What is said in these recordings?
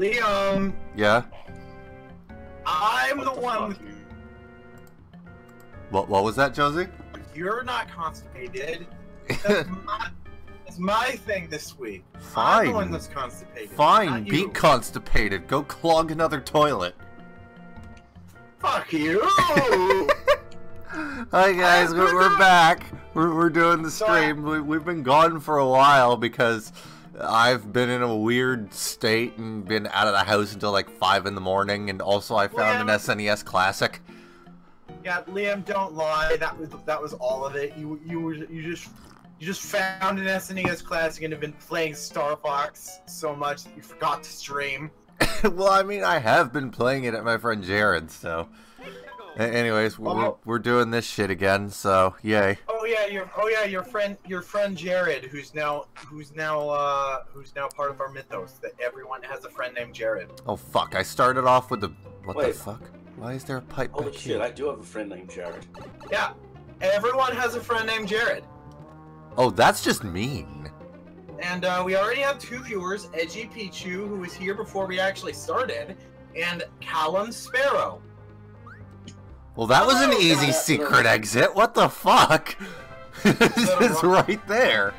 Liam. Yeah? I'm the one. What was that, Josie? You're not constipated. That's my thing this week. Fine. I'm the one that's constipated. Fine, be constipated. Go clog another toilet. Fuck you! Hi guys, we're back. We're doing the stream. We've been gone for a while because I've been in a weird state and been out of the house until like 5 in the morning, and also I found an SNES Classic. Yeah, Liam, don't lie. That was all of it. You just found an SNES Classic and have been playing Star Fox so much that you forgot to stream. Well, I mean, I have been playing it at my friend Jared's, so. Anyways, we're doing this shit again, so yay. Oh yeah, your friend Jared, who's now part of our mythos. That everyone has a friend named Jared. Oh fuck! I started off with the the fuck? Why is there a pipe? Holy shit! I do have a friend named Jared. Yeah, everyone has a friend named Jared. Oh, that's just mean. And we already have 2 viewers: Edgy Pichu, who was here before we actually started, and Callum Sparrow. Well, that was an easy secret exit. What the fuck? It's right there.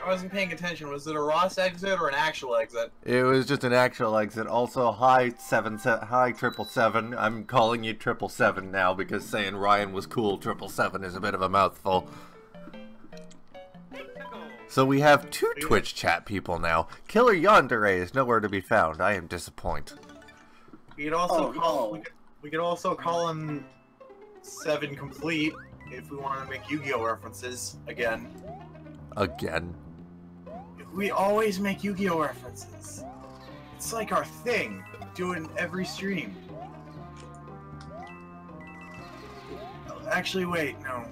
I wasn't paying attention. Was it a Ross exit or an actual exit? It was just an actual exit. Also, hi 777. I'm calling you 777 now because saying Ryan was cool 777 is a bit of a mouthful. So we have 2 Twitch chat people now. Killer Yandere is nowhere to be found. I am disappointed. We could also we could also call him 7 Complete if we want to make Yu-Gi-Oh references again. Again. We always make Yu-Gi-Oh references. It's like our thing. Do it in every stream. Actually, wait, no.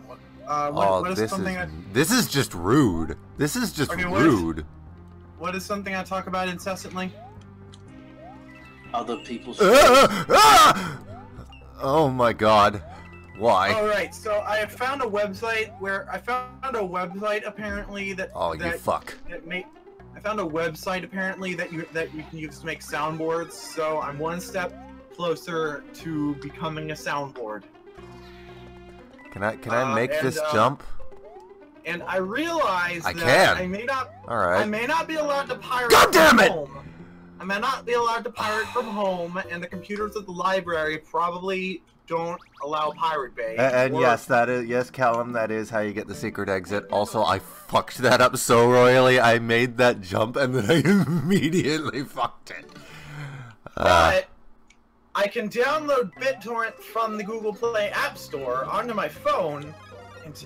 What is something this is just rude. This is just rude. What is something I talk about incessantly? Other people's. Oh my god. Why? Alright, so I found a website apparently that. Oh, you fuck. I found a website apparently that you can use to make soundboards. So I'm one step closer to becoming a soundboard. Can I make this jump? And I realized I may not be allowed to pirate. God damn it! Home. I may not be allowed to pirate from home, and the computers at the library probably don't allow Pirate Bay. And yes, Callum, that is how you get the secret exit. Also, I fucked that up so royally. I made that jump and then I immediately fucked it. But I can download BitTorrent from the Google Play App Store onto my phone,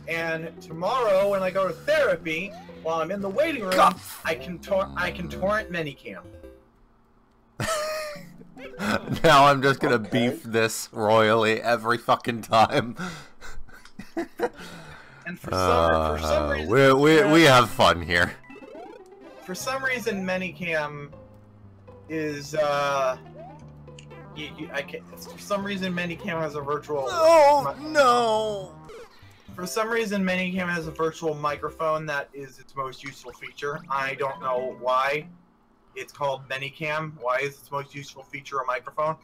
and tomorrow when I go to therapy, while I'm in the waiting room, I can torrent Minicam. Now I'm just gonna beef this royally every fucking time. And for some reason, we have fun here. For some reason, Minicam is for some reason Minicam has a virtual. Oh no! For some reason, Minicam has a virtual microphone that is its most useful feature. I don't know why. It's called Minicam. Why is its most useful feature a microphone?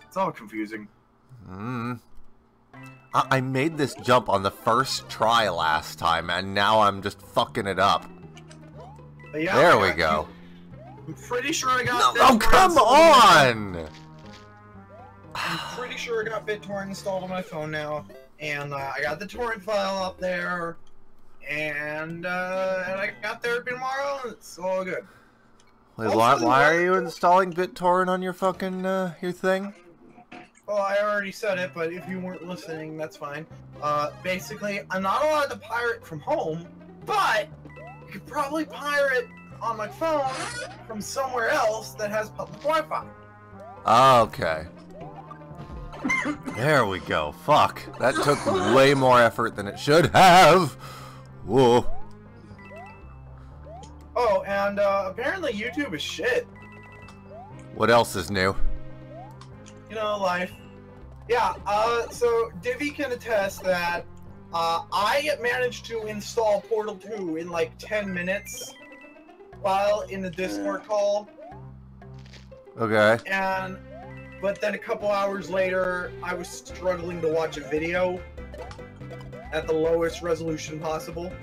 It's all confusing. I made this jump on the first try last time, and now I'm just fucking it up. Yeah, there we go. I'm pretty sure I got. Oh, come on! I'm pretty sure I got BitTorrent installed on my phone now, and I got the torrent file up there, and I got therapy tomorrow, and it's all good. Wait, why are you installing BitTorrent on your fucking, your thing? Well, I already said it, but if you weren't listening, that's fine. Basically, I'm not allowed to pirate from home, but I could probably pirate on my phone from somewhere else that has public Wi-Fi. Okay. There we go. Fuck. That took way more effort than it should have. Whoa. Oh, and apparently YouTube is shit. What else is new? You know, life. Yeah, so Divi can attest that I managed to install Portal 2 in like 10 minutes while in the Discord call. Okay. But then a couple hours later, I was struggling to watch a video at the lowest resolution possible.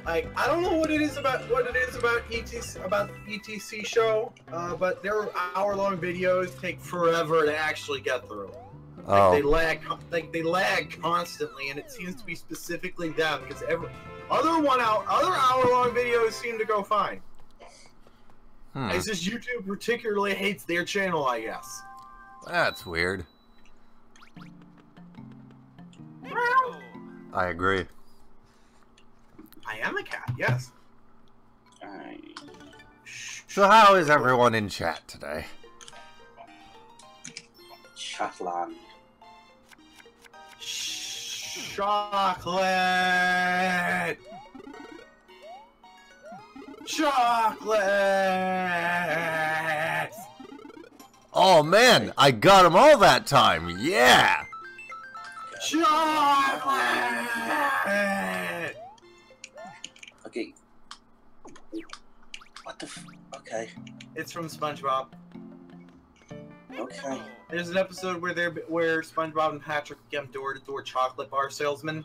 Like, I don't know what it is about ETC show, but their hour-long videos take forever to actually get through. Oh. They lag constantly, and it seems to be specifically them because other hour-long videos seem to go fine. It's just YouTube particularly hates their channel, I guess. That's weird. I agree. I am a cat, yes. So how is everyone in chat today? Chatland. Chocolate! Chocolate! Oh man, I got them all that time. Yeah. Chocolate! Okay. What the f... Okay. It's from SpongeBob. Okay. There's an episode where SpongeBob and Patrick become door-to-door chocolate bar salesmen,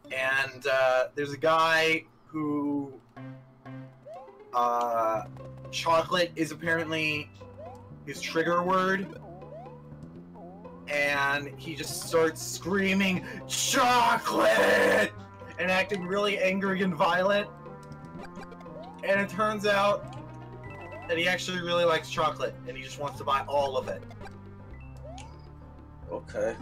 and there's a guy who chocolate is apparently his trigger word, and he just starts screaming chocolate and acting really angry and violent, and it turns out that he actually really likes chocolate and he just wants to buy all of it. Okay.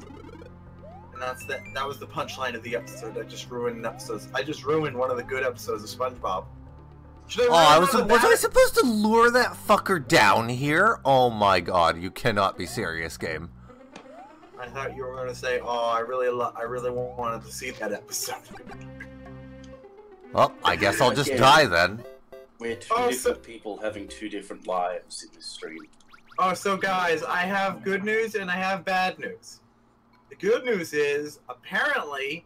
And that was the punchline of the episode. I just ruined one of the good episodes of SpongeBob. Was I supposed to lure that fucker down here? Oh my god, you cannot be serious, game. I thought you were going to say, "Oh, I really wanted to see that episode." Well, I guess I'll just die then. We're two different people having two different lives in this stream. Oh, so guys, I have good news and I have bad news. The good news is, apparently,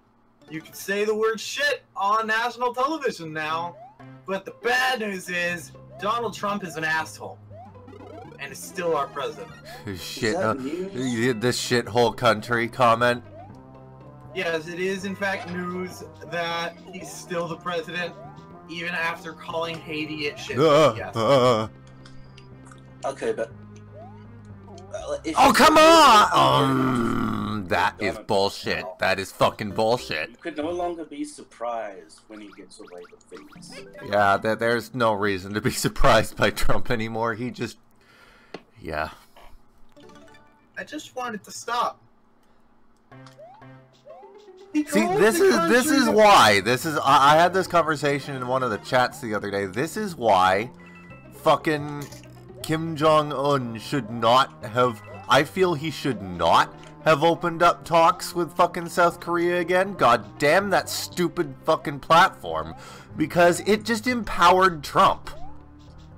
you can say the word shit on national television now. But the bad news is, Donald Trump is an asshole. And is still our president. Shit, this shithole country comment? Yes, it is in fact news that he's still the president, even after calling Haiti at shit. Yes. Okay, but... oh, come on! That is bullshit. That is fucking bullshit. You could no longer be surprised when he gets away with things. Yeah, there's no reason to be surprised by Trump anymore. He just... yeah. I just wanted to stop. See, this is why. I had this conversation in one of the chats the other day. This is why fucking Kim Jong-un should not have... I feel he should not have opened up talks with fucking South Korea again. God damn that stupid fucking platform. Because it just empowered Trump.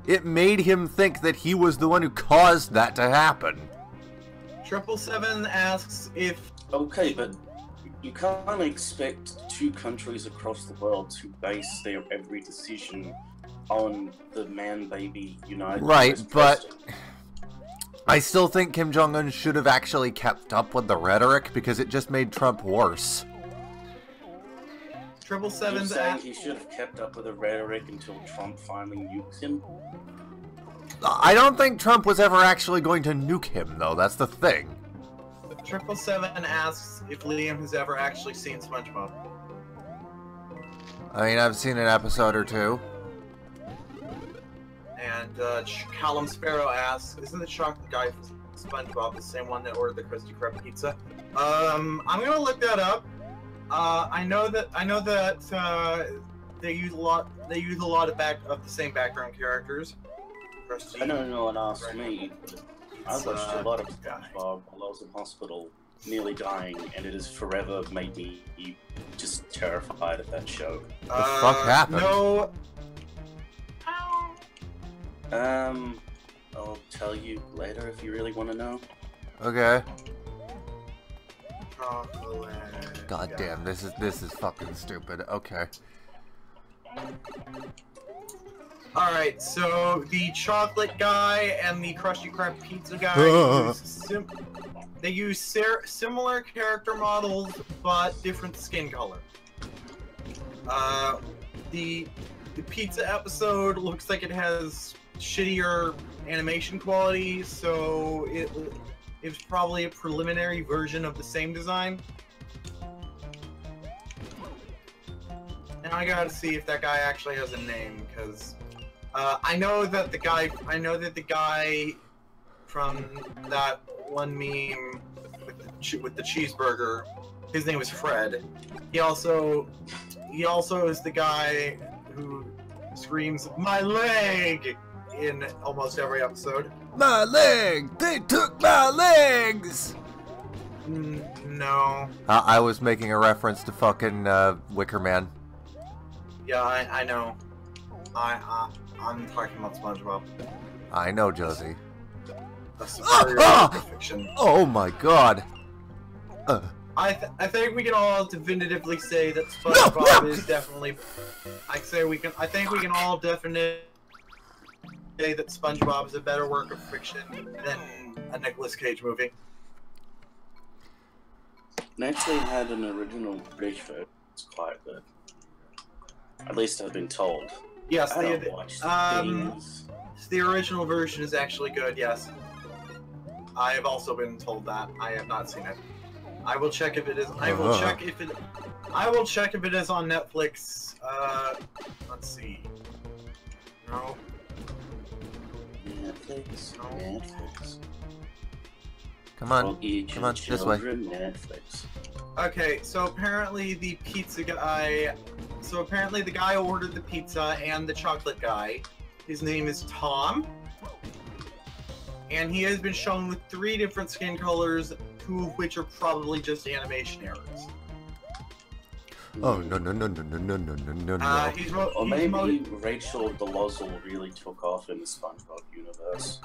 It made him think that he was the one who caused that to happen. 777 asks if... Okay, but you can't expect two countries across the world to base their every decision on the man-baby United States. Right, but I still think Kim Jong-un should have actually kept up with the rhetoric because it just made Trump worse. 777 saying he should have kept up with the rhetoric until Trump finally nukes him? I don't think Trump was ever actually going to nuke him, though. That's the thing. 777 asks if Liam has ever actually seen SpongeBob. I mean, I've seen an episode or two. And Callum Sparrow asks, isn't the chocolate guy from SpongeBob the same one that ordered the Krusty Krab pizza? I'm gonna look that up. I know that they use a lot of the same background characters. Krusty, I know no one asked me. I watched a lot of SpongeBob while I was in hospital, nearly dying, and it has forever made me just terrified of that show. What the fuck happened? No. I'll tell you later if you really want to know. Okay. Chocolate. God damn, this is fucking stupid. Okay. Alright, so the chocolate guy and the Krusty Krab pizza guy they use similar character models, but different skin color. The pizza episode looks like it has shittier animation quality, so it was probably a preliminary version of the same design. Now I gotta see if that guy actually has a name, because I know that the guy from that one meme with the cheeseburger, his name was Fred. He also is the guy who screams "My leg" in almost every episode. My leg! They took my legs! No. I was making a reference to fucking Wicker Man. Yeah, I know. I'm talking about SpongeBob. I know, Josie. A superior work of fiction. Oh my god! I think we can all definitively say that SpongeBob is definitely. I think we can all definitely say that SpongeBob is a better work of fiction than a Nicolas Cage movie. It actually had an original British version. It's quite good. At least I've been told. Yes, I don't watch things. The original version is actually good. Yes, I have also been told that. I have not seen it. I will check if it is. I will check if it. I will check if it is on Netflix. Let's see. No. Netflix. No. Netflix. Come on, come on, this way. Netflix. Okay, so apparently the pizza guy. So apparently the guy who ordered the pizza and the chocolate guy. His name is Tom. And he has been shown with 3 different skin colors, 2 of which are probably just animation errors. Oh no no no no no no no no no! Or maybe Rachel Dolezal really took off in the SpongeBob universe.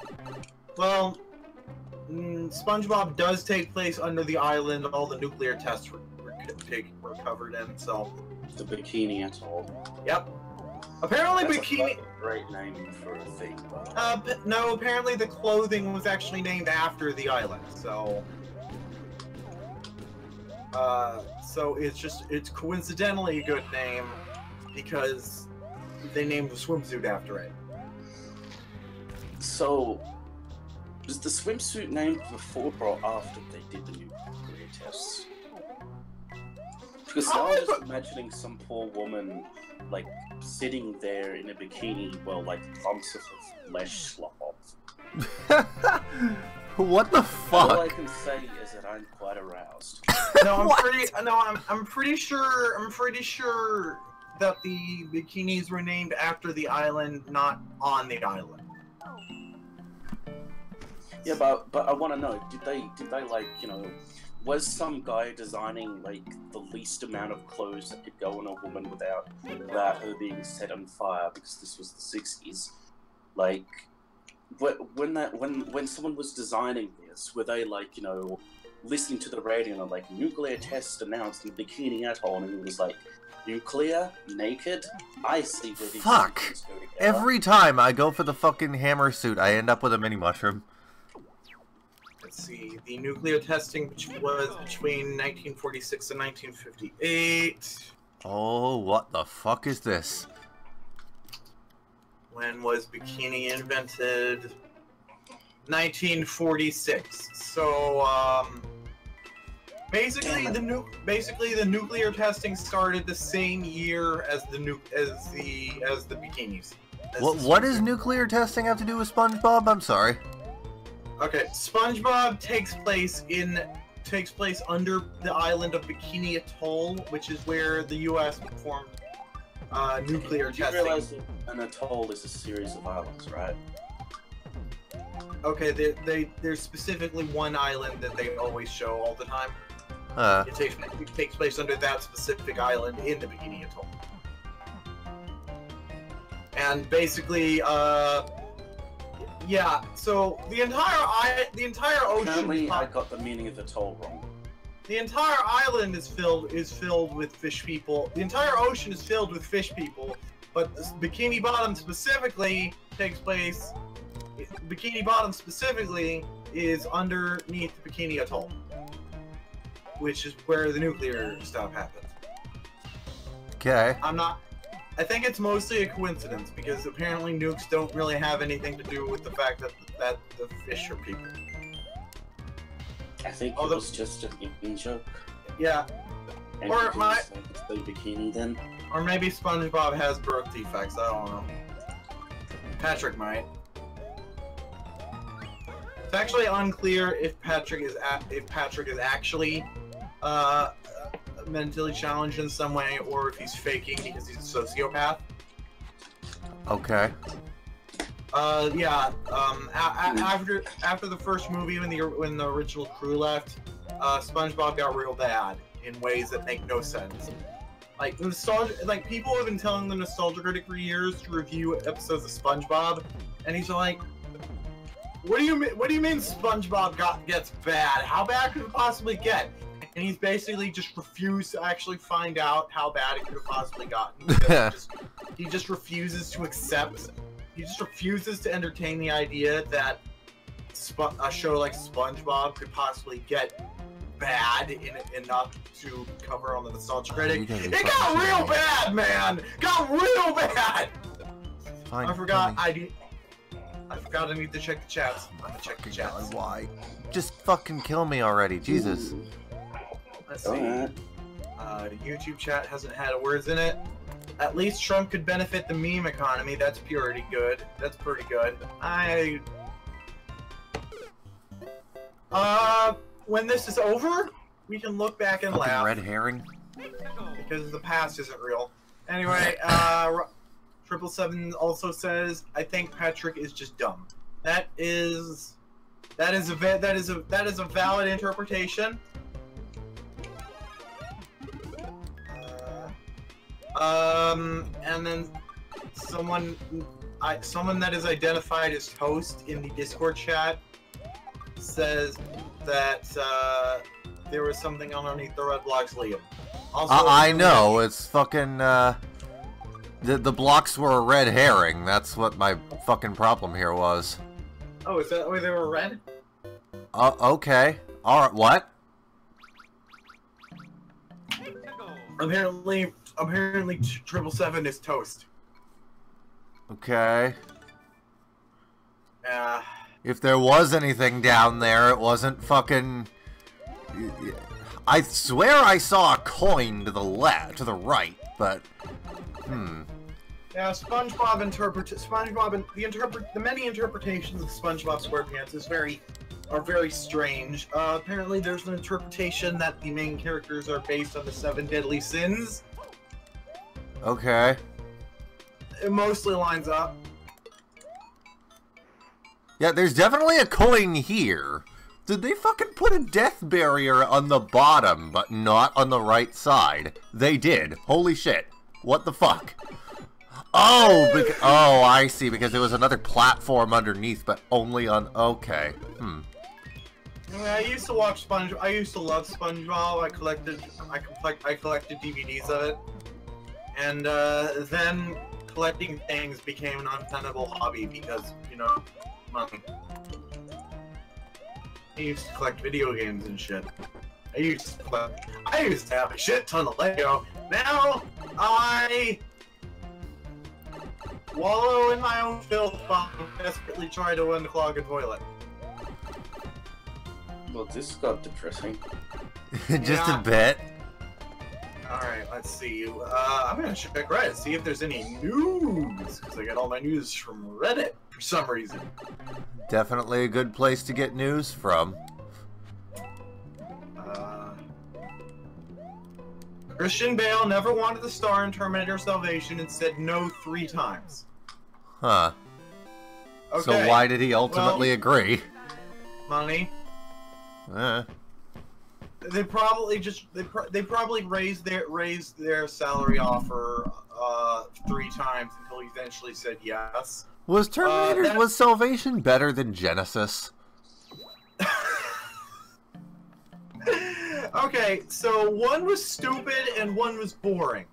Well, SpongeBob does take place under the island all the nuclear tests were covered in, so... The Bikini Atoll. Yep. Apparently That's Bikini... a great name for a thing, but... no, apparently the clothing was actually named after the island, so... So it's coincidentally a good name, because they named the swimsuit after it. So... Was the swimsuit named before or after they did the nuclear tests? Because now I'm just imagining some poor woman, like, sitting there in a bikini while, like, lumps of flesh slop off. What the fuck? All I can say is that I'm quite aroused. No, I'm pretty sure that the bikinis were named after the island, not on the island. Yeah, but I want to know, did they like, you know, was some guy designing like the least amount of clothes that could go on a woman without her being set on fire, because this was the 60s? Like, when someone was designing this, were they like, you know, listening to the radio and like nuclear test announced in Bikini Atoll, and it was like nuclear, naked? I see where these things go together. Every time I go for the fucking hammer suit, I end up with a mini mushroom. Let's see, the nuclear testing was between 1946 and 1958. Oh, what the fuck is this? When was bikini invented? 1946. So, basically the nuclear testing started the same year as the bikinis. What does nuclear testing have to do with SpongeBob? I'm sorry. Okay, SpongeBob takes place under the island of Bikini Atoll, which is where the U.S. performed nuclear testing. You realize that an atoll is a series of islands, right? Okay, there's specifically one island that they always show all the time. It takes place under that specific island in the Bikini Atoll. And basically, yeah, so the entire ocean... Apparently, I got the meaning of the toll wrong. The entire island is filled with fish people. The entire ocean is filled with fish people, But Bikini Bottom specifically takes place. Bikini Bottom specifically is underneath Bikini Atoll, which is where the nuclear stuff happened. Okay. I think it's mostly a coincidence because apparently nukes don't really have anything to do with the fact that the fish are people. I think it was just an in joke. Yeah. And Or the bikini then. Or maybe SpongeBob has birth defects. I don't know. Patrick might. It's actually unclear if Patrick is actually mentally challenged in some way, or if he's faking because he's a sociopath. Okay. Yeah. After the first movie, when the original crew left, SpongeBob got real bad in ways that make no sense. Like nostalgia, like people have been telling the Nostalgia Critic for years to review episodes of SpongeBob, and he's like, "What do you mean? What do you mean SpongeBob gets bad? How bad could it possibly get?" And he's basically just refused to actually find out how bad it could have possibly gotten. He just refuses to accept. He just refuses to entertain the idea that a show like SpongeBob could possibly get bad enough to cover on the Nostalgia Critic. It got real bad, man! Got real bad! Fine, I forgot I need to check the chats. I'm gonna check the chats. Why? Just fucking kill me already, Jesus. Let's see. YouTube chat hasn't had words in it. At least Trump could benefit the meme economy. That's pretty good. That's pretty good. When this is over, we can look back and laugh. Red herring? Because the past isn't real. Anyway, 777 also says, I think Patrick is just dumb. That is a valid interpretation. And then someone that is identified as host in the Discord chat says that there was something underneath the red blocks, Liam. Also, I know, it's fucking, the blocks were a red herring. That's what my fucking problem here was. Oh, is that why they were red? Okay. Alright, what? Apparently 777 is toast. Okay. Yeah. If there was anything down there, it wasn't fucking... I swear I saw a coin to the left, to the right, but... Yeah, SpongeBob and the many interpretations of SpongeBob SquarePants are very strange. Apparently there's an interpretation that the main characters are based on the 7 deadly sins. Okay. It mostly lines up. Yeah, there's definitely a coin here. Did they fucking put a death barrier on the bottom, but not on the right side? They did. Holy shit. What the fuck? Oh, oh, I see, because there was another platform underneath, but only on... Okay. I used to watch SpongeBob. I used to love SpongeBob. I collected DVDs of it. And then collecting things became an untenable hobby because, you know, money. I used to collect video games and shit. I used to have a shit ton of Lego. Now I wallow in my own filth while I desperately try to unclog a toilet. Well, this got depressing. Just a bit. Alright, let's see. I'm gonna check Reddit, see if there's any news, because I get all my news from Reddit for some reason. Definitely a good place to get news from. Christian Bale never wanted to star in Terminator Salvation and said no 3 times. Huh. Okay. So why did he ultimately agree? Money. They probably raised their salary offer 3 times until he eventually said yes. Was was Salvation better than Genesis? Okay, so one was stupid and one was boring.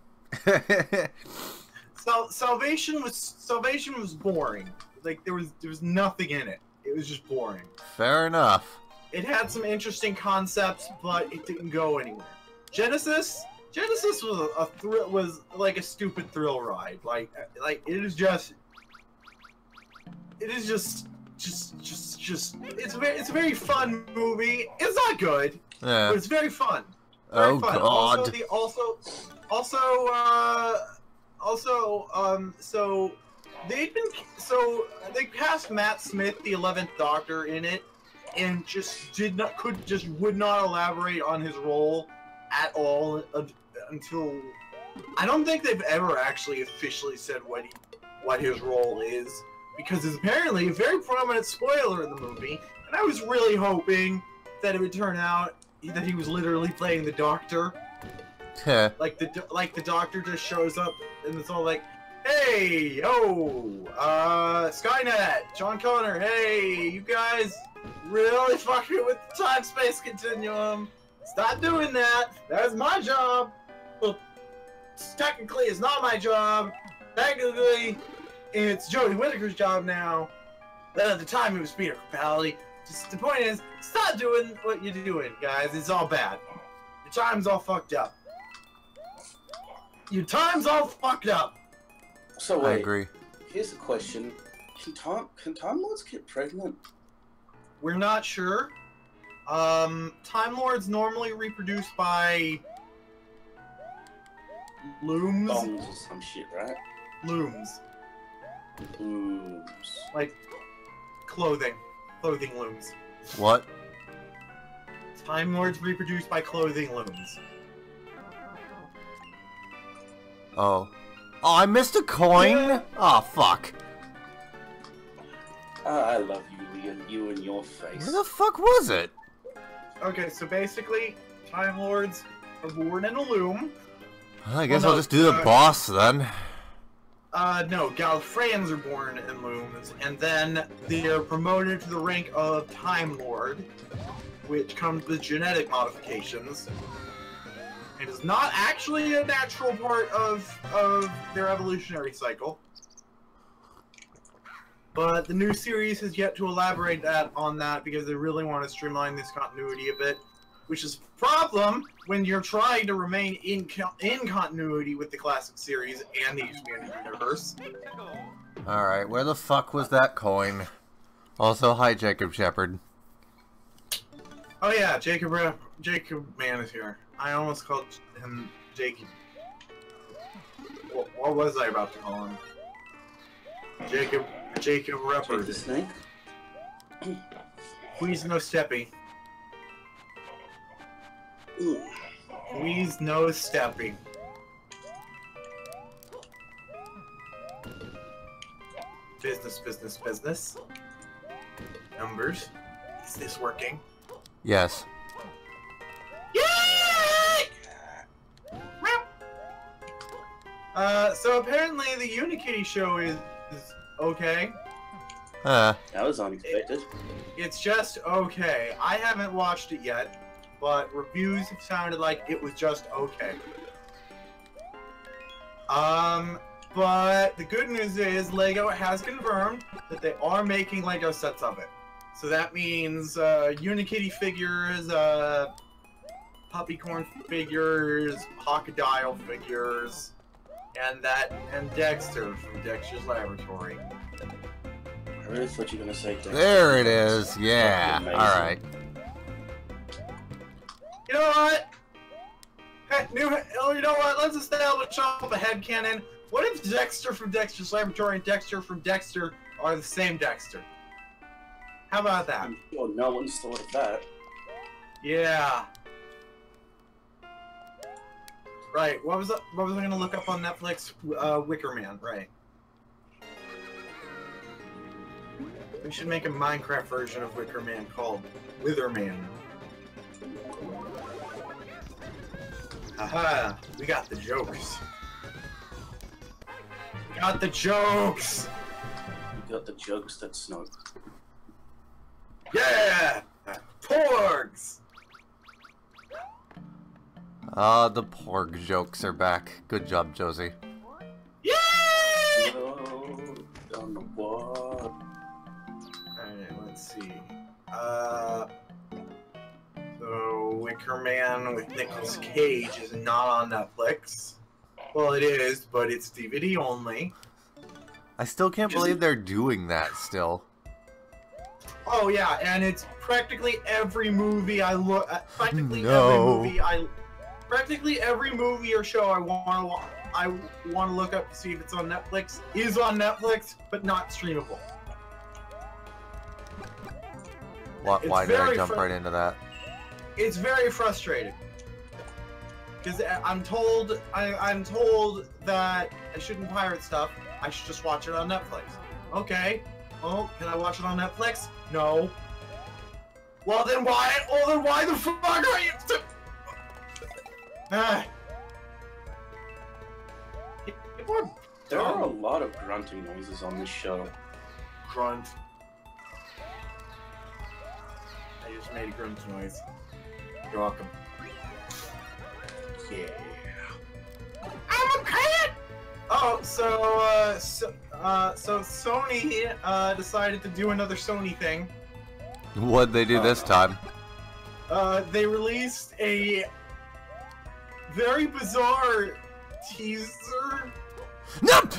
Salvation was boring. Like there was nothing in it. It was just boring. Fair enough. It had some interesting concepts, but it didn't go anywhere. Genesis was like a stupid thrill ride. Like it is just it's a very fun movie. It's not good, Yeah. but it's very fun. Oh fun. God. So they cast Matt Smith, the 11th Doctor, in it, and would not elaborate on his role at all until I don't think they've ever actually officially said what his role is, because it's apparently a very prominent spoiler in the movie, and I was really hoping that it would turn out that he was literally playing the Doctor. Like the Doctor just shows up and it's all like, hey, yo, Skynet, John Connor, hey, you guys really fucking with the time-space continuum. Stop doing that. That's my job. Well, technically, it's not my job. Technically, it's Jodie Whittaker's job now. But at the time, it was Peter Capaldi. Just, the point is, stop doing what you're doing, guys. It's all bad. Your time's all fucked up. Your time's all fucked up. So wait, I agree. Here's the question: Can Time Lords get pregnant? We're not sure. Time Lords normally reproduce by looms. Bombs or some shit, right? Looms. Looms. Like clothing. Clothing looms. What? Time Lords reproduce by clothing looms. Oh. Oh, I missed a coin? Yeah. Oh, fuck. I love you, Leon. You and your face. Where the fuck was it? Okay, so basically, Time Lords are born in a loom. I guess no, I'll just do the boss then. No, Gallifreyans are born in looms, and then they're promoted to the rank of Time Lord, which comes with genetic modifications. It is not actually a natural part of their evolutionary cycle. But the new series has yet to elaborate on that because they really want to streamline this continuity a bit, which is a problem when you're trying to remain in continuity with the classic series and the expanded universe. Alright, where the fuck was that coin? Also, hi Jacob Shepard. Oh yeah, Jacob Man is here. I almost called him Jacob. What was I about to call him? Jacob Ruppert. The snake? Please no steppy. Please no steppy. Business. Numbers. Is this working? Yes. Yay! So apparently the Unikitty show is okay. That was unexpected. It's just okay. I haven't watched it yet, but reviews have sounded like it was just okay. But the good news is Lego has confirmed that they are making Lego sets of it. So that means Unikitty figures, Puppycorn figures, Hawkadial figures, and Dexter from Dexter's Laboratory. I really thought you were gonna say Dexter. There it is, yeah. Alright. You know what? Hey, you know what? Let's establish up a headcanon. What if Dexter from Dexter's Laboratory and Dexter from Dexter are the same Dexter? How about that? I'm sure no one's thought of that. Yeah. Right. What was I gonna look up on Netflix? Wicker Man. Right. We should make a Minecraft version of Wicker Man called Witherman. Haha, we got the jokes. We got the jokes! You got the jokes that snoke. Yeah! Porgs! The porg jokes are back. Good job, Josie. Yeah! Wicker Man with Nicolas Cage is not on Netflix. Well, it is, but it's DVD only. I still can't believe they're doing that still. Oh yeah, and it's practically every movie I look at. Practically every movie or show I want to look up to see if it's on Netflix is on Netflix, but not streamable. Why did I jump right into that? It's very frustrating because I'm told that I shouldn't pirate stuff. I should just watch it on Netflix. Okay. Oh, can I watch it on Netflix? No. Well then why? Oh, then why the fuck are you? There are a lot of grunting noises on this show. Grunt. I just made a grunt noise. You're welcome. Yeah. I'm a cat! Oh, so Sony decided to do another Sony thing. What'd they do this time? They released a very bizarre teaser. Nope!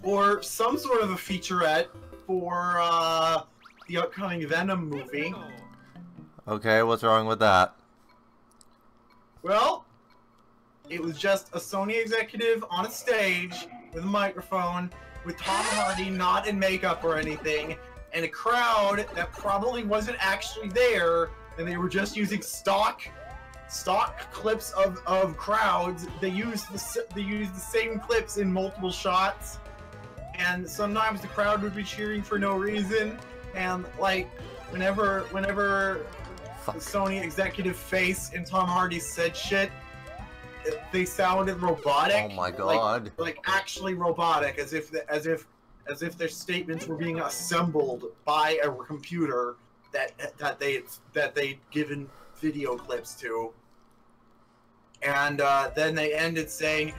Or some sort of a featurette for the upcoming Venom movie. Okay, what's wrong with that? Well, it was just a Sony executive on a stage with a microphone with Tom Hardy not in makeup or anything, and a crowd that probably wasn't actually there, and they were just using stock clips of crowds. They used the same clips in multiple shots, and sometimes the crowd would be cheering for no reason, and like whenever the Sony executive face and Tom Hardy said shit, they sounded robotic. Oh my god! Like actually robotic, as if their statements were being assembled by a computer that they'd given video clips to. And then they ended saying,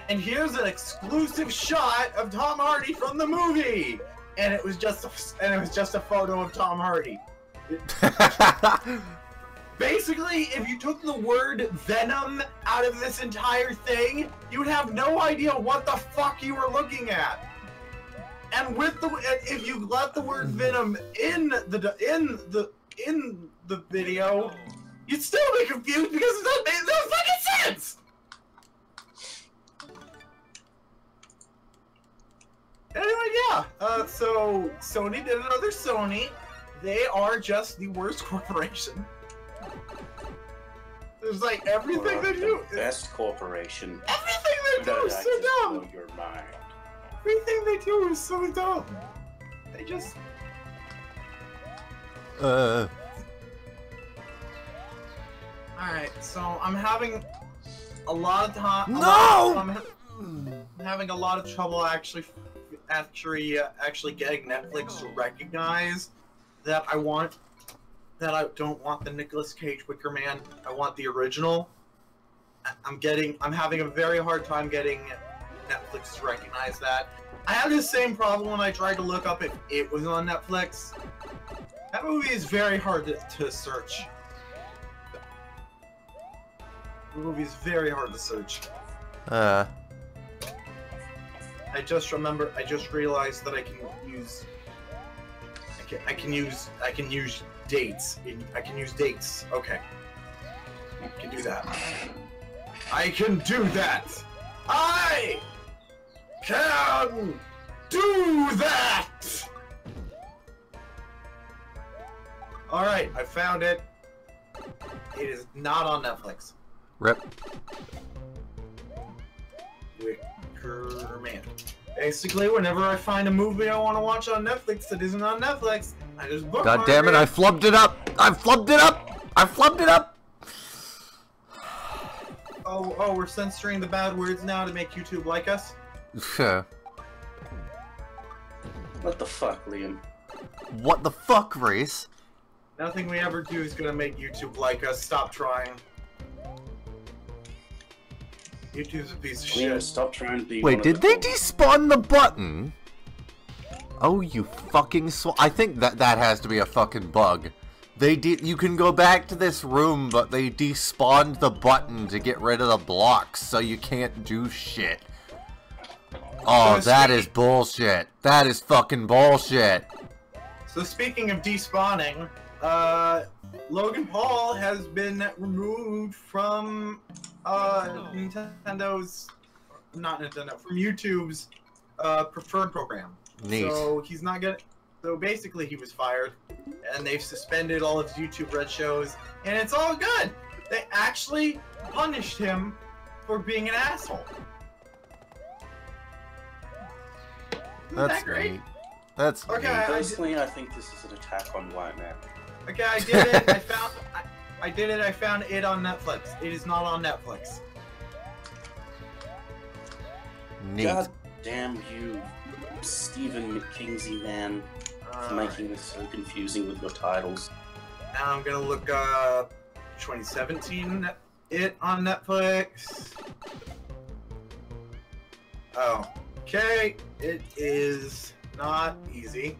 "And here's an exclusive shot of Tom Hardy from the movie," and it was just a photo of Tom Hardy. Basically, if you took the word Venom out of this entire thing, you would have no idea what the fuck you were looking at. And if you let the word Venom in the video, you'd still be confused because it doesn't make no fucking sense. Anyway, yeah. So Sony did another Sony. They are just the worst corporation. There's like everything they do. Best corporation. Everything they do is so dumb. Blow your mind. Everything they do is so dumb. They just. Alright, so I'm having a lot of time. No! I'm having a lot of trouble actually getting Netflix to recognize that I don't want the Nicolas Cage Wicker Man. I want the original. I'm having a very hard time getting Netflix to recognize that. I had the same problem when I tried to look up if it was on Netflix. That movie is very hard to search. The movie is very hard to search. I just realized that I can use dates. I can use dates. Okay. I can do that. I can do that! I can do that! Alright, I found it. It is not on Netflix. Rip. Wicker Man. Basically, whenever I find a movie I want to watch on Netflix that isn't on Netflix, I just bookmark it. God damn it, I flubbed it up! I flubbed it up! I flubbed it up! Oh, we're censoring the bad words now to make YouTube like us? What the fuck, Liam? What the fuck, Rhys? Nothing we ever do is gonna make YouTube like us. Stop trying. YouTube's a piece of Liam, shit. stop trying to be. Wait, did they despawn the button? Oh, you fucking I think that has to be a fucking bug. You can go back to this room, but they despawned the button to get rid of the blocks, so you can't do shit. Oh, that is bullshit. That is fucking bullshit. So speaking of despawning, Logan Paul has been removed from from YouTube's preferred program. Neat. So he's not gonna. So basically, he was fired, and they've suspended all of his YouTube Red shows, and it's all good. They actually punished him for being an asshole. Isn't that great? Neat. That's okay. Personally, I think this is an attack on white men. Okay, I did it. I did it. I found it on Netflix. It is not on Netflix. neat. God damn you, Stephen McKinsey, man, for making this so confusing with your titles. Now I'm gonna look up 2017 it on Netflix. Oh, okay. It is not easy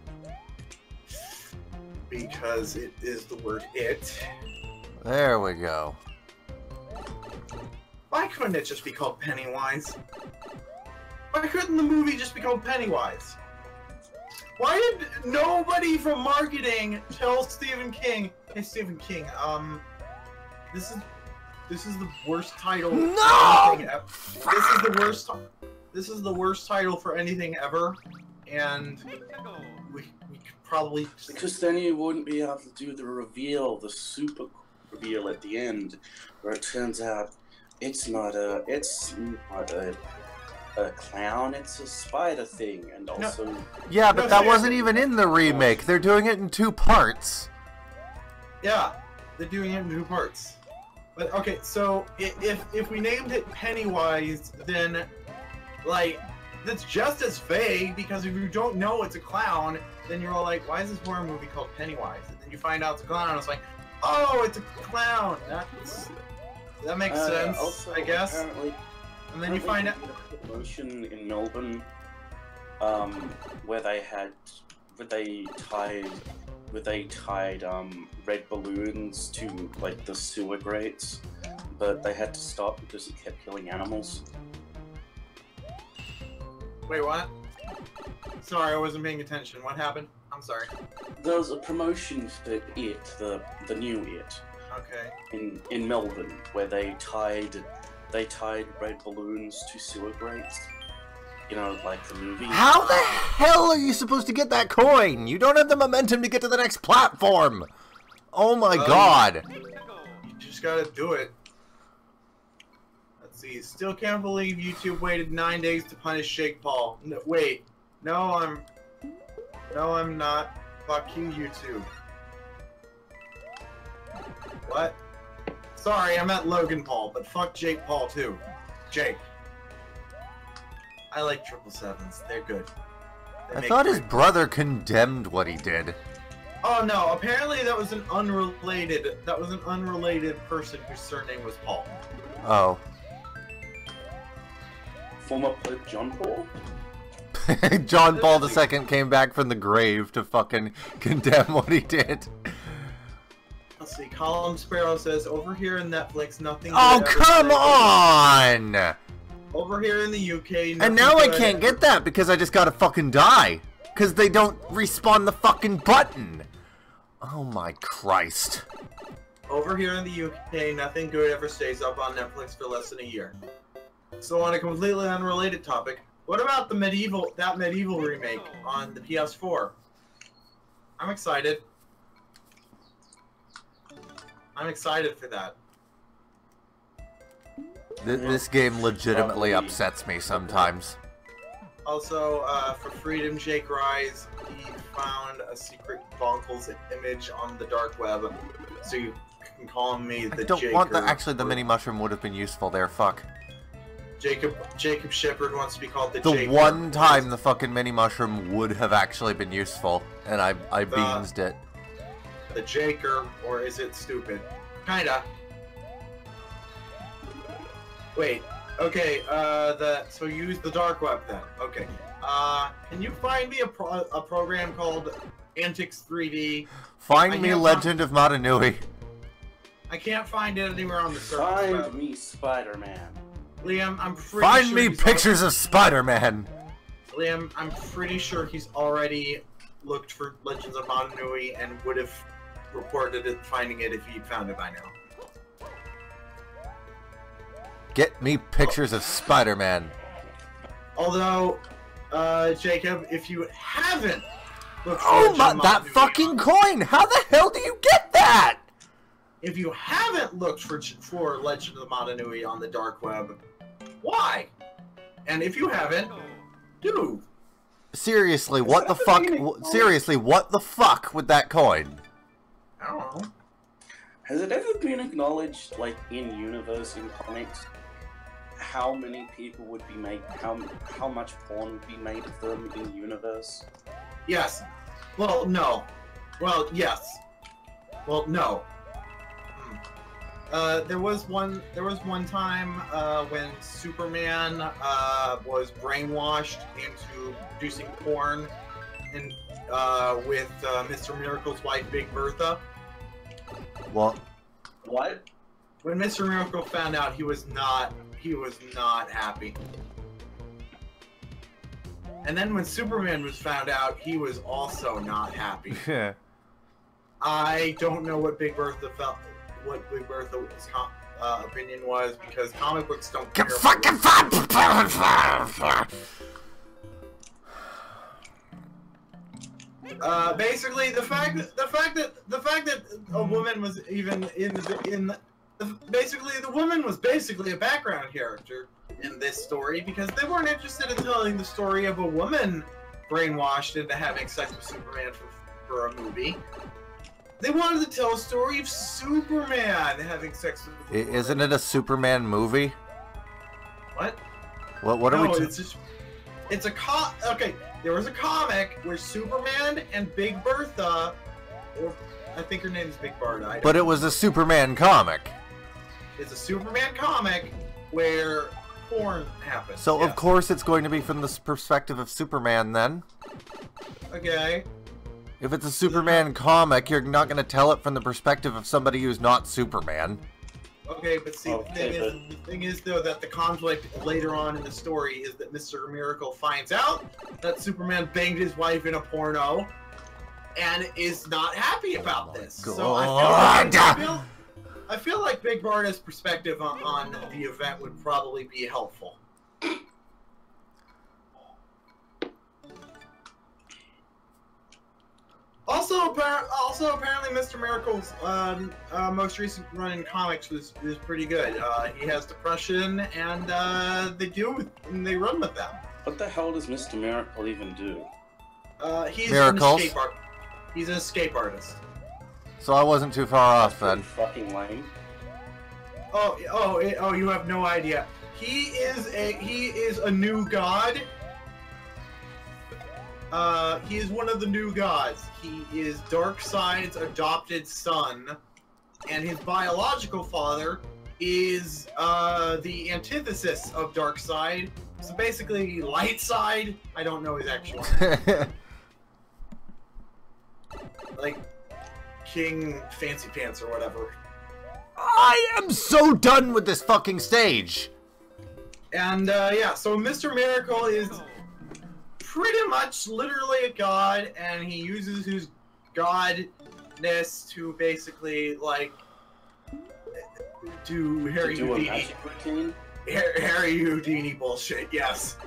because it is the word it. There we go. Why couldn't it just be called Pennywise? Why couldn't the movie just be called Pennywise? Why did nobody from marketing tell Stephen King, hey Stephen King, this is the worst title for anything ever. This is the worst title for anything ever, and we could probably because then you wouldn't be able to do the reveal, the super reveal at the end, where it turns out it's not a clown, it's a spider thing, and also yeah, but that wasn't even in the remake. They're doing it in 2 parts. Yeah, they're doing it in 2 parts. But okay, so if we named it Pennywise, then like that's just as vague, because if you don't know it's a clown, then you're all like, why is this horror movie called Pennywise? And then you find out it's a clown, and it's like, oh, it's a clown. That makes sense, also, I guess. And then you find out promotion in Melbourne, where they tied red balloons to like the sewer grates, but they had to stop because it kept killing animals. Wait, what? Sorry, I wasn't paying attention. What happened? I'm sorry. There was a promotion for it, the new it. Okay. In Melbourne, where they tied red balloons to sewer grates. You know, like the movie. How the hell are you supposed to get that coin? You don't have the momentum to get to the next platform. Oh my god. You just gotta do it. Let's see. Still can't believe YouTube waited 9 days to punish Jake Paul. No, wait. No, I'm not. Fuck you, YouTube. What? Sorry, I meant Logan Paul, but fuck Jake Paul too. Jake. I like 777s. They're good. I thought his brother condemned what he did. Oh no, apparently that was an unrelated person whose surname was Paul. Oh. Former Pope John Paul? John Paul II came back from the grave to fucking condemn what he did. Let's see, Colin Sparrow says, over here in Netflix, nothing... Oh, come on! Over here in the UK... And now I can't get that because I just gotta fucking die. Because they don't respawn the fucking button. Oh my Christ. Over here in the UK, nothing good ever stays up on Netflix for less than a year. So on a completely unrelated topic, what about that medieval remake on the PS4? I'm excited. I'm excited for that. This game legitimately upsets me sometimes. Also, for Freedom Jake Rhys, he found a secret Bonkles image on the dark web, so you can call me the Jaker. I don't want the... Actually, the mini mushroom would have been useful there, fuck. Jacob Shepard wants to be called the The Jaker. one time the fucking mini mushroom would have actually been useful, and I beansed it. The Jaker, or is it stupid? Kinda. Wait, okay, so use the dark web then. Okay. Can you find me a program called Antics 3D. Find me Legend of Matanui. I can't find it anywhere on the server. Find me Spider-Man. Liam, I'm pretty Find sure me pictures of Spider-Man. Liam, I'm pretty sure he's already looked for Legends of Matanui and would have reported it, finding it if he'd found it by now. Get me pictures of Spider-Man. Although, Jacob, if you haven't looked for Oh my, that fucking coin! How the hell do you get that? If you haven't looked for Legend of Matanui on the dark web, why? And if you haven't, do. Seriously, what the fuck? Seriously, what the fuck with that coin? I don't know. Has it ever been acknowledged, like, in universe, in comics, how many people would be made, how much porn would be made of them in universe? Yes. Well, no. Well, yes. Well, no. There was one time when Superman was brainwashed into producing porn, and with Mr. Miracle's wife, Big Bertha. What? What? When Mr. Miracle found out, he was not happy. And then when Superman was found out, he was also not happy. Yeah. I don't know what Big Bertha felt. What Big Bertha's opinion was, because comic books don't care. Basically, the fact that a woman was even basically the woman was basically a background character in this story, because they weren't interested in telling the story of a woman brainwashed into having sex with Superman for a movie. They wanted to tell a story of Superman having sex with Superman. Isn't it a Superman movie? What? What are we? It's a okay. There was a comic where Superman and Big Bertha, or I think her name is Big Barda. But it was a Superman comic. It's a Superman comic where porn happens. So yes. Of course it's going to be from the perspective of Superman then. Okay. If it's a Superman comic, you're not going to tell it from the perspective of somebody who's not Superman. Okay, but see, the thing is though that the conflict later on in the story is that Mr. Miracle finds out that Superman banged his wife in a porno, and is not happy about this. So I feel like Big Barda's perspective on the event would probably be helpful. Also, apparently, Mr. Miracle's most recent run in comics was pretty good. He has depression, and they run with them. What the hell does Mr. Miracle even do? He's Miracles? He's an escape artist. So I wasn't too far off then. Fucking lame. Oh, you have no idea. He is a new god. He is one of the new gods. He is Darkseid's adopted son, and his biological father is the antithesis of Darkseid. So basically, Lightside. I don't know his actual name. Like King Fancy Pants or whatever. I am so done with this fucking stage. And yeah, so Mr. Miracle is pretty much literally a god, and he uses his godness to basically like do Harry Houdini. Harry Houdini bullshit, yes.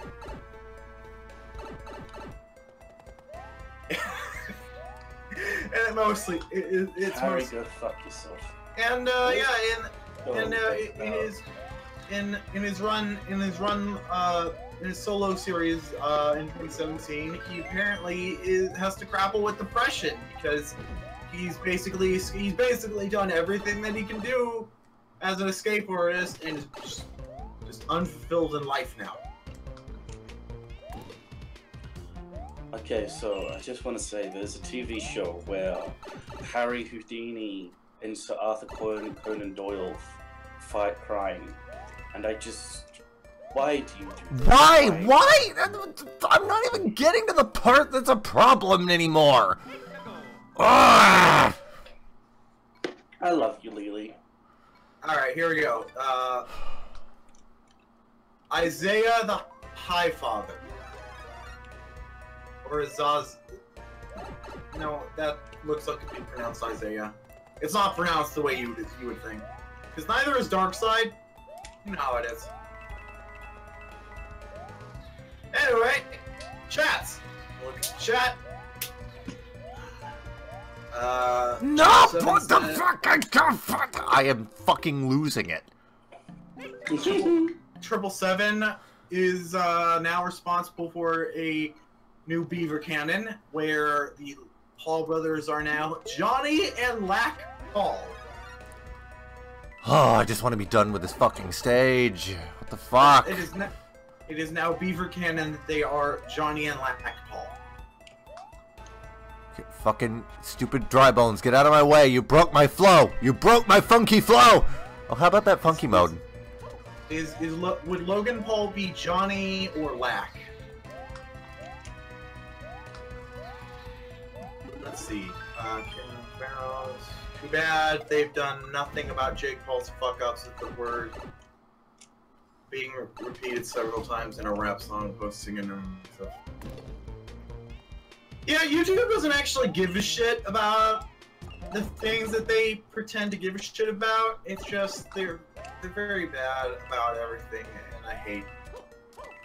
And mostly, it's Harry, mostly. go fuck yourself. And yeah, in his solo series in 2017, he apparently has to grapple with depression because he's basically done everything that he can do as an escape artist and is just unfulfilled in life now. Okay, so I just want to say there's a TV show where Harry Houdini and Sir Arthur Conan Doyle fight crime, and I just... Why do you do that? Why? I'm not even getting to the part that's a problem anymore. Ah! I love you, Lily. Alright, here we go. Isaiah the High Father. Or Zaz. No, that looks like it could be pronounced Isaiah. It's not pronounced the way you would think. Because neither is Darkseid. You know how it is. Anyway, chats. Look at the chat. No! What the fuck? I am fucking losing it. 777 is now responsible for a new Beaver canon, where the Paul brothers are now Johnny and Lack Paul. Oh, I just want to be done with this fucking stage. What the fuck? It is now Beaver canon that they are Johnny and Lack Paul. Fucking stupid dry bones, get out of my way. You broke my flow. You broke my funky flow. Oh, how about that funky mode? Would Logan Paul be Johnny or Lack? Let's see. Too bad they've done nothing about Jake Paul's fuck-ups with the word being repeated several times in a rap song, posting in and stuff. Yeah, YouTube doesn't actually give a shit about the things that they pretend to give a shit about. It's just they're very bad about everything, and I hate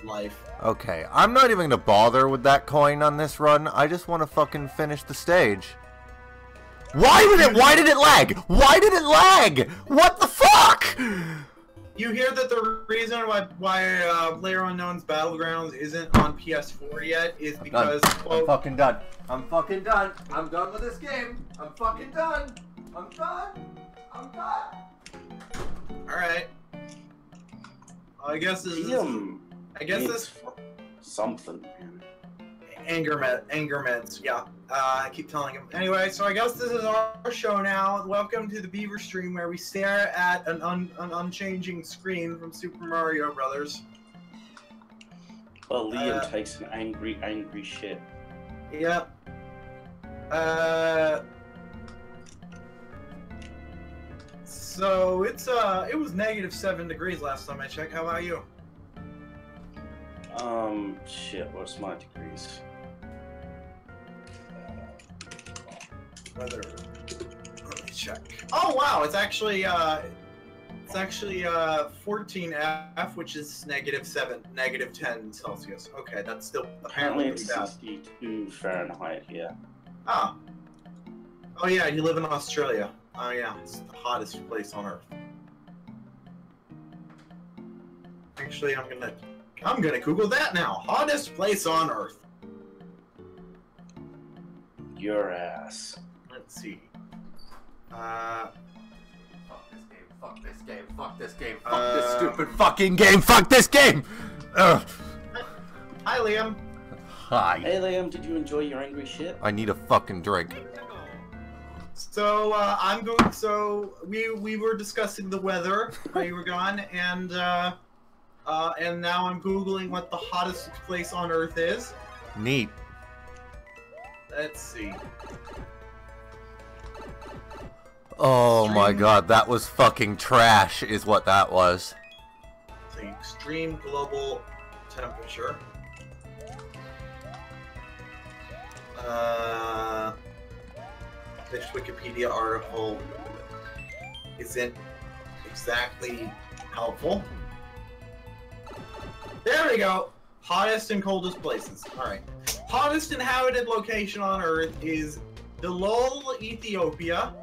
life. Okay, I'm not even gonna bother with that coin on this run. I just want to fucking finish the stage. Why did it lag? Why did it lag? What the fuck? You hear that the reason why PlayerUnknown's Battlegrounds isn't on PS4 yet is because I'm fucking done. I'm fucking done. I'm done with this game. I'm fucking done. I'm done. I'm done. Alright. I guess this is... I guess this... Something, man. Anger meds, yeah. I keep telling him. Anyway, so I guess this is our show now. Welcome to the Beaverstream, where we stare at an unchanging screen from Super Mario Brothers. Well, Liam takes an angry shit. Yep. So it was -7 degrees last time I checked. How about you? Shit, what's my degrees? Weather. Let me check. Oh wow, it's actually 14F, which is -7, -10 Celsius. Okay, that's still Apparently pretty it's bad. 62 Fahrenheit here. Ah. Oh yeah, you live in Australia. Oh yeah, it's the hottest place on Earth. Actually, I'm gonna Google that now. Hottest place on Earth. Your ass. Let's see. Fuck this game. Fuck this game. Fuck this game. Fuck this stupid fucking game. Fuck this game. Ugh. Hi, Liam. Hi. Hey, Liam, did you enjoy your angry shit? I need a fucking drink. So I'm going. So we were discussing the weather while you were gone, and now I'm googling what the hottest place on Earth is. Neat. Let's see. Oh my god, that was fucking trash, is what that was. The extreme global temperature. This Wikipedia article isn't exactly helpful. There we go. Hottest and coldest places. Alright. Hottest inhabited location on Earth is Delol, Ethiopia.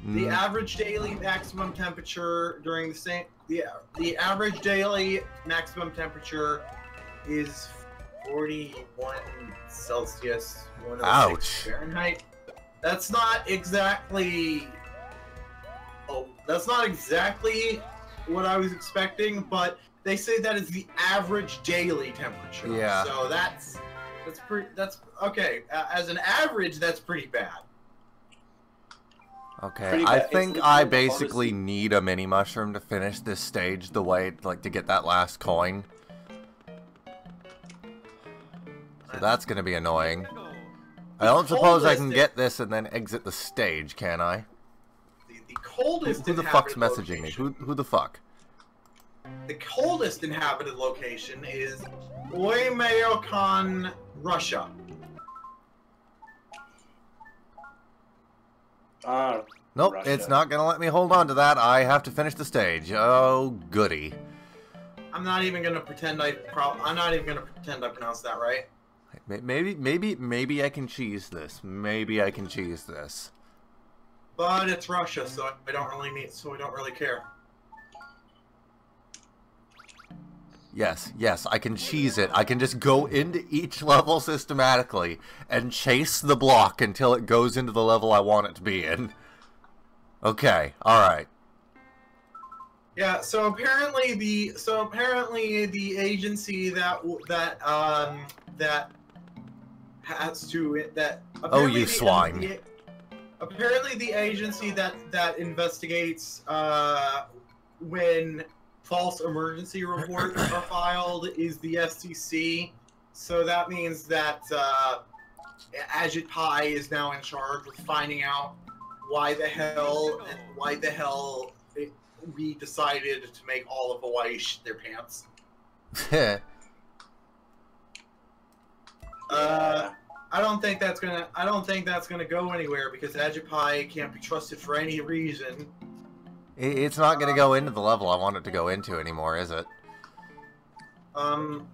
The average daily maximum temperature during the average daily maximum temperature is 41 Celsius, 106 Ouch. Fahrenheit. That's not exactly what I was expecting, but they say that is the average daily temperature. Yeah. So that's okay. As an average, that's pretty bad. Okay, Pretty I bad. think It's I literally basically need a mini mushroom to finish this stage the way, like, to get that last coin. So that's gonna be annoying. I don't suppose I can get this and then exit the stage, can I? The coldest Who the fuck's messaging me? Who the fuck? The coldest inhabited location is Oymyakon, Russia. Nope, Russia. it's not gonna let me hold on to that. I have to finish the stage. Oh, goody. I'm not even gonna pretend I pronounced that right. Maybe I can cheese this. Maybe I can cheese this. But it's Russia, so I don't really care. Yes, I can cheese it. I can just go into each level systematically and chase the block until it goes into the level I want it to be in. Okay, alright. Yeah, so apparently the agency that has to Oh, you swine. Apparently the agency that investigates when false emergency reports are filed is the FCC. So that means that Ajit Pai is now in charge with finding out why the hell we decided to make all of Hawaii shit their pants. I don't think that's gonna go anywhere because Ajit Pai can't be trusted for any reason. It's not gonna go into the level I want it to go into anymore, is it?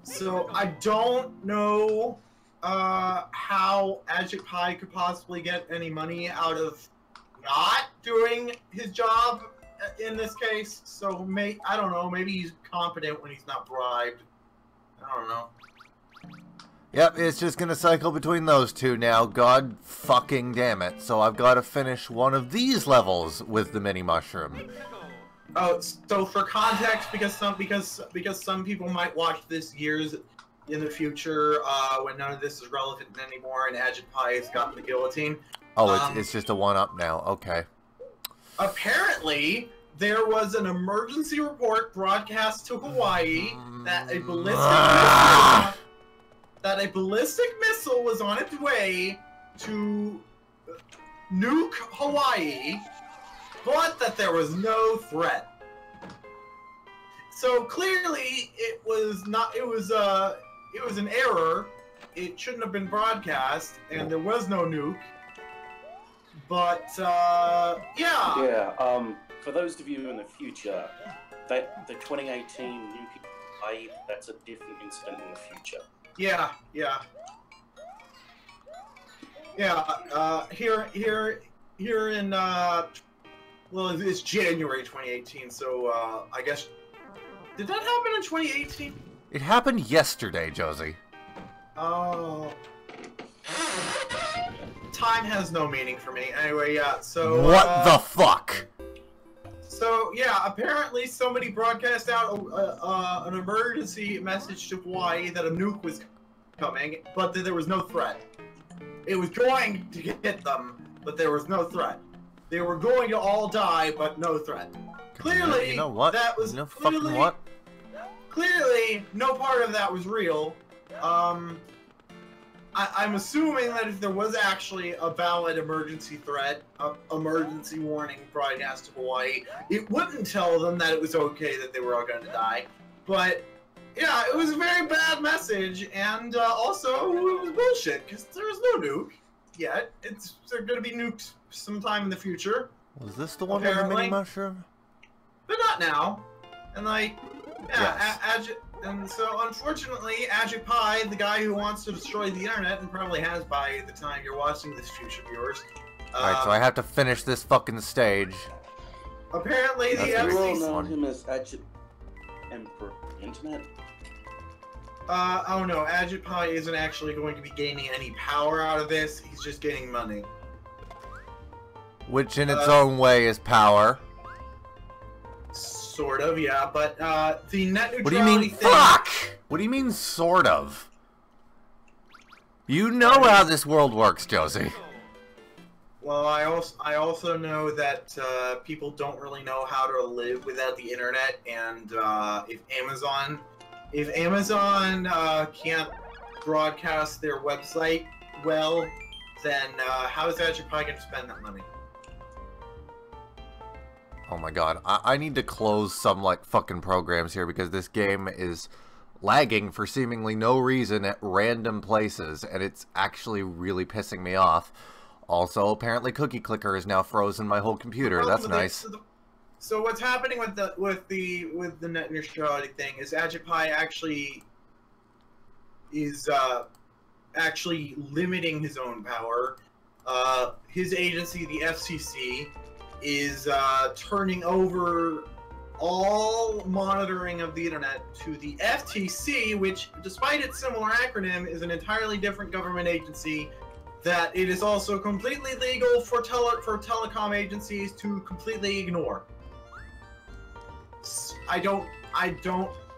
So I don't know how Ajit Pai could possibly get any money out of not doing his job in this case. So I don't know, maybe he's competent when he's not bribed. I don't know. Yep, it's just gonna cycle between those two now. God fucking damn it. So I've got to finish one of these levels with the mini mushroom. Oh, so for context, because some people might watch this years in the future when none of this is relevant anymore, and Ajit Pai has gotten the guillotine. Oh, it's just a one-up now. Okay. Apparently, there was an emergency report broadcast to Hawaii that a ballistic missile was on its way to nuke Hawaii, but that there was no threat. So clearly, it was an error. It shouldn't have been broadcast, and there was no nuke. But yeah. Yeah. For those of you in the future, the 2018 nuke Hawaii, that's a different incident in the future. Yeah. Here in well, it's January 2018, so I guess did that happen in 2018? It happened yesterday, Josie. Oh. Time has no meaning for me. Anyway, yeah. So what the fuck? So yeah, apparently somebody broadcast out an emergency message to Hawaii that a nuke was coming, but that there was no threat. It was going to hit them, but there was no threat. They were going to all die, but no threat. Clearly, you know what? That was fucking what? Clearly, no part of that was real. I'm assuming that if there was actually a valid emergency threat, emergency warning broadcast to Hawaii, it wouldn't tell them that it was okay that they were all going to die. But yeah, it was a very bad message, and also it was bullshit because there was no nuke yet. They're going to be nuked sometime in the future. Was this the one with the mini mushroom? But not now. And like, yeah, yes. And so, unfortunately, Ajit Pai, the guy who wants to destroy the internet, and probably has by the time you're watching this, future viewers. Alright, so I have to finish this fucking stage. Apparently, the FCC... You all know him as Ajit Emperor Internet? Oh no, Ajit Pai isn't actually going to be gaining any power out of this, he's just gaining money. Which in its own way is power. Sort of, yeah, but the net neutrality What do you mean, thing... fuck? What do you mean, sort of? You know how this world works, Josie. Well, I also know that people don't really know how to live without the internet, and if Amazon can't broadcast their website well, then how is Agipie going to spend that money? Oh my god, I need to close some, like, fucking programs here because this game is lagging for seemingly no reason at random places, and it's actually really pissing me off. Also, apparently Cookie Clicker is now frozen my whole computer. That's nice. So what's happening with the net neutrality thing is Agipie actually is actually limiting his own power. His agency, the FCC, is turning over all monitoring of the internet to the FTC, which, despite its similar acronym, is an entirely different government agency that it is also completely legal for telecom agencies to completely ignore. I don't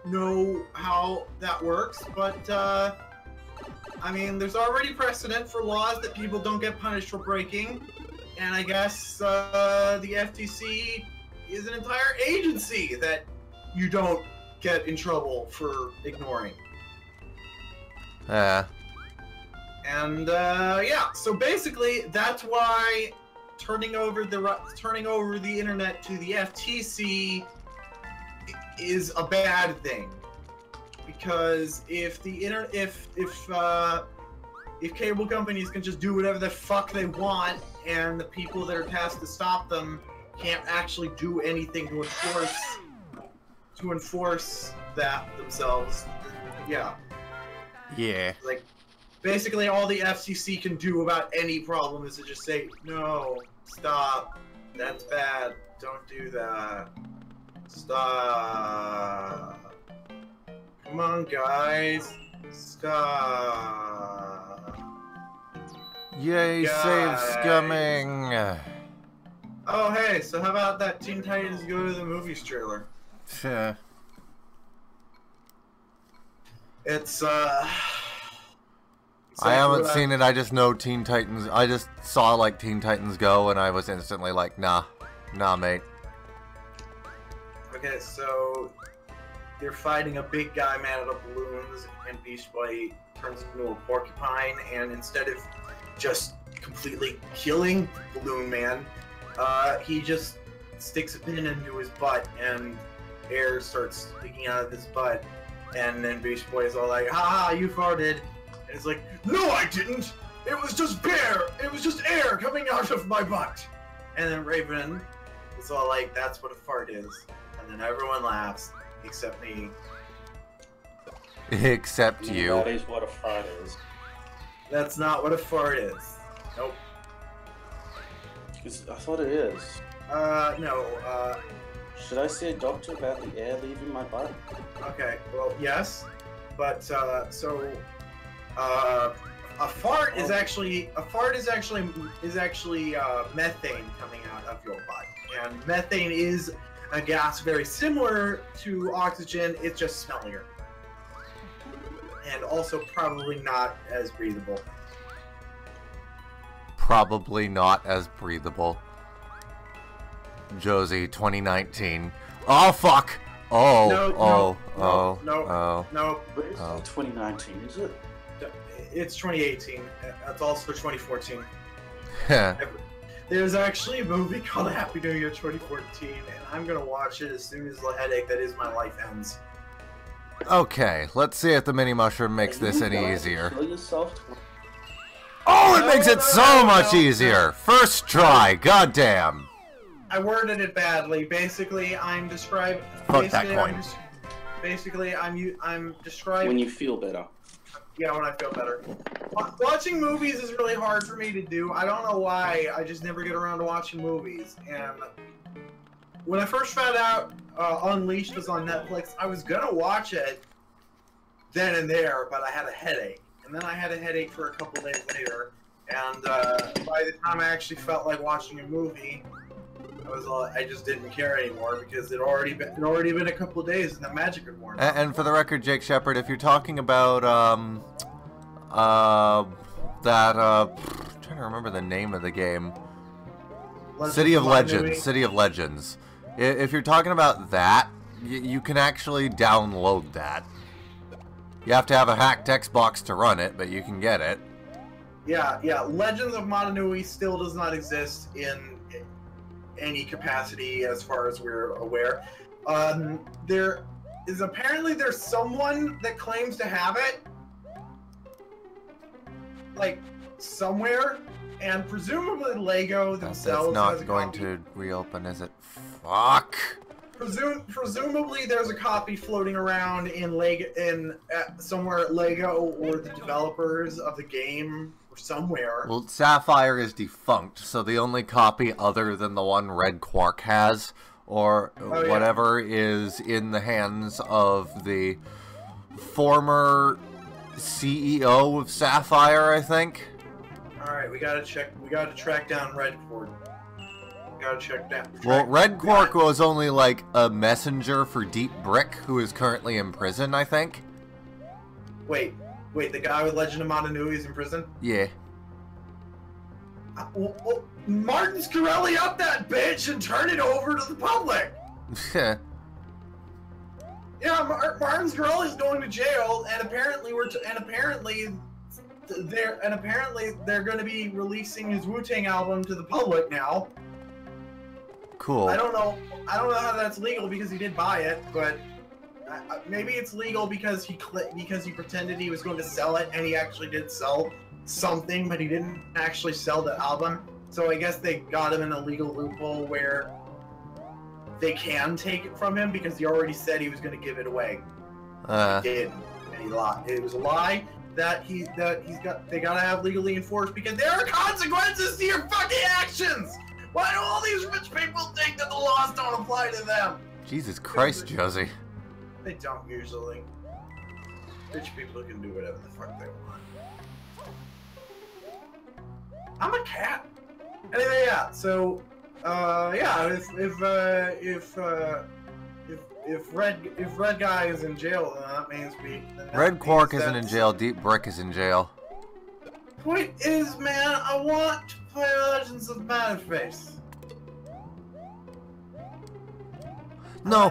know how that works, but I mean, there's already precedent for laws that people don't get punished for breaking, and I guess the FTC is an entire agency that you don't get in trouble for ignoring. And yeah, so basically that's why turning over the internet to the FTC is a bad thing, because if cable companies can just do whatever the fuck they want, and the people that are tasked to stop them can't actually do anything to enforce that themselves, yeah. Like, basically all the FCC can do about any problem is to just say, no, stop, that's bad, don't do that, stop, come on guys, stop. Yay, guys. save scumming! Oh hey, so how about that Teen Titans Go to the Movies trailer? Yeah. It's I haven't seen it, I just know Teen Titans, I just saw, like, Teen Titans Go, and I was instantly like, nah, mate. Okay, so you're fighting a big guy made out of balloons, and Beast Boy turns into a porcupine, and instead of just completely killing Balloon Man, he just sticks a pin into his butt, and air starts leaking out of his butt, and then Beast Boy is all like, "Ha, you farted," and it's like, "No, I didn't! It was just air coming out of my butt!" And then Raven is all like, "That's what a fart is," and then everyone laughs, except me. Except you. That is what a fart is. That's not what a fart is. Nope. I thought it is. No, Should I see a doctor about the air leaving my butt? okay, well, yes, but, a fart is actually methane coming out of your butt, and methane is a gas very similar to oxygen, it's just smellier. And also probably not as breathable. Probably not as breathable. Josie, 2019. Oh, fuck! Oh, No. But it's 2019, is it? It's 2018. It's also 2014. Yeah. There's actually a movie called Happy New Year 2014, and I'm gonna watch it as soon as the headache that is my life ends. Okay, let's see if the mini mushroom makes this any easier. Kill yourself. Oh, it makes it so much easier! First try, goddamn! I worded it badly. Basically, I'm describing. Fuck that coin. I'm describing. When you feel better. Yeah, when I feel better. Watching movies is really hard for me to do. I don't know why. I just never get around to watching movies. And when I first found out Unleashed was on Netflix, I was gonna watch it then and there, but I had a headache. And then I had a headache for a couple days later. And by the time I actually felt like watching a movie, I just didn't care anymore because it already been a couple of days and the magic had worn off. And for the record, Jake Shepard, if you're talking about I'm trying to remember the name of the game. City of Legends. If you're talking about that, you can actually download that. You have to have a hacked Xbox to run it, but you can get it. Yeah. Legends of Motunui still does not exist in any capacity as far as we're aware. There's someone that claims to have it, like somewhere, and presumably Lego themselves. That's not going to reopen, is it? Fuck. Presumably, there's a copy floating around in Lego, somewhere at Lego or the developers of the game or somewhere. Well, Sapphire is defunct, so the only copy other than the one Red Quark has, or whatever, is in the hands of the former CEO of Sapphire, I think. All right, we gotta check. We gotta track down Red Quark. Well, Red Quark was only like a messenger for Deep Brick, who is currently in prison, I think. Wait, the guy with Legend of Motunui is in prison? Yeah. Well, Martin Scarelli up that bitch and turn it over to the public. Yeah, Martin Scarelli's going to jail, and apparently they're going to be releasing his Wu-Tang album to the public now. Cool. I don't know how that's legal because he did buy it, but maybe it's legal because he pretended he was going to sell it, and he actually did sell something, but he didn't actually sell the album. So I guess they got him in a legal loophole where they can take it from him because he already said he was going to give it away. He did, and he lied. It was a lie that they gotta have legally enforced because there are consequences to your fucking actions. Why do all these rich people think that the laws don't apply to them? Jesus Christ, Josie. They don't usually. Rich people can do whatever the fuck they want. I'm a cat. Anyway, yeah. So, if Red Guy is in jail, then that means Red Quark isn't in jail. Deep Brick is in jail. Point is, man, I want to play Legends of Matterface. No. I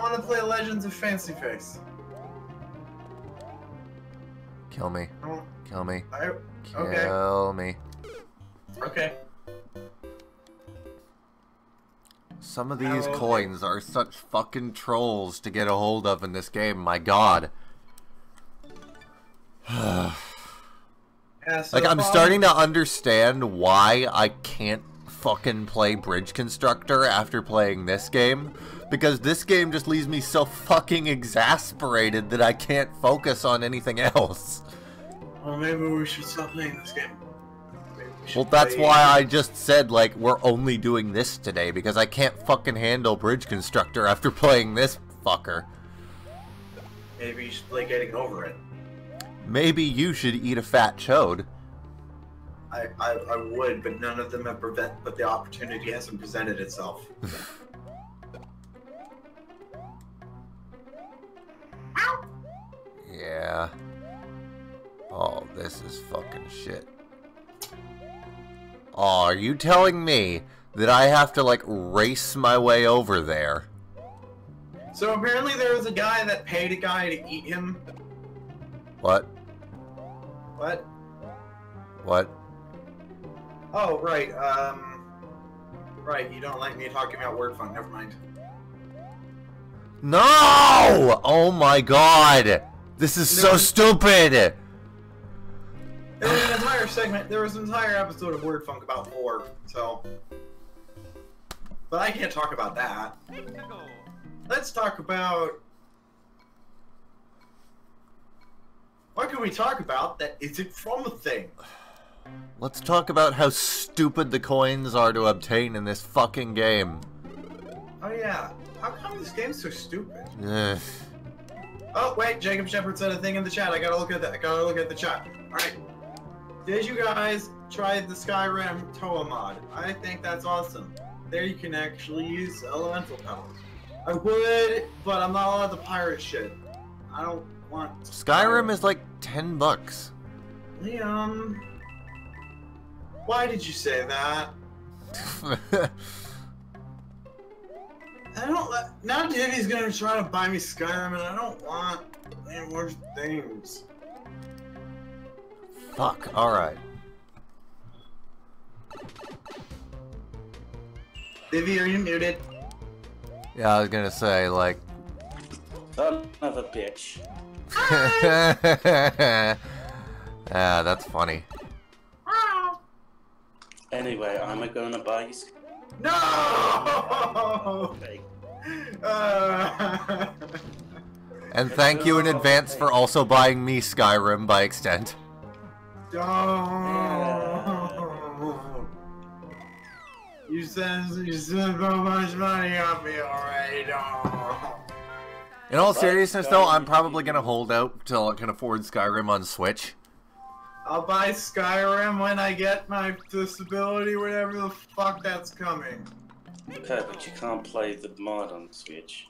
want to play Legends of Fancy Face. Kill me. Kill me. Okay. Kill me. Okay. Some of these coins are such fucking trolls to get a hold of in this game, my god. Yeah, so like, I'm starting to understand why I can't fucking play Bridge Constructor after playing this game. Because this game just leaves me so fucking exasperated that I can't focus on anything else. Well, maybe we should stop playing this game. Well, that's why I just said, like, we're only doing this today, because I can't fucking handle Bridge Constructor after playing this fucker. Maybe you should play Getting Over It. Maybe you should eat a fat chode. I would, but none of them have but the opportunity hasn't presented itself. Yeah. Oh, this is fucking shit. Oh, are you telling me that I have to, like, race my way over there? So apparently there was a guy that paid a guy to eat him. What? What? What? Oh, right, right, you don't like me talking about word fun, never mind. No! Oh my god! This is so stupid! There was an entire segment, there was an entire episode of Word Funk about lore, so... But I can't talk about that. Let's talk about... What can we talk about that isn't from a thing? Let's talk about how stupid the coins are to obtain in this fucking game. Oh yeah, how come this game's so stupid? Ugh. Oh wait, Jacob Shepard said a thing in the chat, I gotta look at that, I gotta look at the chat. Alright. Did you guys try the Skyrim Toa mod? I think that's awesome. There you can actually use elemental powers. I would, but I'm not allowed to pirate shit. I don't want... Skyrim is like $10. Liam... Why did you say that? I don't... Now Divvy's gonna try to buy me Skyrim and I don't want... Any more things? Fuck. All right. Vivi, are you muted? Yeah, I was gonna say like. Son of a bitch. Yeah, that's funny. Anyway, I'm gonna buy you. No! And thank you in advance for also buying me Skyrim by extent. Don't. You spent so much money on me already. Don't. In all seriousness, though, I'm probably gonna hold out till I can afford Skyrim on Switch. I'll buy Skyrim when I get my disability, whatever the fuck that's coming. Okay, but you can't play the mod on Switch.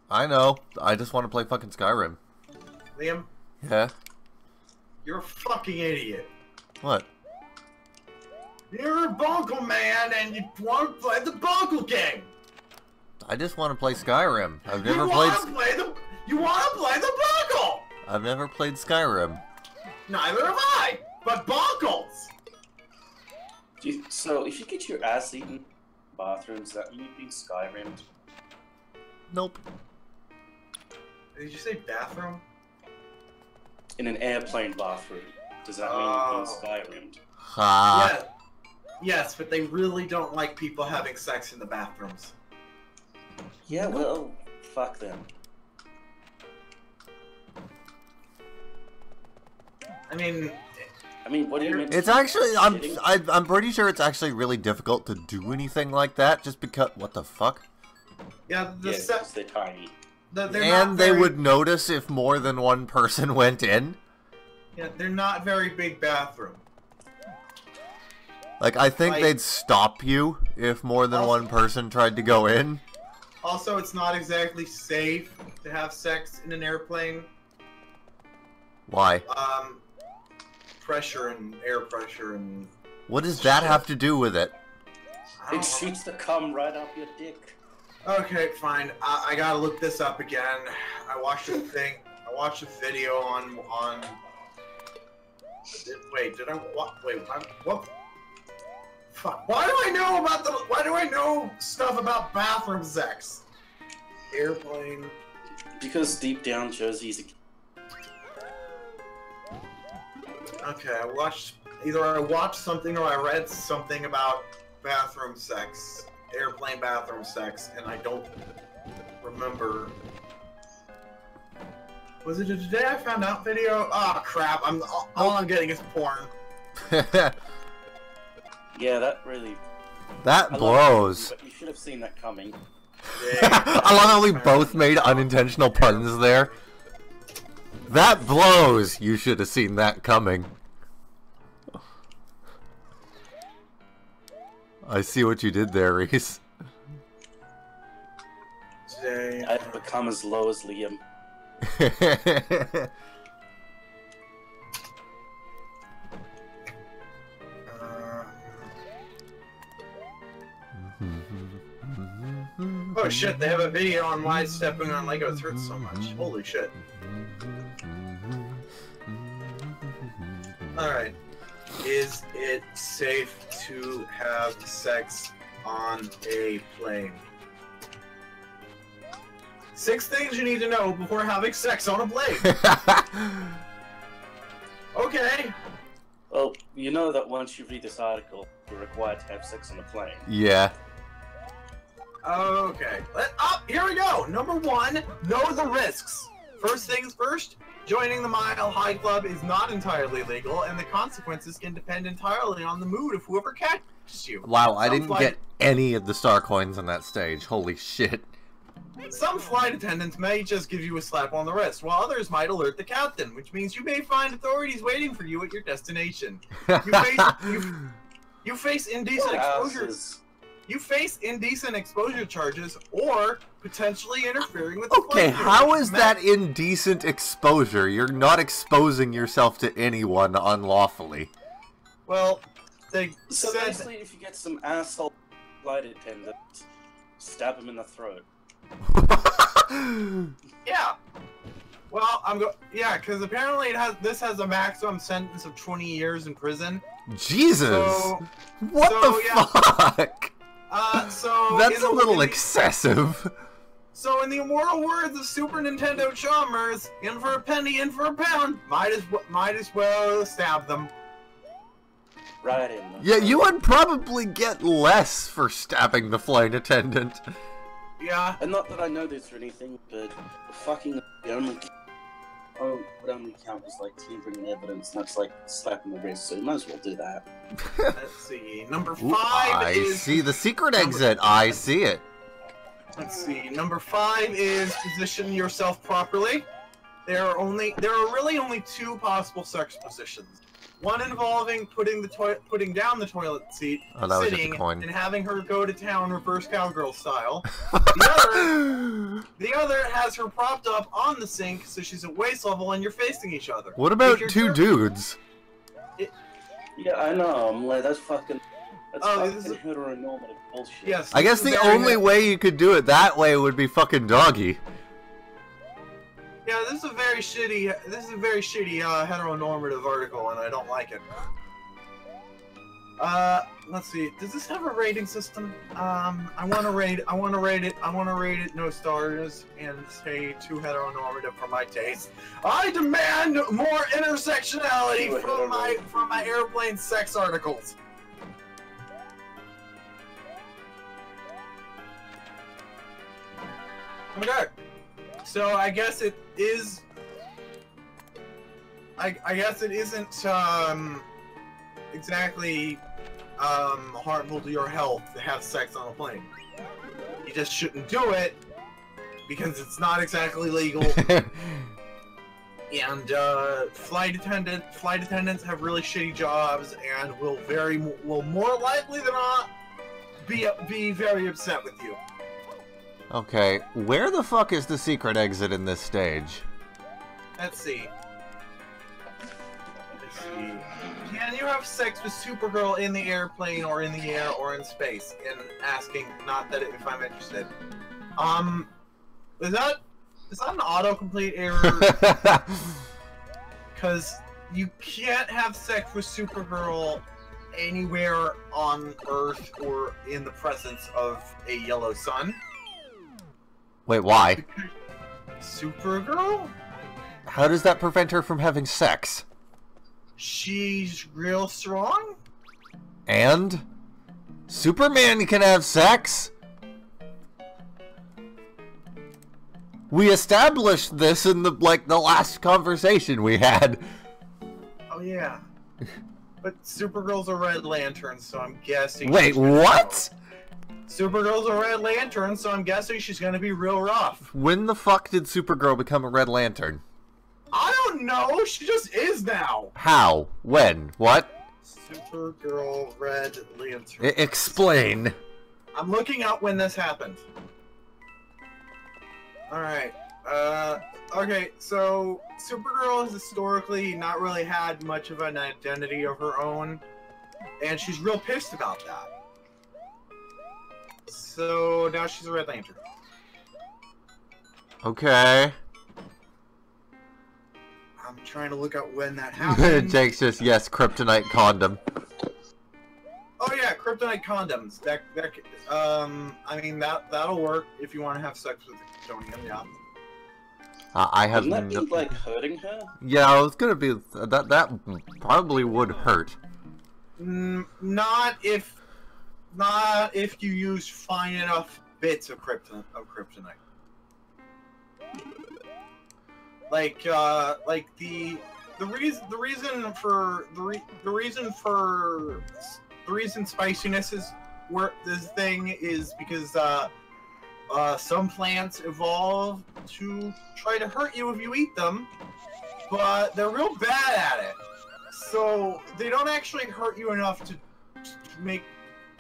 I know. I just want to play fucking Skyrim. Liam, Yeah? you're a fucking idiot. What? You're a Bunkle man and you want to play the Bunkle game. I just want to play Skyrim. I've You never want played. to play the Bunkle. I've never played Skyrim. Neither have I. But Bunkles. So, if you get your ass eaten in bathrooms, that mean you've been Skyrimmed? Nope. Did you say bathroom? In an airplane bathroom. Does that mean you've been Skyrimmed? Ha. Yeah. Yes, but they really don't like people having sex in the bathrooms. Yeah, well, fuck them. I mean, what do you mean? It's actually, I'm pretty sure it's actually really difficult to do anything like that, just because. What the fuck? yeah, because they're tiny. And they would notice if more than one person went in. Yeah, they're not very big bathroom. Like, I think they'd stop you if more than one person tried to go in. Also, it's not exactly safe to have sex in an airplane. Why? Pressure and air pressure and... What does that have to do with it? It shoots the cum right up your dick. Okay, fine. I gotta look this up again. I watched a thing. I watched a video on... Wait, did I... What? Fuck. Why do I know stuff about bathroom sex? Airplane... Because deep down, Josie's a... Okay, either I watched something or I read something about bathroom sex, airplane bathroom sex, and I don't remember. Was it a Today I Found Out video? Oh crap! All I'm getting is porn. Yeah, that really... That blows. But you should have seen that coming. I love how we both made unintentional puns there. That blows! You should have seen that coming. I see what you did there, Rhys. Today... I've become as low as Liam. Oh shit, they have a video on why stepping on Legos hurts so much. Holy shit. Alright. Is it safe to have sex on a plane? 6 things you need to know before having sex on a plane. Okay. Well, you know that once you read this article, you're required to have sex on a plane. Yeah. Okay. Here we go. Number 1, know the risks. First things first, joining the Mile High Club is not entirely legal, and the consequences can depend entirely on the mood of whoever catches you. Wow, I didn't get any of the star coins on that stage. Holy shit. Some flight attendants may just give you a slap on the wrist, while others might alert the captain, which means you may find authorities waiting for you at your destination. You face indecent exposure. You face indecent exposure charges, or potentially interfering with the Okay, how is that indecent exposure? You're not exposing yourself to anyone unlawfully. Well, they So said... basically, if you get some asshole flight attendant, stab him in the throat. Yeah. Well, yeah, because apparently this has a maximum sentence of 20 years in prison. Jesus! So, what the fuck? That's a little excessive. So in the immortal words of Super Nintendo Chalmers, in for a penny, in for a pound, might as well stab them. Right in. Yeah, you would probably get less for stabbing the flight attendant. Yeah. And not that I know this or anything, but fucking the only would only count as like tampering evidence, and that's like slapping the wrist, so you might as well do that. Let's see. Number 5 I see the secret exit. I see it. Let's see. Number 5 is position yourself properly. There are really only 2 possible sex positions. One involving putting down the toilet seat, sitting, and having her go to town reverse cowgirl style. The other has her propped up on the sink so she's at waist level and you're facing each other. What about 2 dudes? Yeah, I know. I'm like, that's fucking heteronormative bullshit. Yes. I guess the only way you could do it that way would be fucking doggy. Yeah, this is a very shitty heteronormative article, and I don't like it. Let's see. Does this have a rating system? I want to rate it no stars and say too heteronormative for my taste. I demand more intersectionality from my airplane sex articles. Okay. So I guess it is. I guess it isn't exactly harmful to your health to have sex on a plane. You just shouldn't do it because it's not exactly legal. And flight attendants have really shitty jobs and will more likely than not be very upset with you. Okay, where the fuck is the secret exit in this stage? Let's see. Can you have sex with Supergirl in the airplane or in the air or in space? And asking, not that if I'm interested. Is that an autocomplete error? Because you can't have sex with Supergirl anywhere on Earth or in the presence of a yellow sun. Wait, why? Supergirl? How does that prevent her from having sex? She's real strong? And? Superman can have sex? We established this in the last conversation we had. Oh yeah. But Supergirl's a Red Lantern, so I'm guessing... Wait, what? Supergirl's a Red Lantern, so I'm guessing she's gonna be real rough. When the fuck did Supergirl become a Red Lantern? I don't know, she just is now! How? When? What? Supergirl Red Lantern. Explain. I'm looking up when this happened. Alright, okay, so Supergirl has historically not really had much of an identity of her own, and she's real pissed about that. So now she's a Red Lantern. Okay. I'm trying to look at when that happened. Jake's just, yes, kryptonite condom. Oh yeah, kryptonite condoms. I mean that'll work if you want to have sex with a Kryptonian, yeah. I have Wouldn't that be like hurting her? Yeah, I was gonna be that probably would hurt. Not if you use fine enough bits of kryptonite. Like the reason spiciness is this thing is because some plants evolve to try to hurt you if you eat them, but they're real bad at it. So they don't actually hurt you enough to make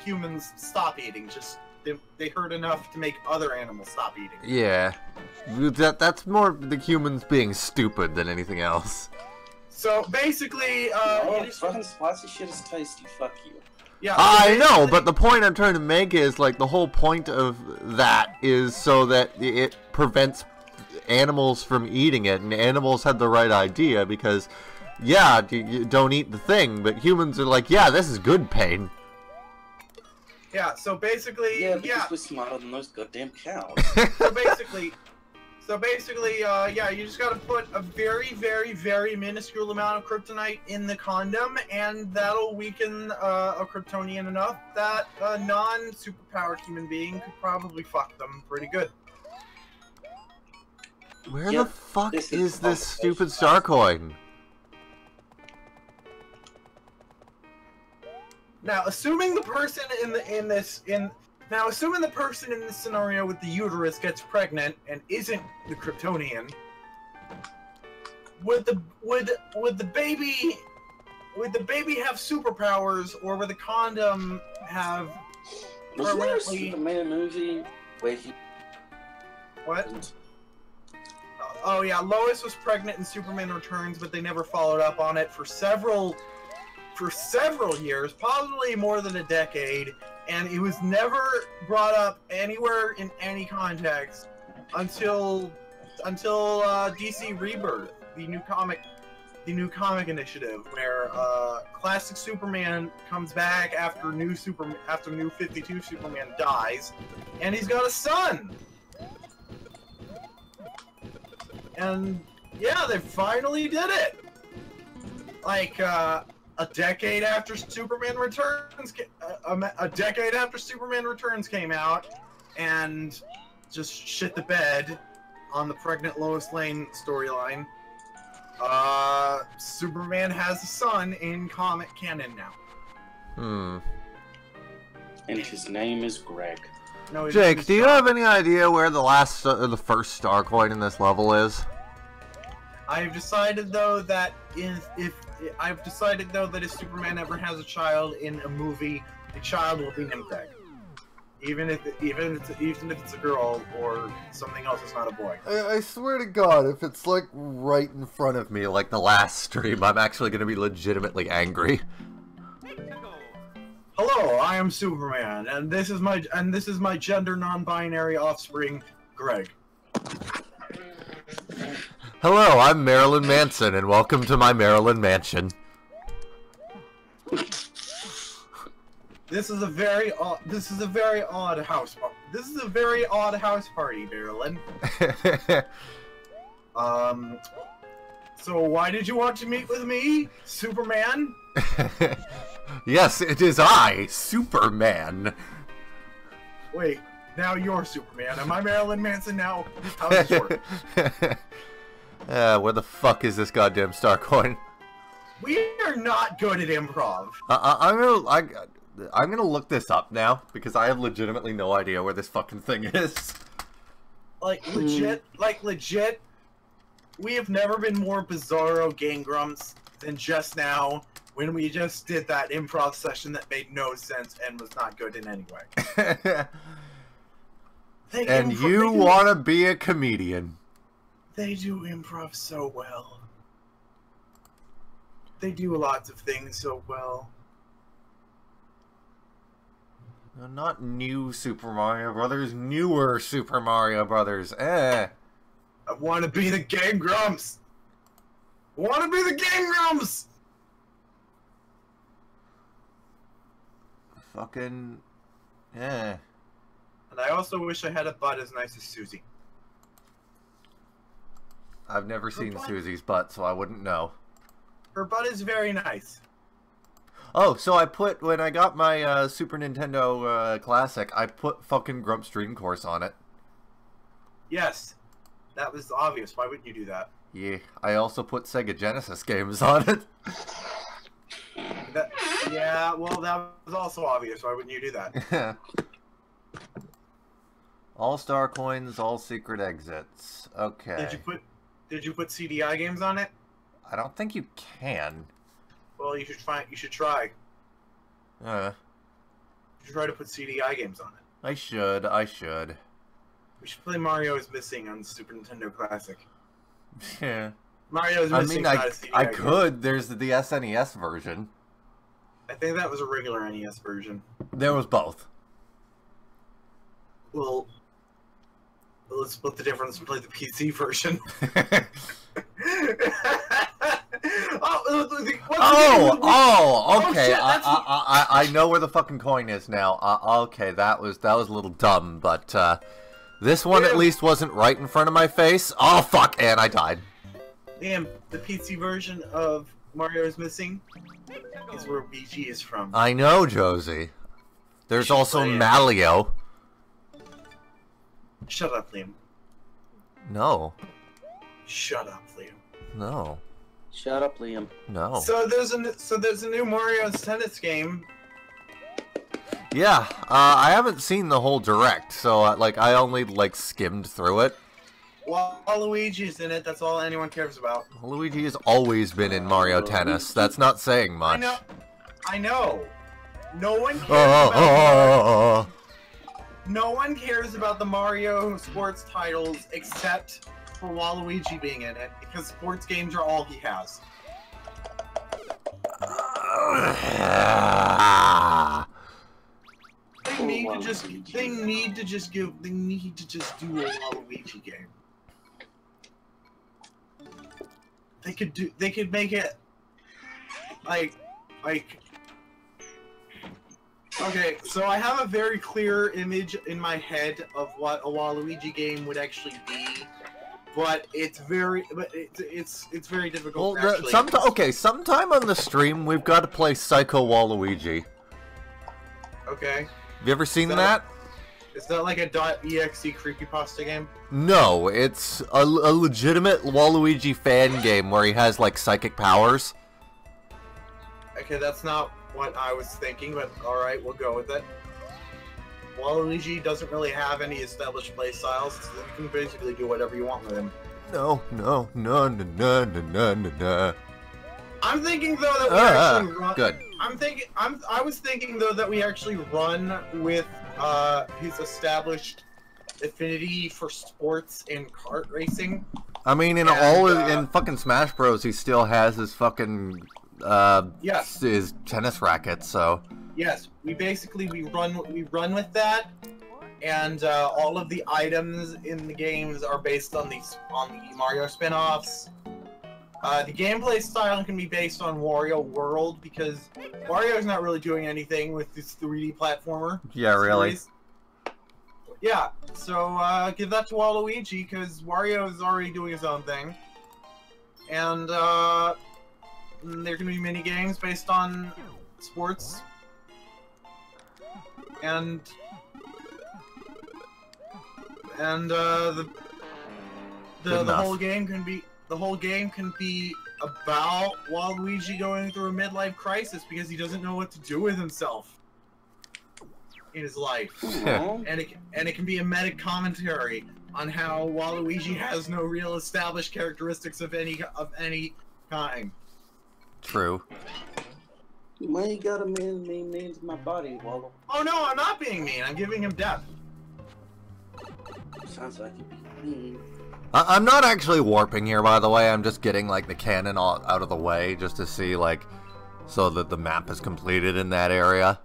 humans stop eating. Just they hurt enough to make other animals stop eating. Yeah, that's more the humans being stupid than anything else. So basically, fucking spicy shit is tasty. Fuck you. Yeah, I know, but the point I'm trying to make is the whole point of that is so that it prevents animals from eating it, and animals had the right idea because, yeah, you don't eat the thing, but humans are like, yeah, this is good pain. Yeah, so basically, Yeah, because we're smarter than those goddamn cows. So basically, yeah, you just gotta put a very, very, very minuscule amount of kryptonite in the condom, and that'll weaken a Kryptonian enough that a non-superpowered human being could probably fuck them pretty good. Where the fuck is this stupid star coin? Now, assuming the person assuming the person in this scenario with the uterus gets pregnant and isn't the Kryptonian, would the baby have superpowers, or would the condom have Was there a Superman movie where he... What? Oh yeah, Lois was pregnant in Superman Returns, but they never followed up on it for several years, possibly more than a decade, and it was never brought up anywhere in any context until DC Rebirth, the new comic initiative, where classic Superman comes back after New 52 Superman dies, and he's got a son. And yeah, they finally did it. Like a decade after Superman Returns, came out, and just shit the bed on the pregnant Lois Lane storyline. Superman has a son in comic canon now. And his name is Greg. No, Jake, do you have any idea where the first star coin in this level is? I've decided though that if Superman ever has a child in a movie, the child will be named Greg, even if it's a girl or something else. It's not a boy. I swear to God, if it's like right in front of me, like the last stream, I'm actually gonna be legitimately angry. Hello, I am Superman, and this is my gender non-binary offspring, Greg. Hello, I'm Marilyn Manson, and welcome to my Maryland mansion. This is a very odd house party, Marilyn. So why did you want to meet with me, Superman? Yes, it is I, Superman. Wait, now you're Superman. Am I Marilyn Manson now? How does this work? Where the fuck is this goddamn star coin? We are not good at improv. I'm gonna look this up now, because I have legitimately no idea where this fucking thing is. Like, legit, we have never been more bizarro Game Grumps than just now, when we just did that improv session that made no sense and was not good in any way. And you want to be a comedian. They do improv so well. They do lots of things so well. No, not new Super Mario Brothers, newer Super Mario Brothers. I want to be the Game Grumps! I want to be the Game Grumps! Fucking... And I also wish I had a butt as nice as Susie. I've never seen Susie's butt, so I wouldn't know. Her butt is very nice. Oh, so when I got my Super Nintendo Classic, I put fucking Grumps Dream Course on it. Yes. That was obvious. Why wouldn't you do that? Yeah. I also put Sega Genesis games on it. Yeah, well, that was also obvious. Why wouldn't you do that? All star coins, all secret exits. Okay. Did you put CDI games on it? I don't think you can. Well, you should try. You should try to put CDI games on it. I should. We should play Mario is Missing on Super Nintendo Classic. Yeah. Mario is Missing. I could. There's the SNES version. I think that was a regular NES version. There was both. Well, let's split the difference and play the PC version. Okay. Shit, I know where the fucking coin is now. Okay, that was a little dumb, but this one at least wasn't right in front of my face. Oh fuck! And I died. Damn, the PC version of Mario is missing. Is where BG is from. I know, Josie. There's also Malio. Shut up, Liam. No. Shut up, Liam. No. Shut up, Liam. No. So there's a new Mario's tennis game. Yeah, I haven't seen the whole direct, so like I only like skimmed through it. Well, Luigi's in it. That's all anyone cares about. Luigi has always been in Mario Tennis. That's not saying much. I know. No one cares No one cares about the Mario sports titles except for Waluigi being in it, because sports games are all he has. They need to just do a Waluigi game. They could make it like okay, so I have a very clear image in my head of what a Waluigi game would actually be, but it's very difficult. Well, okay, sometime on the stream we've got to play Psycho Waluigi. Okay. Have you ever seen that? Is that like a .exe creepypasta game? No, it's a legitimate Waluigi fan game where he has like psychic powers. Okay, that's not what I was thinking, but alright, we'll go with it. Waluigi doesn't really have any established play styles, so you can basically do whatever you want with him. No. I'm thinking though that we actually run. Good. I was thinking though that we actually run with his established affinity for sports and kart racing. I mean, in fucking Smash Bros, he still has his fucking yes, his tennis racket. So yes, we run with that, and all of the items in the games are based on the Mario spin-offs. The gameplay style can be based on Wario World, because Wario's not really doing anything with this 3D platformer. Yeah, really. Yeah, so give that to Waluigi, because Wario is already doing his own thing. And there can be mini games based on sports. And the whole game can be about Waluigi going through a midlife crisis because he doesn't know what to do with himself in his life. and it can be a meta commentary on how Waluigi has no real established characteristics of any kind. True. Why you gotta mean to my body, Waluigi? Oh no, I'm not being mean. I'm giving him depth. Sounds like you're being mean. I'm not actually warping here, by the way. I'm just getting like the cannon out of the way just to see so that the map is completed in that area.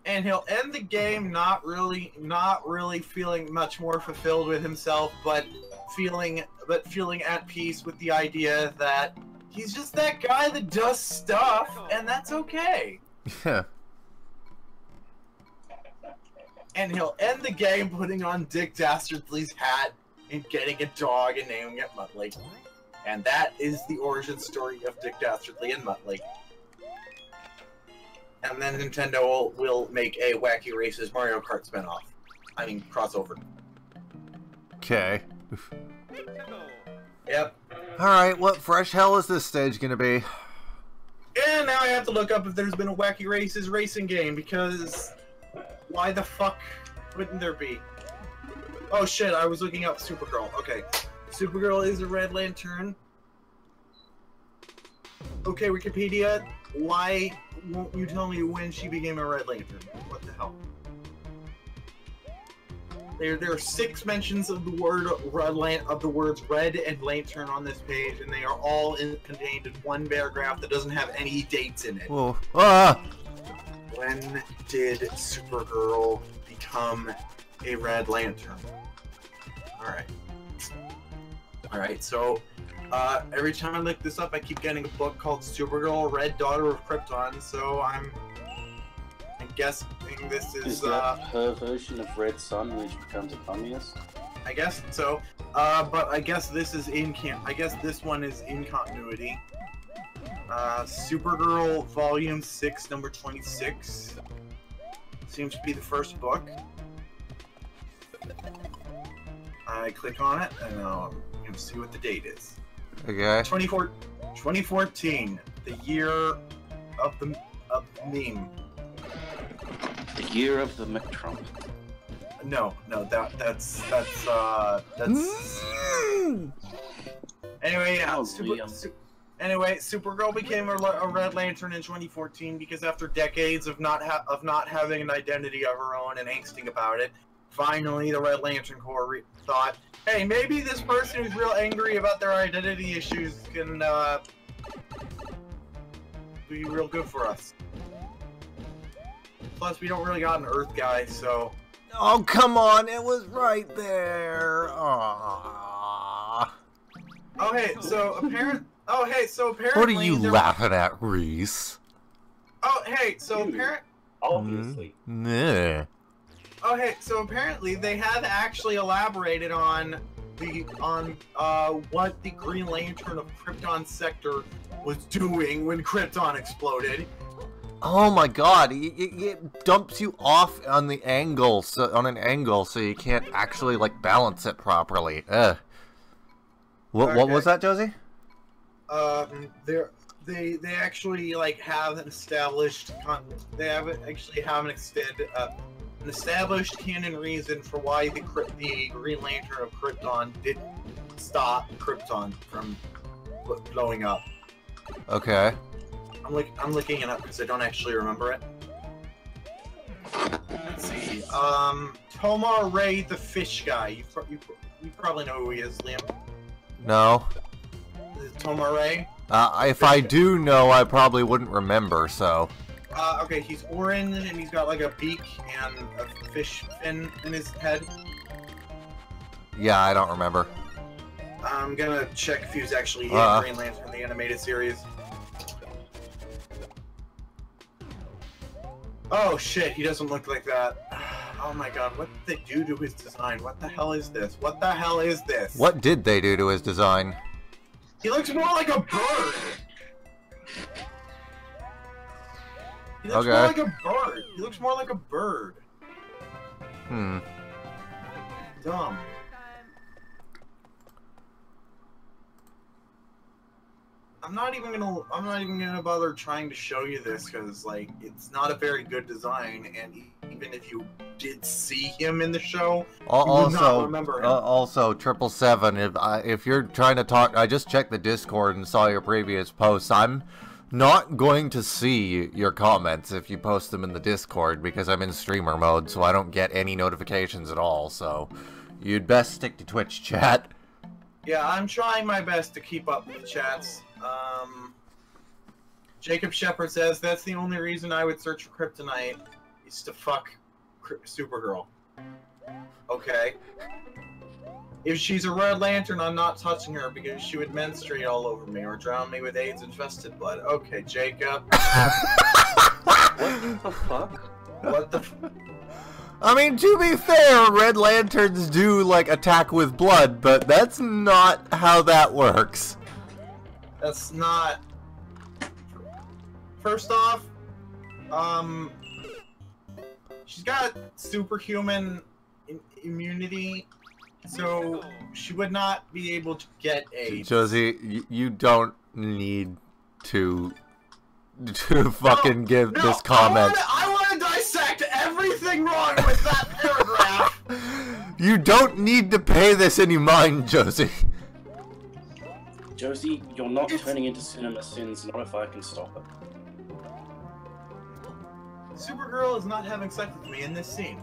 And he'll end the game not really feeling much more fulfilled with himself, but feeling at peace with the idea that he's just that guy that does stuff, and that's okay. Yeah. And he'll end the game putting on Dick Dastardly's hat and getting a dog and naming it Muttley. And that is the origin story of Dick Dastardly and Muttley. And then Nintendo will make a Wacky Races Mario Kart spin-off. I mean, crossover. Okay. Yep. Alright, what fresh hell is this stage gonna be? And now I have to look up if there's been a Wacky Races racing game, because why the fuck wouldn't there be? Oh shit, I was looking up Supergirl. Okay. Supergirl is a Red Lantern. Okay, Wikipedia, why won't you tell me when she became a Red Lantern? What the hell? There are 6 mentions of the word words red and lantern on this page, and they are all contained in one paragraph that doesn't have any dates in it. Whoa. Ah! When did Supergirl become a Red Lantern? Alright, so every time I look this up, I keep getting a book called Supergirl, Red Daughter of Krypton, so I'm guessing this is that her version of Red Sun when she becomes a communist? I guess so. But I guess this is I guess this one is in continuity. Supergirl Volume 6, number 26. Seems to be the first book. I click on it, and I'm gonna see what the date is. Okay. 2014, the year of the meme. The year of the Trump. No, that's anyway, yeah. Supergirl became a Red Lantern in 2014 because after decades of not having an identity of her own and angsting about it, finally the Red Lantern Corps thought, hey, maybe this person who's real angry about their identity issues can be real good for us. Plus, we don't really got an Earth guy, so. Oh, come on, it was right there. Aww. Oh, hey, so apparently. What are you laughing at, Rhys? Oh, hey, so obviously. Nah. Oh, hey, so apparently they have actually elaborated on what the Green Lantern of Krypton sector was doing when Krypton exploded. Oh my God! It dumps you off on the angle, on an angle, so you can't actually like balance it properly. Ugh. What was that, Josie? They actually like have an established an established canon reason for why the Green Lantern of Krypton didn't stop Krypton from blowing up. Okay. I'm looking it up because I don't actually remember it. Let's see. Tomar Ray, the fish guy. You probably know who he is, Liam. No. Is it Tomar Ray? If I do know, I probably wouldn't remember. So. Okay, he's orange and he's got like a beak and a fish fin in his head. Yeah, I don't remember. I'm gonna check if he was actually in Green Lantern, the animated series. Oh shit, he doesn't look like that. Oh my god, what did they do to his design? What the hell is this? What the hell is this? What did they do to his design? He looks more like a bird! He looks more like a bird! He looks more like a bird. Hmm. Dumb. I'm not even gonna bother trying to show you this because like it's not a very good design, and even if you did see him in the show, you would not remember him. Also, 777. If you're trying to talk, I just checked the Discord and saw your previous posts. I'm not going to see your comments if you post them in the Discord because I'm in streamer mode, so I don't get any notifications at all. So you'd best stick to Twitch chat. Yeah, I'm trying my best to keep up with the chats. Jacob Shepard says that's the only reason I would search for kryptonite is to fuck Supergirl. Okay. If she's a Red Lantern, I'm not touching her because she would menstruate all over me or drown me with AIDS-infested blood. Okay, Jacob. What the fuck? What the I mean, to be fair, Red Lanterns do, like, attack with blood, but that's not how that works. That's not... First off, she's got superhuman immunity, so she would not be able to get AIDS. Josie, you don't need to fucking give this comment. I want to dissect everything wrong with that paragraph. You don't need to pay this any mind, Josie. Josie, you're not turning into Cinema Sins, not if I can stop it. Supergirl is not having sex with me in this scene.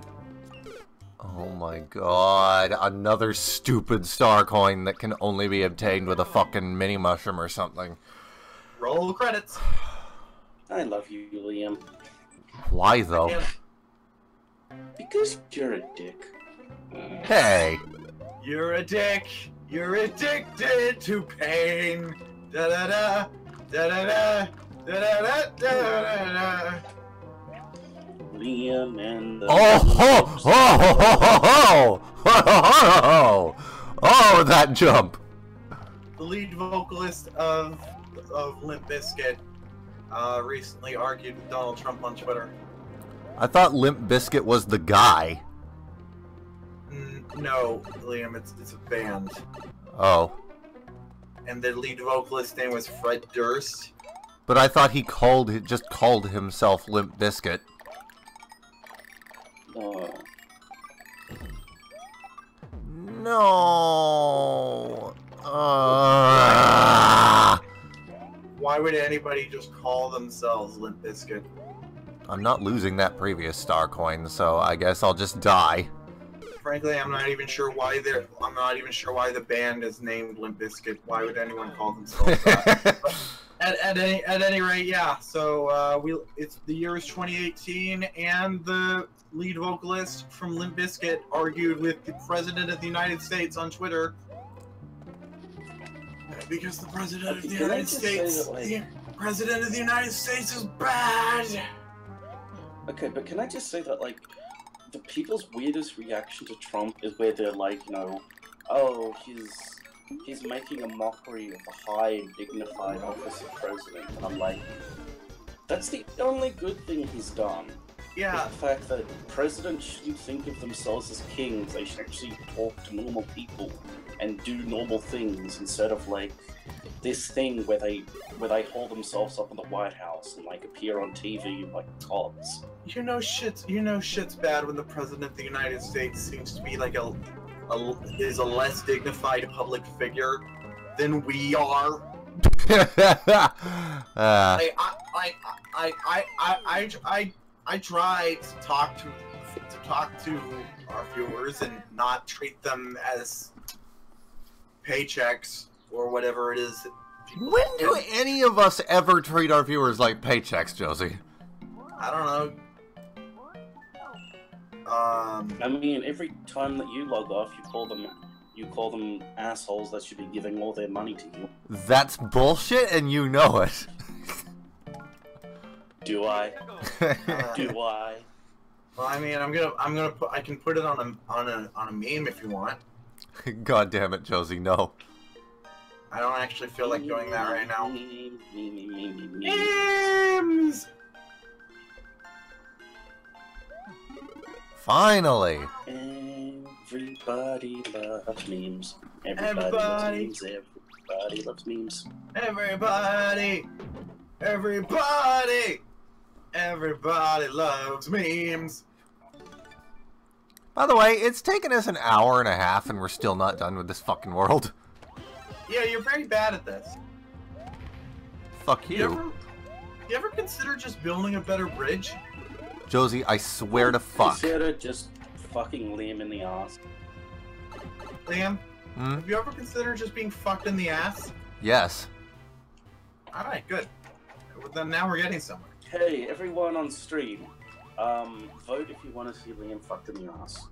Oh my god, another stupid star coin that can only be obtained with a fucking mini mushroom or something. Roll credits. I love you, Liam. Why though? Yeah. Because you're a dick. Hey! You're a dick. You're addicted to pain. Da da da da da da da da da da da. Liam and the... Oh, that jump. The lead vocalist of Limp Bizkit recently argued with Donald Trump on Twitter. I thought Limp Bizkit was the guy. No, Liam, it's a band. Oh. And the lead vocalist's name was Fred Durst. But I thought he just called himself Limp Bizkit. No. Why would anybody just call themselves Limp Bizkit? I'm not losing that previous star coin, so I guess I'll just die. Frankly, I'm not even sure why the band is named Limp Bizkit. Why would anyone call themselves that? At any rate, yeah. So it's the year is 2018, and the lead vocalist from Limp Bizkit argued with the President of the United States on Twitter because the President of the United States, President of the United States is bad. Okay, but can I just say that, like, the people's weirdest reaction to Trump is where they're like, you know, oh, he's making a mockery of the high and dignified office of president. And I'm like, that's the only good thing he's done. Yeah. The fact that presidents shouldn't think of themselves as kings, they should actually talk to normal people and do normal things instead of like this thing where they hold themselves up in the White House and like appear on TV like gods. You know shit's bad when the President of the United States seems to be like is a less dignified public figure than we are. I try to talk to our viewers and not treat them as paychecks or whatever it is. When do any of us ever treat our viewers like paychecks, Josie? I don't know. I mean, every time that you log off, you call them assholes that should be giving all their money to you. That's bullshit, and you know it. Do I? Do I? Well, I mean, I can put it on a meme if you want. God damn it, Josie, no. I don't actually feel like doing that right now. Memes. Finally. Everybody loves memes. Everybody loves memes. Everybody loves memes. Everybody loves memes. By the way, it's taken us an hour and a half and we're still not done with this fucking world. Yeah, you're very bad at this. Fuck you. You ever consider just building a better bridge? Josie, I swear to fuck. Consider just fucking Liam in the ass. Liam, have you ever considered just being fucked in the ass? Yes. Alright, good. Well, then now we're getting somewhere. Hey, everyone on stream, vote if you want to see Liam fucked in the ass.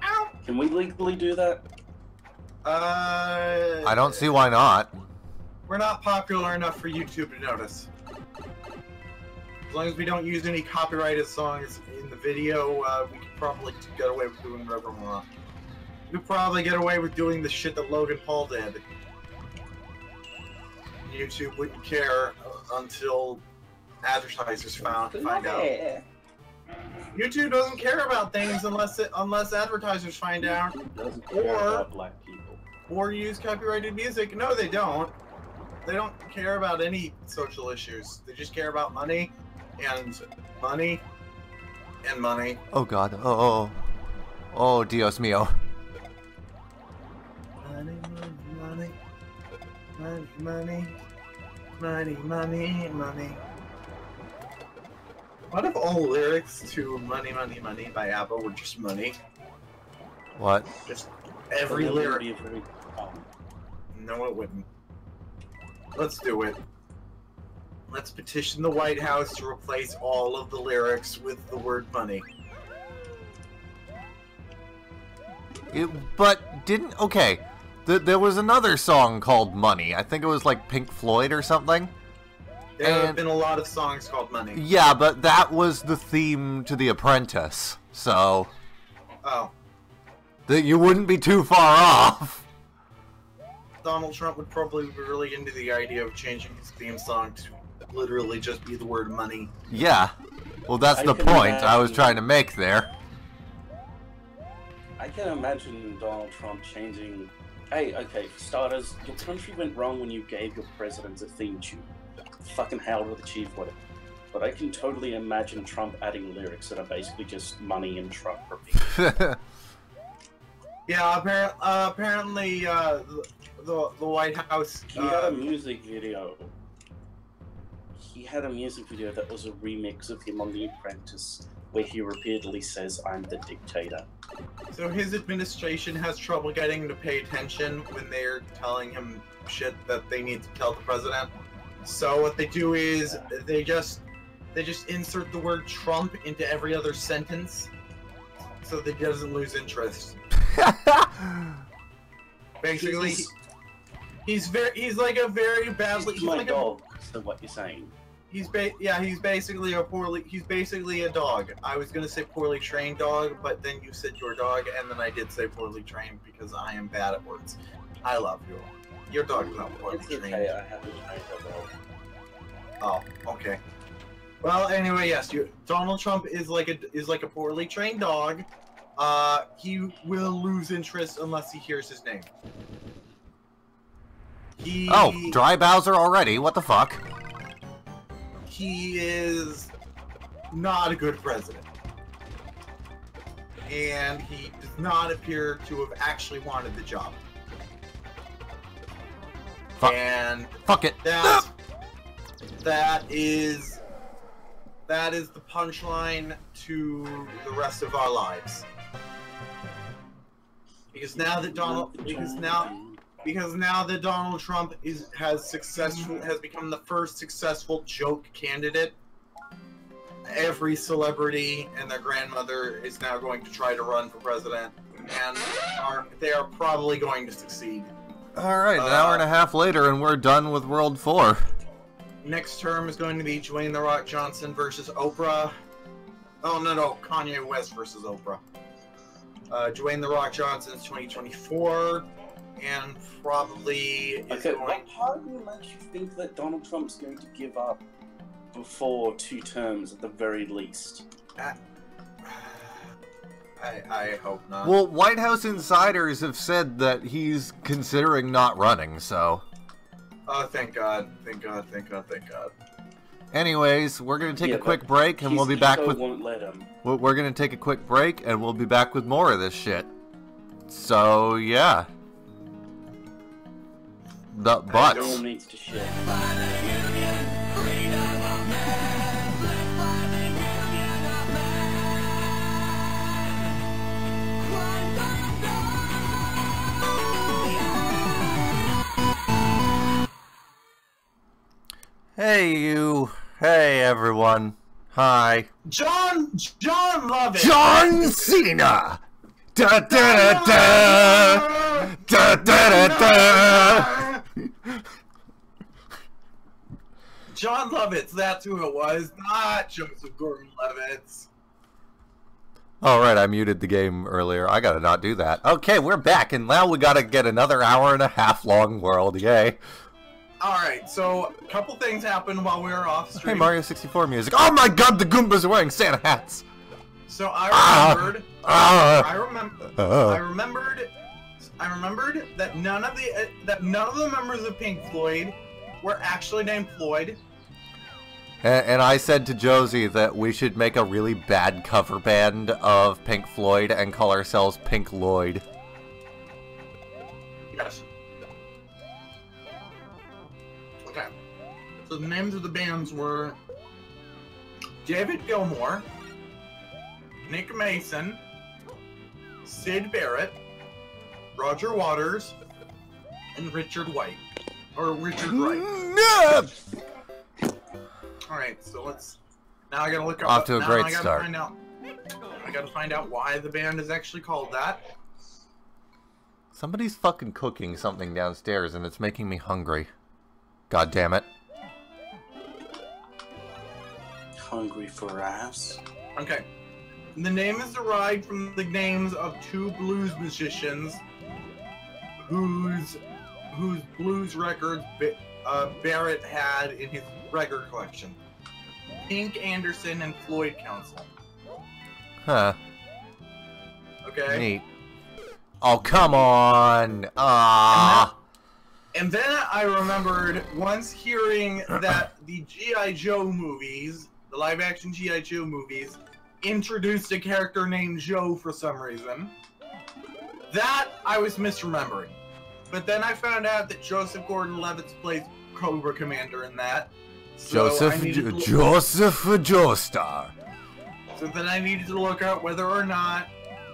Ow! Can we legally do that? I don't see why not. We're not popular enough for YouTube to notice. As long as we don't use any copyrighted songs in the video, we could probably get away with doing whatever we want. We could probably get away with doing the shit that Logan Paul did. YouTube wouldn't care until advertisers find out. YouTube doesn't care about things unless advertisers find out, Doesn't care about black people. or use copyrighted music. No, they don't. They don't care about any social issues. They just care about money, and money, and money. Oh god. Oh, Dios mío. Money, money, money, money, money, money, money. What if all lyrics to Money, Money, Money by ABBA were just money? What? Just every lyric. No, it wouldn't. Let's do it. Let's petition the White House to replace all of the lyrics with the word money. But didn't... Okay, there was another song called Money. I think it was like Pink Floyd or something. There have been a lot of songs called Money. Yeah, but that was the theme to The Apprentice, so... Oh. That you wouldn't be too far off. Donald Trump would probably be really into the idea of changing his theme song to literally just be the word money. Yeah. Well, that's the point I was trying to make there. I can imagine Donald Trump changing... Hey, okay, for starters, your country went wrong when you gave your president a theme tune. Fucking hell with the chief, whatever. But I can totally imagine Trump adding lyrics that are basically just money and Trump repeat. Yeah, apparently, the White House... He had a music video. He had a music video that was a remix of him on The Apprentice, where he repeatedly says, "I'm the dictator." So his administration has trouble getting to pay attention when they're telling him shit that they need to tell the president. So what they do is they just insert the word Trump into every other sentence, so that he doesn't lose interest. Basically, he's like a very badly. He's my dog. So what you're saying? He's basically a dog. I was gonna say poorly trained dog, but then you said your dog, and then I did say poorly trained because I am bad at words. I love you. Your dog's not poorly trained. Okay, I haven't trained a dog. Oh, okay. Well, anyway, yes, Donald Trump is like a poorly trained dog. He will lose interest unless he hears his name. Oh, dry Bowser already? What the fuck? He is not a good president. And he does not appear to have actually wanted the job. Fuck. And fuck it. That is the punchline to the rest of our lives. Because now that Donald Trump has become the first successful joke candidate, every celebrity and their grandmother is now going to try to run for president, and they are probably going to succeed. Alright, an hour and a half later and we're done with World 4. Next term is going to be Dwayne "The Rock" Johnson versus Oprah. Oh, no, Kanye West versus Oprah. Dwayne "The Rock" Johnson's 2024, and probably is going... What part of you makes you think that Donald Trump's going to give up before 2 terms at the very least? I hope not. Well, White House insiders have said that he's considering not running, so... Oh, thank God. Thank God. Anyways, we're gonna take a quick break, and we'll be back with... won't let him. We're gonna take a quick break, and we'll be back with more of this shit. So, yeah. The butts. It all needs to shit. Hey, you. Hey, everyone. Hi. John Lovett. John Cena. Da da da da. Da da da da. John Lovitz, that's who it was, not Joseph Gordon-Levitt. Alright, I muted the game earlier. I gotta not do that. Okay, we're back, and now we gotta get another hour and a half long world, yay. Alright, so a couple things happened while we were off stream. Hey, Mario 64 music. Oh my god, the Goombas are wearing Santa hats! So I remembered that none of the members of Pink Floyd were actually named Floyd. And I said to Josie that we should make a really bad cover band of Pink Floyd and call ourselves Pink Lloyd. Yes. Okay. So the names of the bands were David Gilmour, Nick Mason, Sid Barrett, Roger Waters, and Richard White. Or Richard Wright. Alright, so let's... Now I gotta look up... Off to a great start. I gotta find out why the band is actually called that. Somebody's fucking cooking something downstairs and it's making me hungry. God damn it. Hungry for ass. Okay. The name is derived from the names of two blues musicians whose blues records Barrett had in his record collection. Pink Anderson and Floyd Council. Huh. Okay. Neat. Oh, come on! Ah. And then I remembered once hearing that the G.I. Joe movies, the live-action G.I. Joe movies, introduced a character named Joe for some reason. That I was misremembering. But then I found out that Joseph Gordon-Levitt plays Cobra Commander in that. So Joseph Joestar. So then I needed to look up whether or not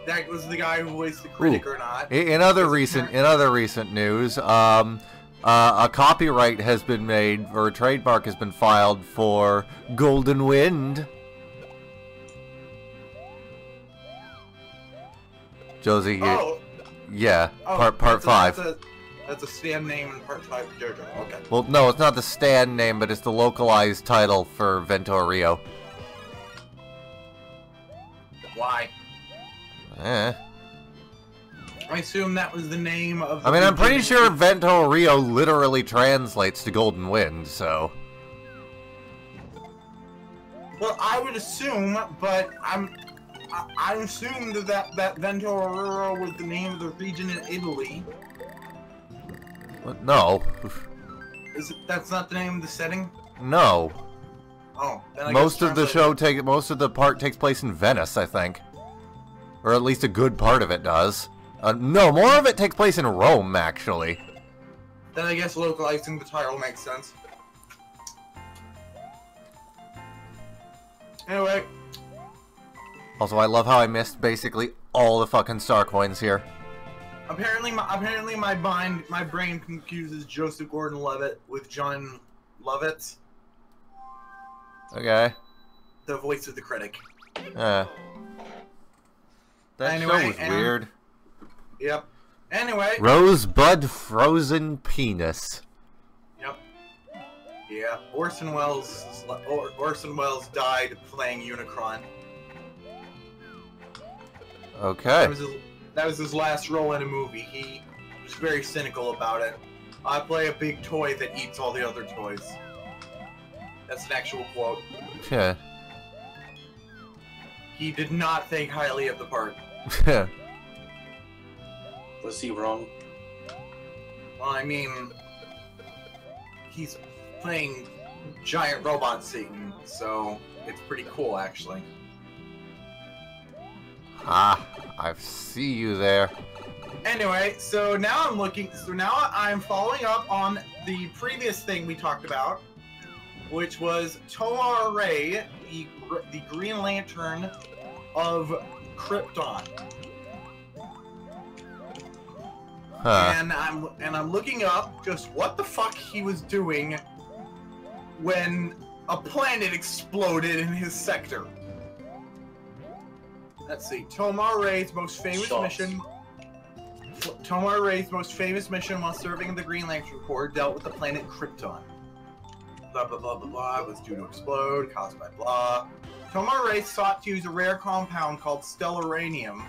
that was the guy who voiced the critic or not. In other recent news, a copyright has been made, or a trademark has been filed for Golden Wind. Josie, yeah, part 5. That's a stand name in part 5 of JoJo. Okay. Well, no, it's not the stand name, but it's the localized title for Vento Rio. Why? I assume that was the name of the I'm pretty sure Vento Rio literally translates to Golden Wind, so... Well, I would assume, but I assumed that Vento Rio was the name of the region in Italy. What? No. That's not the name of the setting? No. Oh, then I most of the part takes place in Venice, I think. Or at least a good part of it does. No, more of it takes place in Rome, actually. Then I guess localizing the title makes sense. Anyway. Also, I love how I missed basically all the fucking star coins here. Apparently my brain confuses Joseph Gordon-Levitt with John Lovitz. Okay. The voice of the critic. That show was weird. Yep. Anyway. Rosebud Frozen Penis. Yep. Yeah. Orson Welles died playing Unicron. Okay. That was his last role in a movie. He was very cynical about it. I play a big toy that eats all the other toys. That's an actual quote. Yeah. He did not think highly of the part. Was he wrong? Well, I mean, he's playing giant robot Satan, so it's pretty cool, actually. Ah, I see you there. Anyway, so now I'm following up on the previous thing we talked about, which was Tomar Ray, the Green Lantern of Krypton. Huh. And I'm looking up just what the fuck he was doing when a planet exploded in his sector. Let's see. Tomar Ray's most famous mission while serving in the Green Lantern Corps dealt with the planet Krypton. Blah blah blah blah blah was due to explode, caused by blah. Tomar Ray sought to use a rare compound called stellarium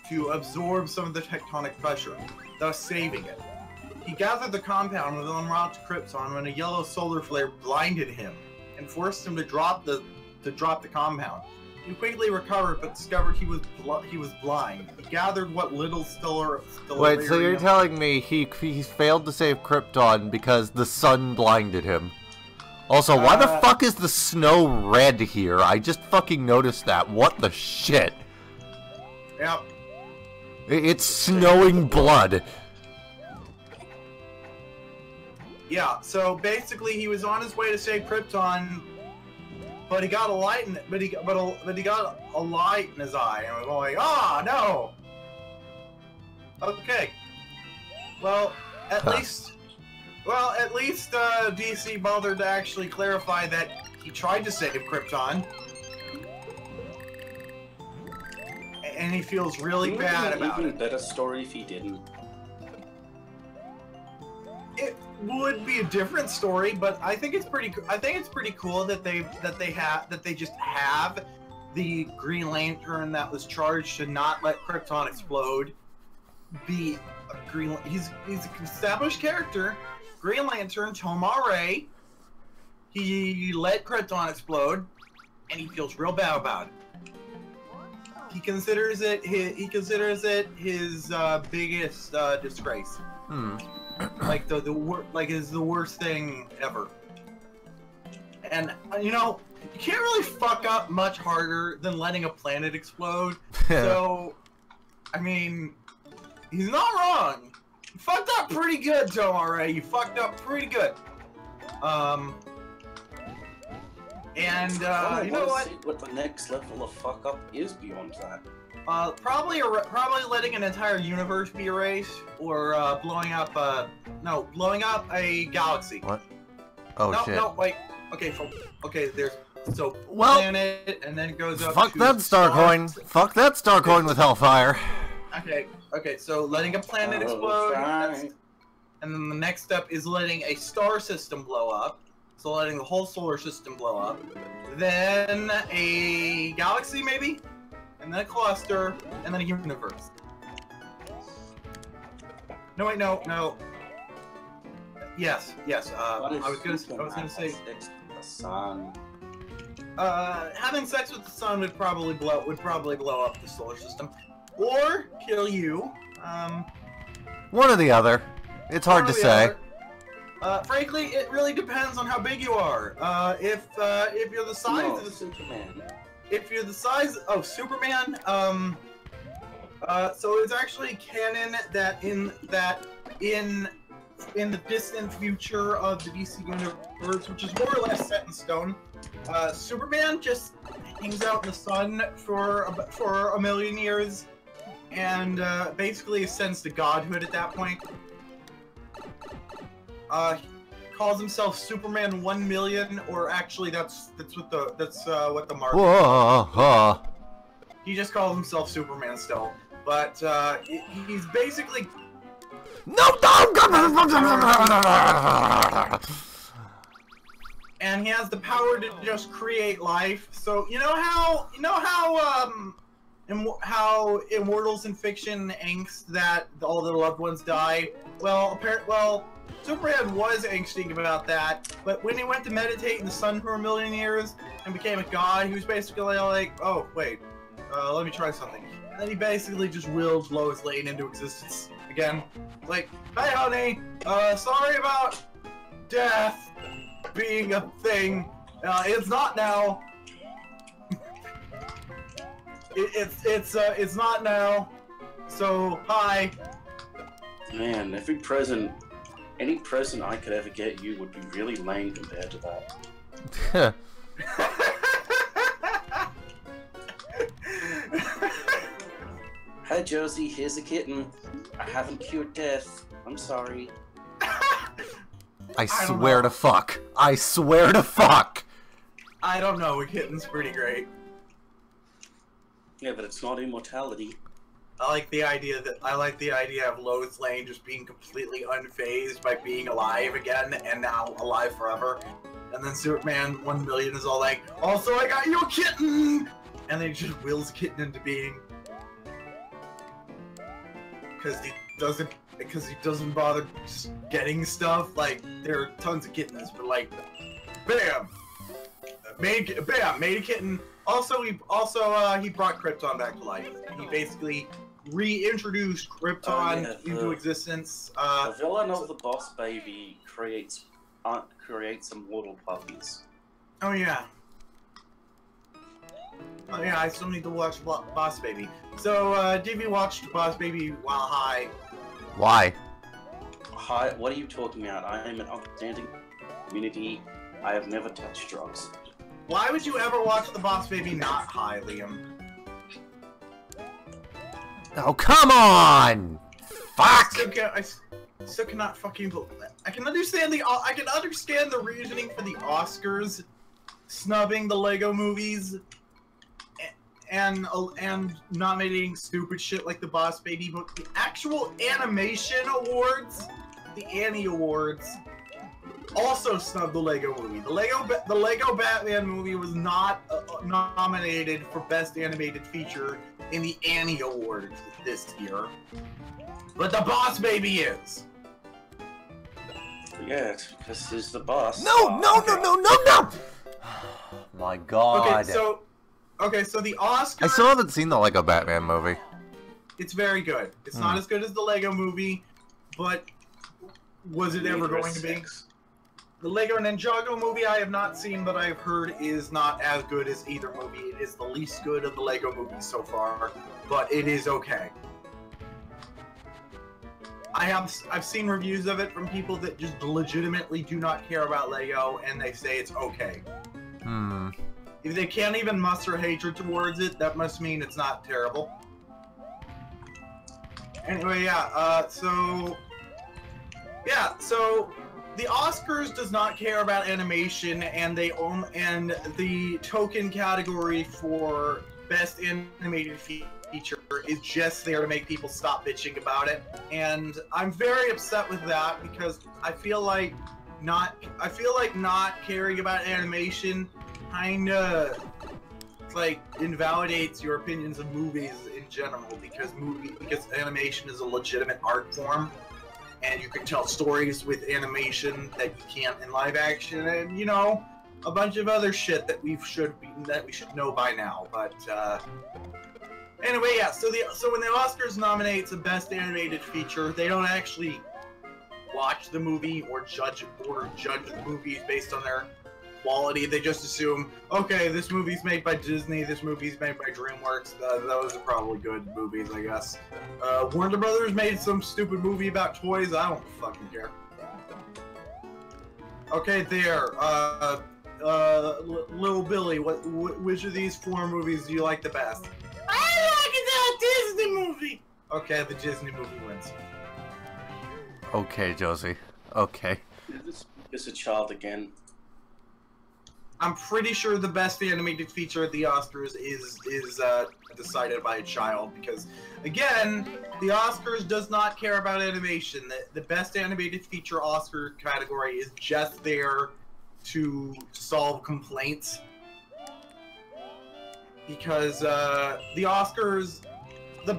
to absorb some of the tectonic pressure, thus saving it. He gathered the compound and en route to Krypton when a yellow solar flare blinded him and forced him to drop the compound. He quickly recovered, but discovered he was blind. He gathered what little stellarium... Wait, so you're telling me he failed to save Krypton because the sun blinded him? Also, why the fuck is the snow red here? I just fucking noticed that. What the shit? Yep. It's snowing blood. Yeah, so basically he was on his way to save Krypton, but he got a light in he got a light in his eye, and was going, "Ah, no." Okay. Well, at least DC bothered to actually clarify that he tried to save Krypton, and and he feels really bad about Even it. better story if he didn't. It would be a different story, but I think it's pretty. I think it's pretty cool that they just have the Green Lantern that was charged to not let Krypton explode be a Green. He's an established character, Green Lantern, Tomar-Ray. He let Krypton explode, and he feels real bad about it. He considers it his biggest disgrace. Like is the worst thing ever. And you know, you can't really fuck up much harder than letting a planet explode. So, I mean, he's not wrong. You fucked up pretty good, Tomar-Ray. You fucked up pretty good. And you know what? See what the next level of fuck up is beyond that. Probably letting an entire universe be erased, or blowing up a galaxy. What? Oh no, shit. No, wait. Okay, there's planet, and then it goes up. Fuck to that star coin. Fuck that star coin with Hellfire. Okay, so letting a planet explode, and then the next step is letting a star system blow up. So letting the whole solar system blow up, then a galaxy maybe, and then a cluster, and then a universe. No, wait, no. Yes. I was gonna say. The sun. Having sex with the sun would probably blow up the solar system, or kill you. One or the other. It's hard to say. Frankly, it really depends on how big you are. If you're the size of Superman. If you're the size of Superman, so it's actually canon that in the distant future of the DC universe, which is more or less set in stone, Superman just hangs out in the sun for a million years, and basically ascends to godhood at that point. Calls himself Superman 1 million, or actually that's what the mark. Whoa. He just calls himself Superman still, but he's basically and he has the power to just create life. So you know how immortals in fiction angst that all their loved ones die. Well, Superman was angsting about that, but when he went to meditate in the sun for a million years and became a god, he was basically like, oh wait, let me try something. And then he basically just willed Lois Lane into existence again. Like, hey honey, sorry about death being a thing. It's not now. It's not now. So hi. Man, any present I could ever get you would be really lame compared to that. Hi Josie, here's a kitten. I haven't cured death. I'm sorry. I swear to fuck. I swear to fuck. I don't know, a kitten's pretty great. Yeah, but it's not immortality. I like the idea of Lois Lane just being completely unfazed by being alive again and now alive forever. And then Superman 1 million is all like, also I got you a kitten! And then he just wills a kitten into being. Because he doesn't bother just getting stuff. Like, there are tons of kittens, but like, bam! Made a kitten. Also, he brought Krypton back to life. He basically reintroduced Krypton into existence. The villain of the Boss Baby creates immortal puppies. Oh yeah. I still need to watch Boss Baby. So, Divvy watched Boss Baby while high. Why? Hi, what are you talking about? I am an upstanding community. I have never touched drugs. Why would you ever watch the Boss Baby not high, Liam? Oh, come on! Fuck! I still cannot fucking believe that. I can understand the reasoning for the Oscars snubbing the Lego movies and nominating stupid shit like the Boss Baby, but the actual animation awards, the Annie Awards, also snubbed the Lego Movie. The Lego Batman movie was not nominated for Best Animated Feature in the Annie Awards this year, but the Boss Baby is. Yeah, because he's the boss. No! My God. Okay, so the Oscars... I still haven't seen the Lego Batman movie. It's very good. It's not as good as the Lego Movie, but was it ever going to be? The Lego Ninjago movie I have not seen, but I've heard is not as good as either movie. It is the least good of the Lego movies so far, but it is okay. I've seen reviews of it from people that just legitimately do not care about Lego, and they say it's okay. If they can't even muster hatred towards it, that must mean it's not terrible. Anyway, so the Oscars does not care about animation, and the token category for Best Animated Feature is just there to make people stop bitching about it. And I'm very upset with that because I feel like not caring about animation kinda like invalidates your opinions of movies in general, because animation is a legitimate art form, and you can tell stories with animation that you can't in live action, and you know, a bunch of other shit that we should know by now. But anyway, yeah. So when the Oscars nominates a Best Animated Feature, they don't actually watch the movie or judge the movies based on their quality. They just assume, okay, this movie's made by Disney, this movie's made by DreamWorks, those are probably good movies, I guess. Warner Brothers made some stupid movie about toys, I don't fucking care. Okay, there, Little Billy, which of these 4 movies do you like the best? I like the Disney movie! Okay, the Disney movie wins. Okay, Josie. Okay. It's a child again. I'm pretty sure the Best Animated Feature at the Oscars is decided by a child, because, again, the Oscars does not care about animation. The Best Animated Feature Oscar category is just there to solve complaints. Because the Oscars, the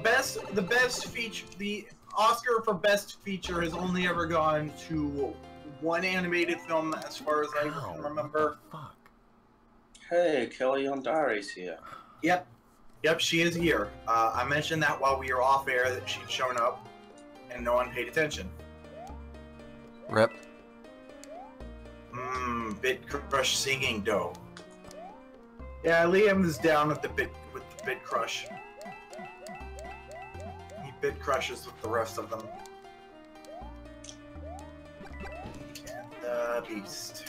Oscar for Best Feature has only ever gone to one animated film, as far as I can remember. Fuck. Hey, Kelly Ondari's here. Yep, she is here. I mentioned that while we were off air that she'd shown up, and no one paid attention. Rip. Bit Crush singing dough. Yeah, Liam is down with the Bit Crush. He Bit Crushes with the rest of them. And Beast.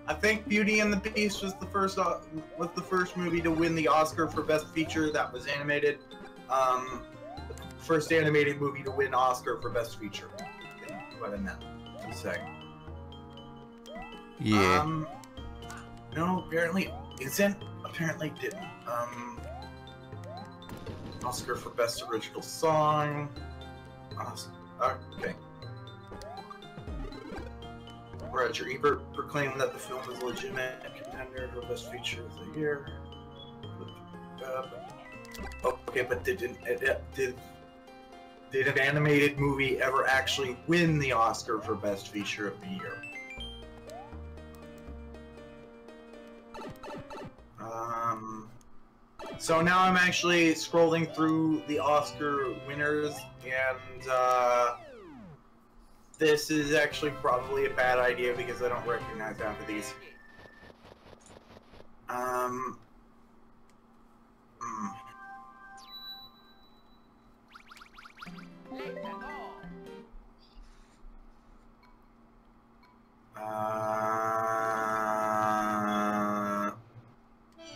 I think Beauty and the Beast was the first movie to win the Oscar for Best Feature that was animated. First animated movie to win Oscar for Best Feature. What I meant to say. Yeah. No, apparently isn't. Apparently didn't. Oscar for Best Original Song. Okay. Roger Ebert proclaimed that the film is a legitimate contender for Best Feature of the Year. Okay, but did an animated movie ever actually win the Oscar for Best Feature of the Year? So now I'm actually scrolling through the Oscar winners, and this is actually probably a bad idea because I don't recognize half of these.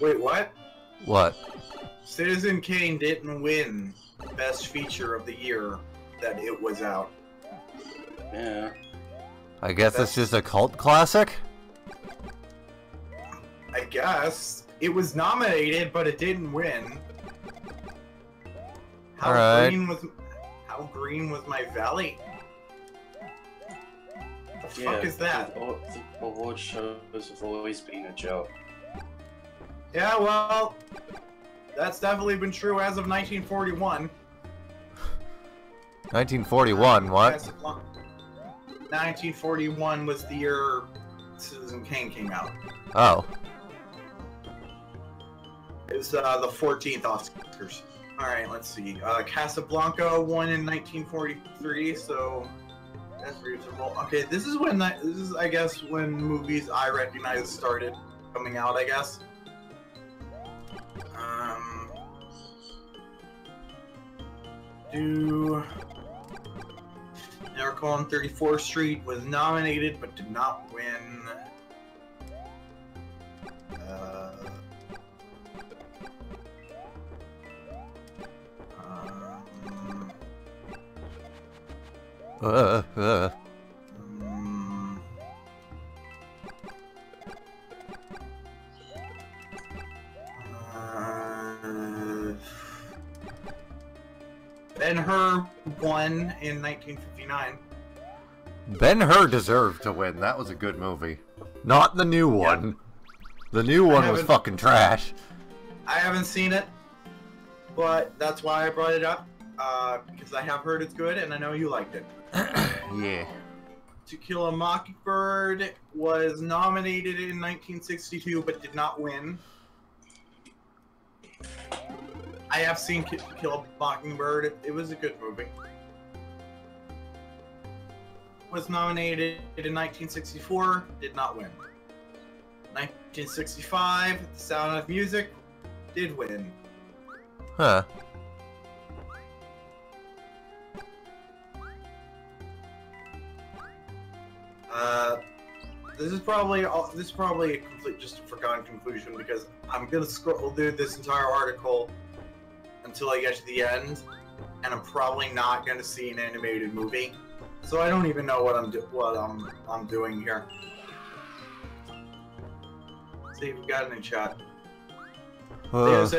Wait, what? What? Citizen Kane didn't win Best Feature of the Year that it was out. Yeah. I guess it's just a cult classic? I guess. It was nominated, but it didn't win. How green was my valley? The fuck is that? The award shows have always been a joke. Yeah, well, that's definitely been true as of 1941. 1941, what? 1941 was the year Citizen Kane came out. Oh. It was the 14th Oscars. Alright, let's see. Casablanca won in 1943, so that's reasonable. Okay, this is I guess when movies I recognize started coming out, I guess. Miracle on 34th Street was nominated but did not win. Ben-Hur won in 1959. Ben-Hur deserved to win. That was a good movie. Not the new one. Yep. The new one was fucking trash. I haven't seen it, but that's why I brought it up. Because I have heard it's good, and I know you liked it. Yeah. To Kill a Mockingbird was nominated in 1962, but did not win. I have seen To Kill a Mockingbird. It was a good movie. Was nominated in 1964, did not win. 1965, The Sound of Music, did win. Huh. This is probably a complete just a foregone conclusion because I'm gonna scroll through this entire article until I get to the end, and I'm probably not gonna see an animated movie, so I don't even know what I'm doing here. Let's see if we got any chat. There's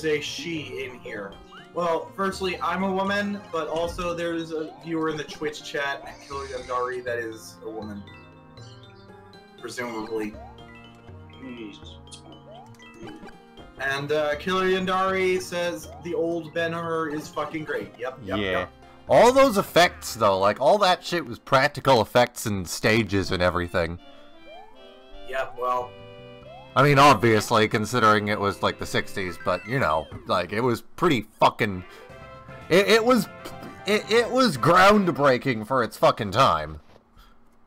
a she in here. Well, firstly, I'm a woman, but also there's a viewer in the Twitch chat, Killian Dari, that is a woman. Presumably. And Killian Dari says the old Ben-Hur is fucking great. Yep. All those effects, though, like, all that shit was practical effects and stages and everything. Yep, well... I mean, obviously, considering it was, like, the 60s, but, you know, like, it was pretty fucking... It was groundbreaking for its fucking time.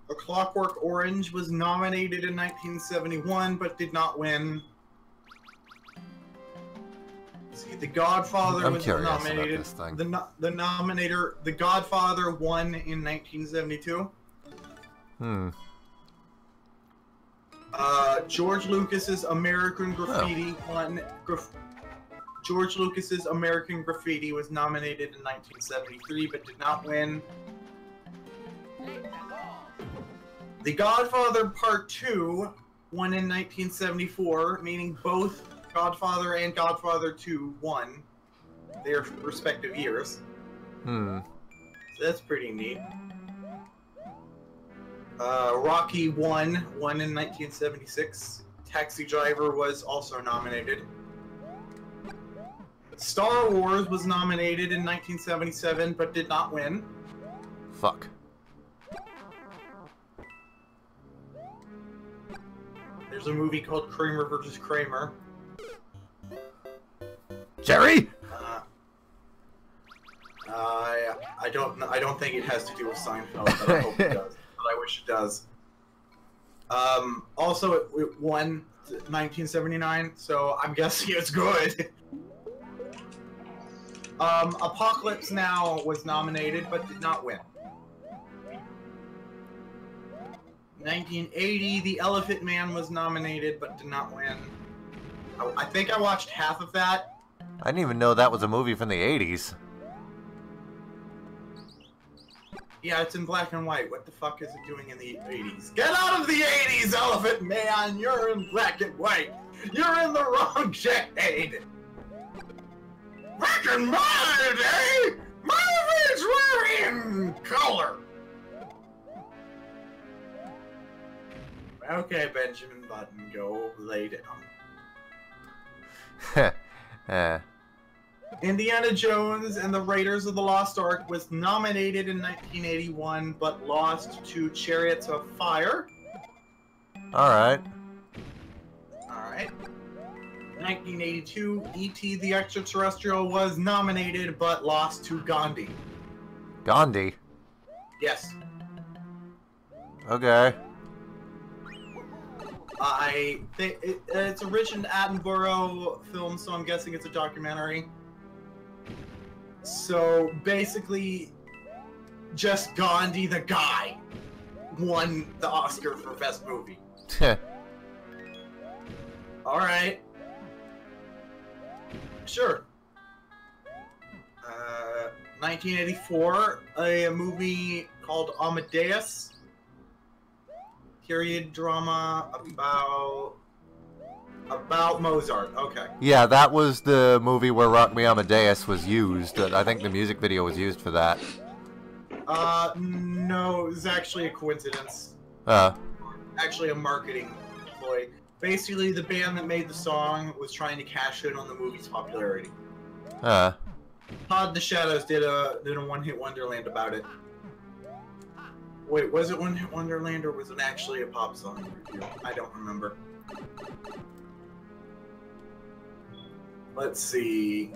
A Clockwork Orange was nominated in 1971, but did not win. See, The Godfather was nominated. About this thing. The Godfather won in 1972. George Lucas's American Graffiti won. George Lucas's American Graffiti was nominated in 1973, but did not win. The Godfather Part 2 won in 1974, meaning both Godfather and Godfather 2 won their respective years. So that's pretty neat. Rocky won in 1976. Taxi Driver was also nominated. Star Wars was nominated in 1977, but did not win. Fuck. There's a movie called Kramer vs. Kramer. Jerry? I don't think it has to do with Seinfeld, but I hope it does. But I wish it does. Also, it won 1979, so I'm guessing it's good. Apocalypse Now was nominated, but did not win. 1980, The Elephant Man was nominated, but did not win. I think I watched half of that. I didn't even know that was a movie from the 80s. Yeah, it's in black and white. What the fuck is it doing in the 80s? Get out of the 80s, Elephant Man! You're in black and white! You're in the wrong shade! Back in my day, movies were in color! Okay, Benjamin Button, go lay down. Indiana Jones and the Raiders of the Lost Ark was nominated in 1981, but lost to Chariots of Fire. Alright. Alright. 1982, E.T. the Extraterrestrial was nominated, but lost to Gandhi. Gandhi? Yes. Okay. It's a Richard Attenborough film, so I'm guessing it's a documentary. So basically, just Gandhi the guy won the Oscar for Best Movie. Alright. Sure. 1984, a movie called Amadeus. Period drama about Mozart. Okay. Yeah, that was the movie where Rock Me Amadeus was used. I think the music video was used for that. No, it was actually a coincidence. Actually a marketing ploy. Basically, the band that made the song was trying to cash in on the movie's popularity. Todd and the Shadows did a one-hit wonderland about it. Wait, was it one-hit wonderland or was it actually a pop song? I don't remember. Let's see.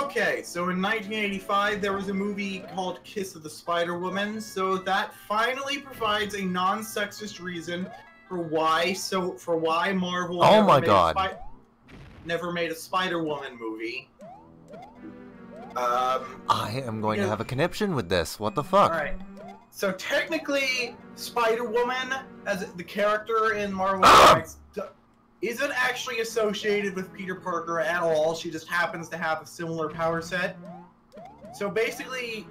Okay, so in 1985 there was a movie called Kiss of the Spider Woman. So that finally provides a non-sexist reason for why Marvel never made a Spider Woman movie. I am going to have a conniption with this. What the fuck? Alright. So technically, Spider-Woman, as the character in Marvel Comics, isn't actually associated with Peter Parker at all. She just happens to have a similar power set. So basically...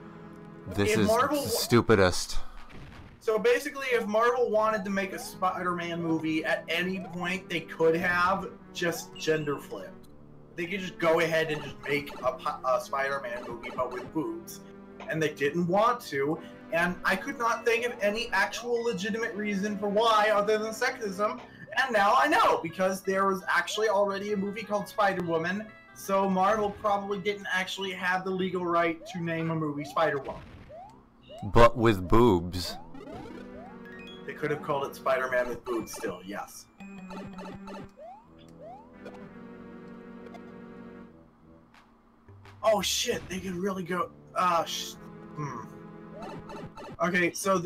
This is the stupidest. So basically, if Marvel wanted to make a Spider-Man movie at any point, they could have just gender flipped. They could just go ahead and just make a Spider-Man movie, but with boobs. And they didn't want to, and I could not think of any actual legitimate reason for why other than sexism, and now I know, because there was actually already a movie called Spider-Woman, so Marvel probably didn't actually have the legal right to name a movie Spider-Woman. But with boobs. They could have called it Spider-Man with boobs still, yes. Oh shit, they could really go. Okay, so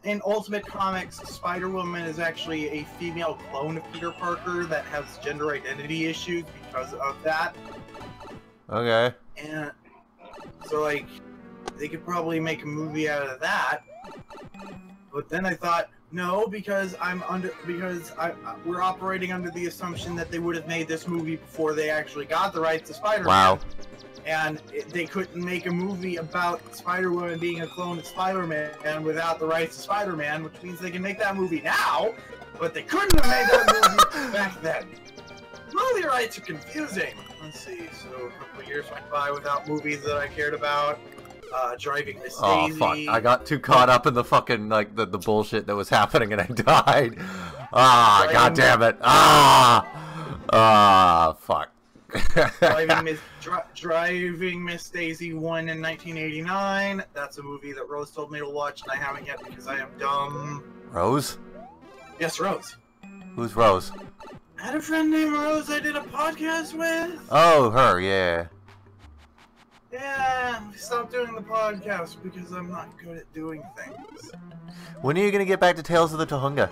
in Ultimate Comics, Spider-Woman is actually a female clone of Peter Parker that has gender identity issues because of that. Okay. And so, like, they could probably make a movie out of that. But then I thought, no, because we're operating under the assumption that they would have made this movie before they actually got the rights to Spider-Man. Wow. And they couldn't make a movie about Spider-Woman being a clone of Spider-Man without the rights to Spider-Man, which means they can make that movie now, but they couldn't have made that movie back then. Movie rights are confusing. Let's see, so a couple of years went by without movies that I cared about. Driving Miss Daisy. Oh, fuck. I got too caught up in the fucking, like, the bullshit that was happening and I died. God damn it. Fuck. Driving Miss Daisy won in 1989. That's a movie that Rose told me to watch, and I haven't yet because I am dumb. Rose? Yes, Rose. Who's Rose? I had a friend named Rose I did a podcast with. Oh, her, yeah. Yeah, we stopped doing the podcast because I'm not good at doing things. When are you gonna get back to Tales of the Tohunga?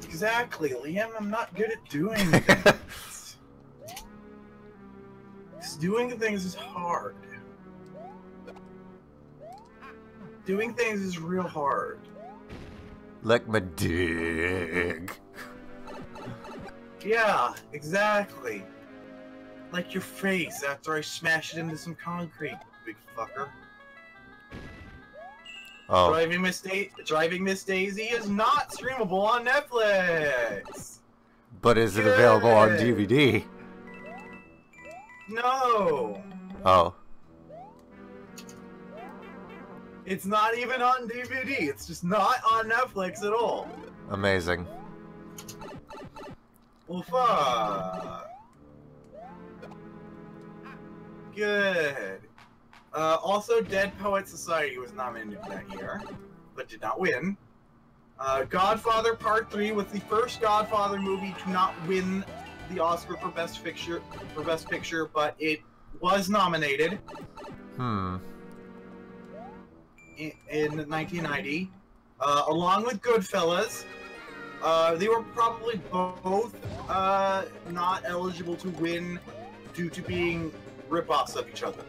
Exactly, Liam. I'm not good at doing things. Doing things is hard. Doing things is real hard. Like my dick. Yeah, exactly. Like your face after I smash it into some concrete. big fucker. Oh. Driving Miss Daisy is not streamable on Netflix. But is it available on DVD? No. Oh. It's not even on DVD. It's just not on Netflix at all. Amazing. Well, fuck. Good. Also, Dead Poets Society was nominated that year, but did not win. Godfather Part 3 was the first Godfather movie to not win the Oscar for Best Picture, but it was nominated. In 1990, along with Goodfellas. They were probably both not eligible to win due to being rip-offs of each other.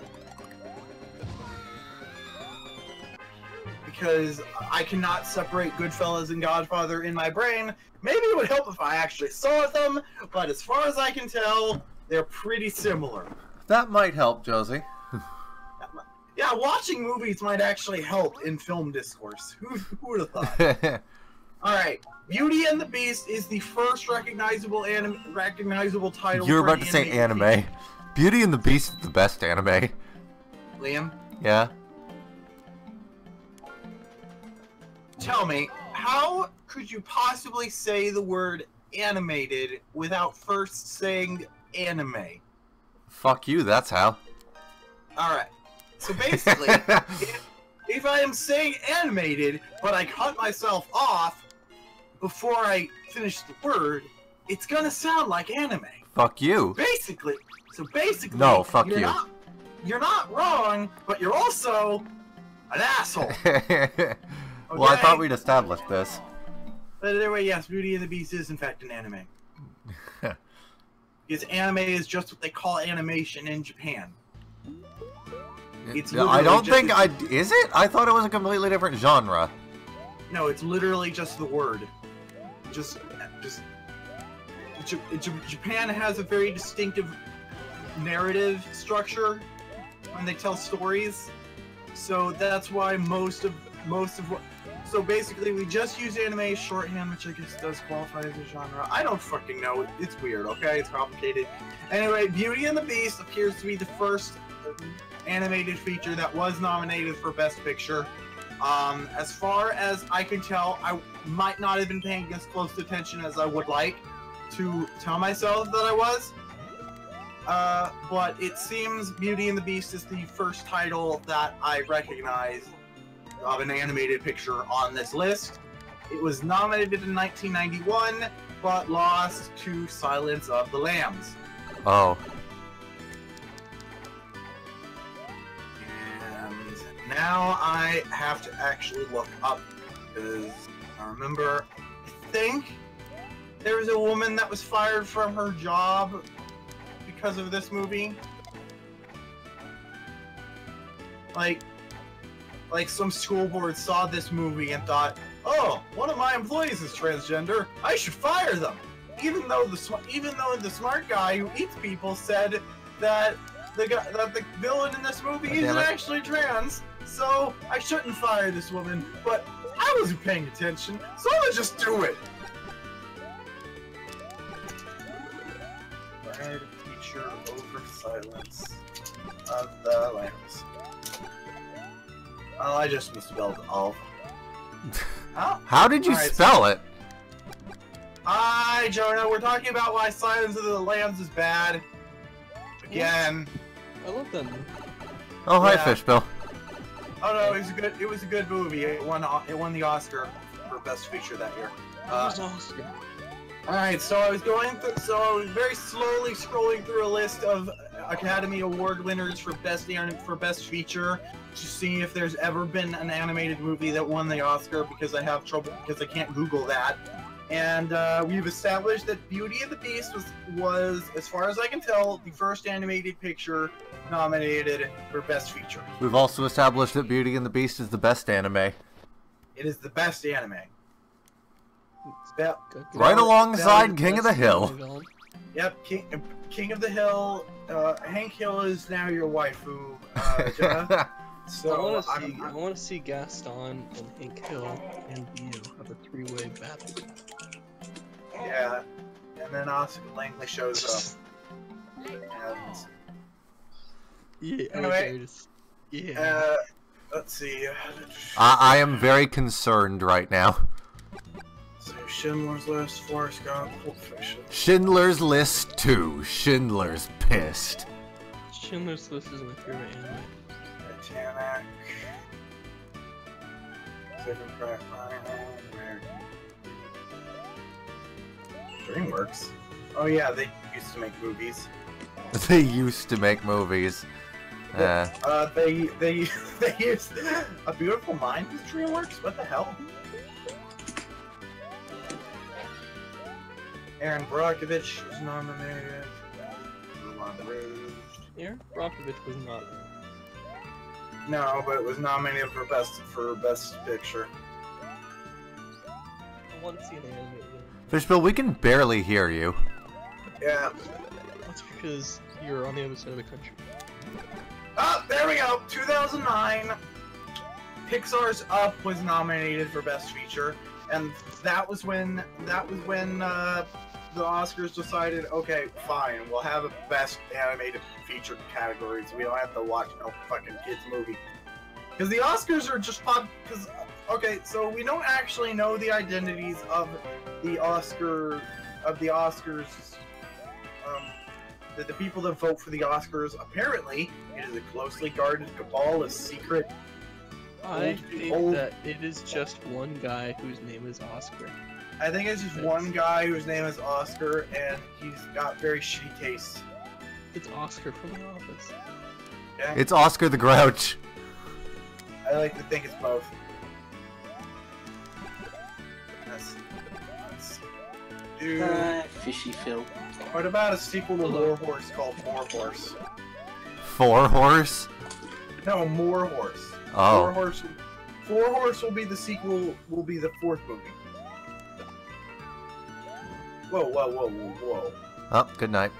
Because I cannot separate Goodfellas and Godfather in my brain. Maybe it would help if I actually saw them, but as far as I can tell, they're pretty similar. That might help, Josie. Yeah, watching movies might actually help in film discourse. Who would have thought? Alright, Beauty and the Beast is the first recognizable title. You're about to say anime. Beauty and the Beast is the best anime. Liam? Yeah? Tell me, how could you possibly say the word animated without first saying anime? Fuck you, that's how. Alright, so basically, if I am saying animated, but I cut myself off before I finish the word, it's gonna sound like anime. Fuck you. Basically, no, fuck you. You're not wrong, but you're also an asshole. Well, I thought we'd established this. But anyway, yes, Beauty and the Beast is in fact an anime. Because anime is just what they call animation in Japan. I don't think is it? I thought it was a completely different genre. No, it's literally just the word. Japan has a very distinctive narrative structure when they tell stories. So that's why most of what. So basically, we just use anime shorthand, which I guess does qualify as a genre. I don't fucking know. It's weird, okay? It's complicated. Anyway, Beauty and the Beast appears to be the first animated feature that was nominated for Best Picture. As far as I can tell, I might not have been paying as close attention as I would like to tell myself that I was. But it seems Beauty and the Beast is the first title that I recognize of an animated picture on this list. It was nominated in 1991, but lost to Silence of the Lambs. Oh. And now I have to actually look up, because I remember, I think there was a woman that was fired from her job because of this movie. Like some school board saw this movie and thought, oh, one of my employees is transgender, I should fire them. Even though the smart guy who eats people said that the villain in this movie isn't actually trans, so I shouldn't fire this woman. But I wasn't paying attention, so I'm gonna just do it. Red feature over Silence of the Lambs. Oh, I just misspelled all. Oh, how did you spell it? Hi, Jonah. We're talking about why Silence of the Lambs is bad. Again. I love that movie. Oh, hi, Fishspill. Oh no, it was a good movie. It won the Oscar for Best Feature that year. Oscar. Alright, so I was very slowly scrolling through a list of Academy Award winners for Best Feature to see if there's ever been an animated movie that won the Oscar, because I have trouble because I can't Google that. And we've established that Beauty and the Beast was, as far as I can tell, the first animated picture nominated for Best Feature. We've also established that Beauty and the Beast is the best anime. It is the best anime. Right alongside King of the Hill. Yep, King of the Hill. Hank Hill is now your waifu, Jonah. So I want to see Gaston and Hank Hill and you have a three-way battle. Yeah, and then Oscar Langley shows up. And Yeah. anyway, Yeah. let's see. I am very concerned right now. So Schindler's List, Forrest Gump, Pulp Fiction. Schindler's List 2. Schindler's pissed. Schindler's List is my favorite anime. Titanic. Saving Private Ryan. DreamWorks. Oh yeah, they used to make movies. They used to make movies. They used A Beautiful Mind with DreamWorks. What the hell? Aaron Brockovich was nominated. Aaron Brockovich was not. No, but it was nominated for best picture. I want to see an anime. Fishspill, we can barely hear you. Yeah. That's because you're on the other side of the country. Oh, there we go. 2009. Pixar's Up was nominated for best feature, and that was when the Oscars decided, okay, fine, we'll have a best animated feature category, so we don't have to watch no fucking kids movie. Because the Oscars are just okay, so we don't actually know the identities of the Oscars, the people that vote for the Oscars. Apparently, it is a closely guarded cabal of secret. I think that it is just one guy whose name is Oscar. I think it's just one guy whose name is Oscar, and he's got very shitty taste. It's Oscar from The Office. Yeah? It's Oscar the Grouch. I like to think it's both. Dude. Fishy Phil. What about a sequel to War Horse called More Horse? 4 Horse? No, More Horse. Oh. 4 Horse will be the sequel, will be the 4th movie. Whoa. Oh, good night.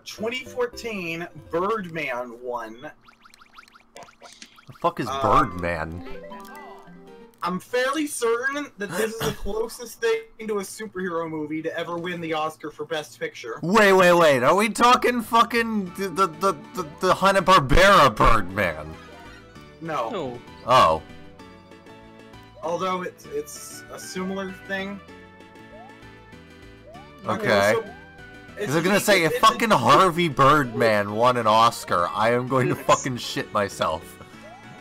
2014, Birdman won. The fuck is Birdman? I'm fairly certain that this is the closest thing to a superhero movie to ever win the Oscar for Best Picture. Wait. Are we talking fucking the Hanna-Barbera Birdman? No. No. Oh. Although it's a similar thing. Okay. Because I'm gonna say, if fucking Harvey Birdman won an Oscar, I am going to fucking shit myself.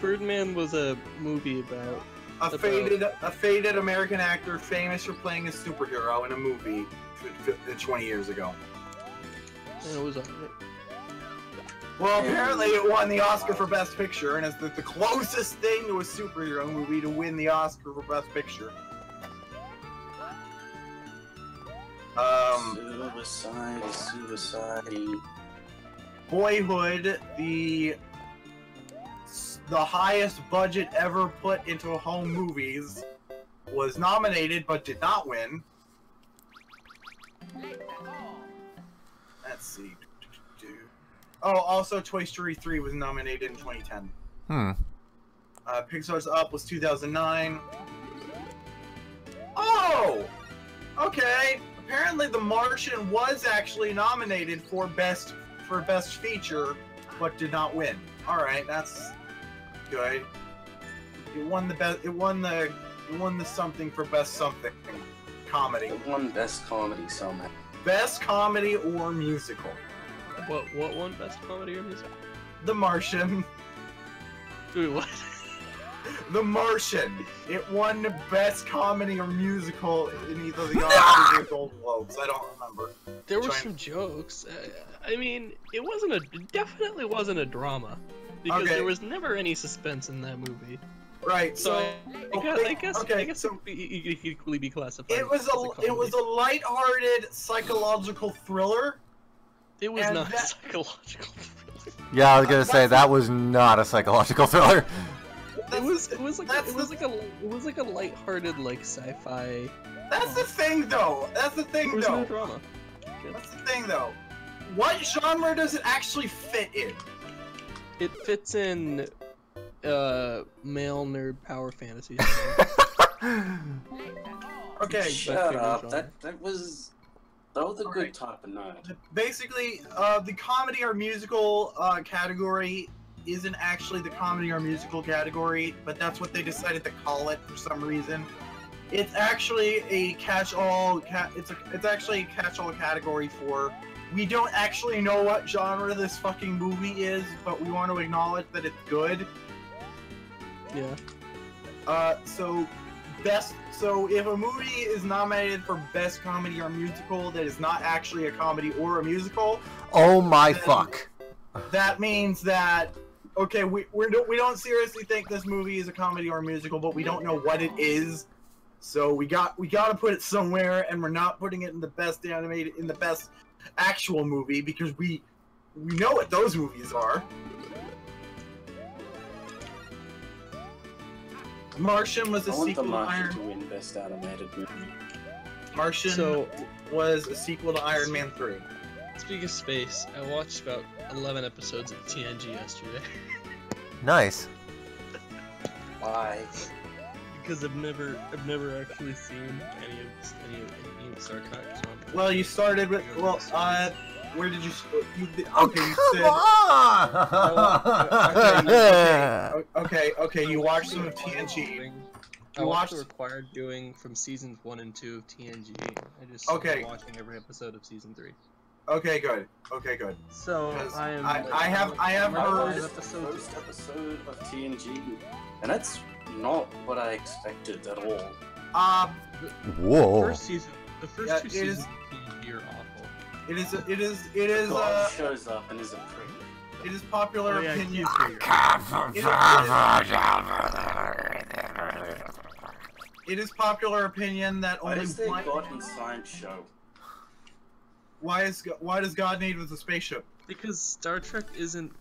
Birdman was a movie about a faded American actor famous for playing a superhero in a movie 20 years ago. And it was alright. Well, apparently it won the Oscar for Best Picture, and it's the closest thing to a superhero movie to win the Oscar for Best Picture. Suicide. Boyhood, the highest budget ever put into home movies, was nominated but did not win. Let's see. Oh, also Toy Story 3 was nominated in 2010. Pixar's Up was 2009. Oh! Okay. Apparently The Martian was actually nominated for best feature, but did not win. Alright, that's good. It won the something for best something. Comedy. It won Best Comedy somehow. Best comedy or musical. What won Best Comedy or Musical? The Martian. Wait, what? The Martian. It won the Best Comedy or Musical in either the Oscars or Golden Globes. I don't remember. There were some jokes. I mean, it definitely wasn't a drama. Because there was never any suspense in that movie. Right, So I guess it could equally be classified. It was a lighthearted psychological thriller. It was not a psychological thriller. Yeah, I was gonna say that was not a psychological thriller. It was like a lighthearted like sci-fi. That's the thing though. It was no drama. That's the thing though. what genre does it actually fit in? It fits in male nerd power fantasy. Okay. Shut up. That was a good type of nerd. Basically, the comedy or musical category isn't actually the comedy or musical category, but that's what they decided to call it for some reason. It's actually a catch-all. It's actually a catch-all category for. We don't actually know what genre this fucking movie is, but we want to acknowledge that it's good. Yeah. So if a movie is nominated for best comedy or musical that is not actually a comedy or a musical, oh my fuck. That means that okay, we don't seriously think this movie is a comedy or a musical, but we don't know what it is. So we got to put it somewhere, and we're not putting it in the best animated, in the best actual movie, because we know what those movies are. Martian was a sequel to Iron. To win best animated movie. Martian was a sequel to Iron Man 3. Speaking of space, I watched about 11 episodes of TNG yesterday. Nice. Why? Because I've never actually seen any of Star Trek. So well, you started with where did you? Okay, you said. Okay. You watched some of TNG. I watched the required viewing from seasons 1 and 2 of TNG. I just started watching every episode of season 3. Okay, good. So I have heard the first episode of TNG, and that's not what I expected at all. Whoa. The first two seasons of TNG are awful. It is. God shows up and is a prick. It is popular opinion. It is popular opinion that only. Why is there God in science show? Why does God need with a spaceship? Because Star Trek isn't.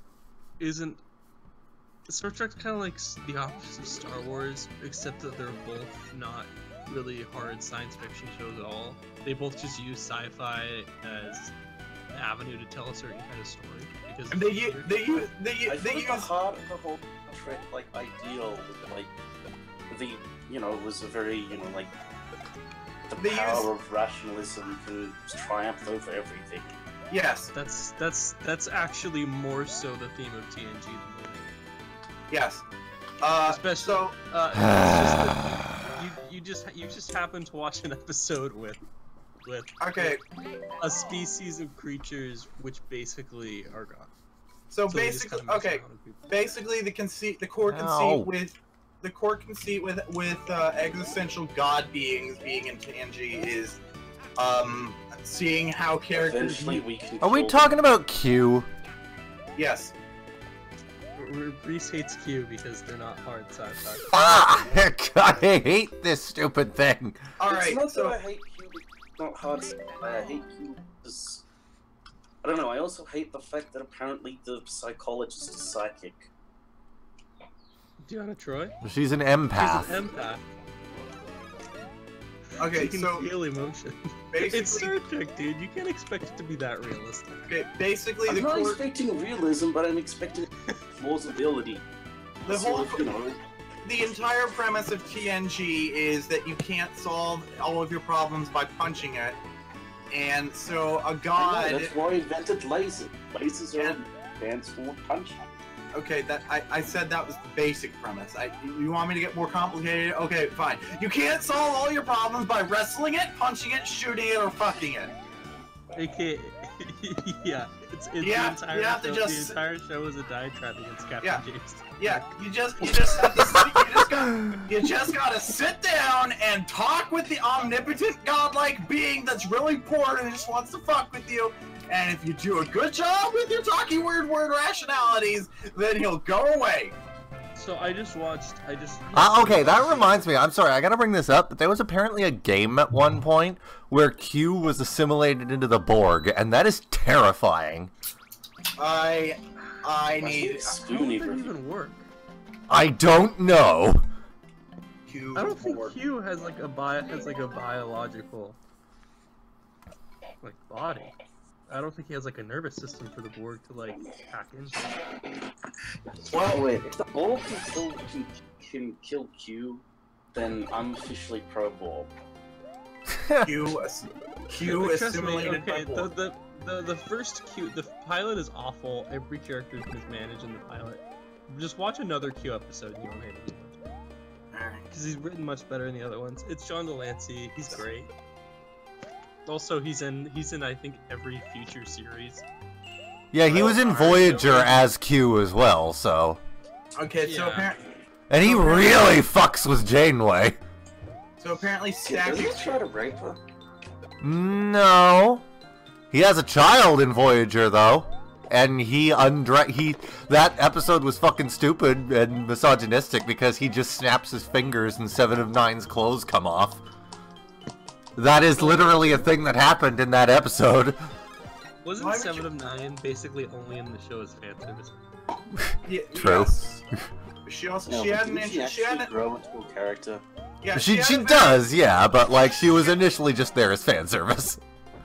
Star Trek's kind of like the opposite of Star Wars, except that they're both not really hard science fiction shows at all. They both just use sci-fi as an avenue to tell a certain kind of story. Because they use the heart of the whole Trek ideal was was a very the power of rationalism can triumph over everything. Yes. That's actually more so the theme of TNG than the movie. Yes. Especially so. You just happen to watch an episode with a species of creatures which basically are gone. So basically, basically the core conceit with existential god beings being in TNG is seeing how characters. Eventually we can. Are we talking about Q? Yes. Rhys hates Q because they're not hard sci-fi. Fuck! I hate this stupid thing. Alright, that I hate Q, it's not hard sci-fi. I hate Q because... I don't know, I also hate the fact that apparently the psychologist is psychic. Deanna Troi? She's an empath. She's an empath. Okay, you can feel emotion. It's Star Trek, dude. You can't expect it to be that realistic. Okay, basically, I'm not expecting realism, but I'm expecting plausibility. The entire premise of TNG is that you can't solve all of your problems by punching it, and so a god. That's why I invented lasers. Lasers are advanced for punching. Okay, I said that was the basic premise. You want me to get more complicated? Okay, fine. You can't solve all your problems by wrestling it, punching it, shooting it, or fucking it. Okay, yeah. The entire show is a diatribe against Captain James. Yeah, you just gotta sit down and talk with the omnipotent godlike being that's really poor and just wants to fuck with you. And if you do a good job with your talking word rationalities, then he'll go away. So I just watched. Okay, that reminds me. I'm sorry, I gotta bring this up. But there was apparently a game at one point where Q was assimilated into the Borg, and that is terrifying. I need. How would that even work? I don't know. I don't think Q has like a biological body. I don't think he has like a nervous system for the Borg to like hack into. Well, wait, if the Borg can kill Q, then I'm officially pro Borg. Q assimilated by Borg. The first Q, the pilot is awful. Every character is mismanaged in the pilot. Just watch another Q episode and you won't hate it. Because he's written much better than the other ones. It's John Delancey. He's great. Also, he's in I think every future series. Yeah, he was in Voyager as Q as well. So. Okay, so apparently. And he really fucks with Janeway. So apparently, Does he try to rape her? No. He has a child in Voyager though. And that episode was fucking stupid and misogynistic because he just snaps his fingers and 7 of 9's clothes come off. That is literally a thing that happened in that episode. Wasn't 7 of 9 basically only in the show as fan service? Yeah, True. Yes. She had an grow into a character. Yeah, she does, yeah, but like she was initially just there as fan service.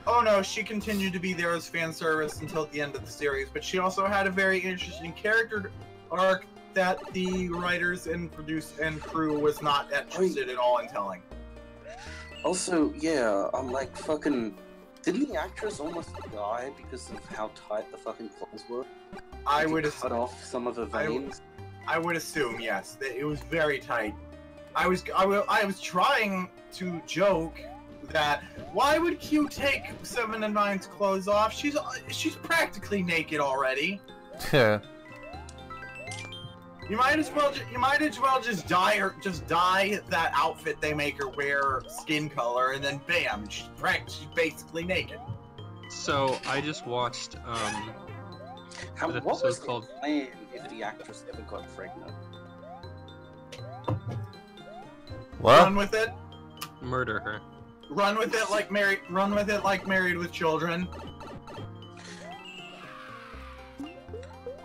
Oh no, she continued to be there as fan service until the end of the series, but she also had a very interesting character arc that the writers and crew was not interested at all in telling. Also, yeah, I'm like fucking. Didn't the actress almost die because of how tight the fucking clothes were? I would cut off some of her veins. I would assume yes, that it was very tight. I was trying to joke that why would Q take 7 of 9's clothes off? She's practically naked already. You might as well just dye that outfit they make her wear skin color, and then bam, she's basically naked. So I just watched an episode called plan if the actress ever got pregnant? What? Run with it. Murder her. Run with it like married. Run with it like Married with Children.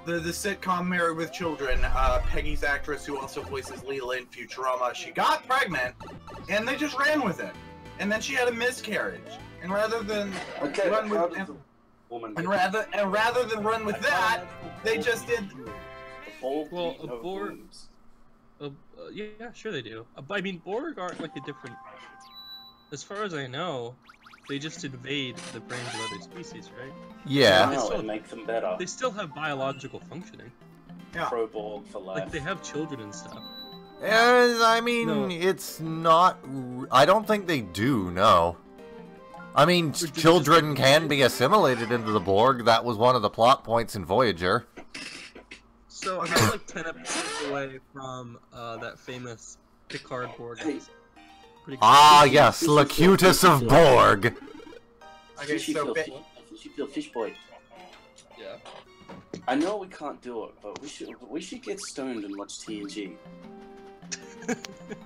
The sitcom Married with Children. Peggy's actress, who also voices Leela in Futurama, she got pregnant, and they just ran with it. And then she had a miscarriage. And rather than run with that, they just did. Well, a Borg. Yeah, sure they do. I mean, Borg aren't like a different. As far as I know, they just invade the brains of other species, right? Yeah. And make them better. They still have biological functioning. Yeah. Pro Borg for life. Like they have children and stuff. I mean, it's not. I don't think they do. No. I mean, children can be assimilated into the Borg. That was one of the plot points in Voyager. So I'm like 10 episodes away from that famous Picard Borg episode. Ah, yes, Locutus of Borg. Okay, so Fish Boy. Yeah. I know we can't do it, but we should get stoned and watch TNG.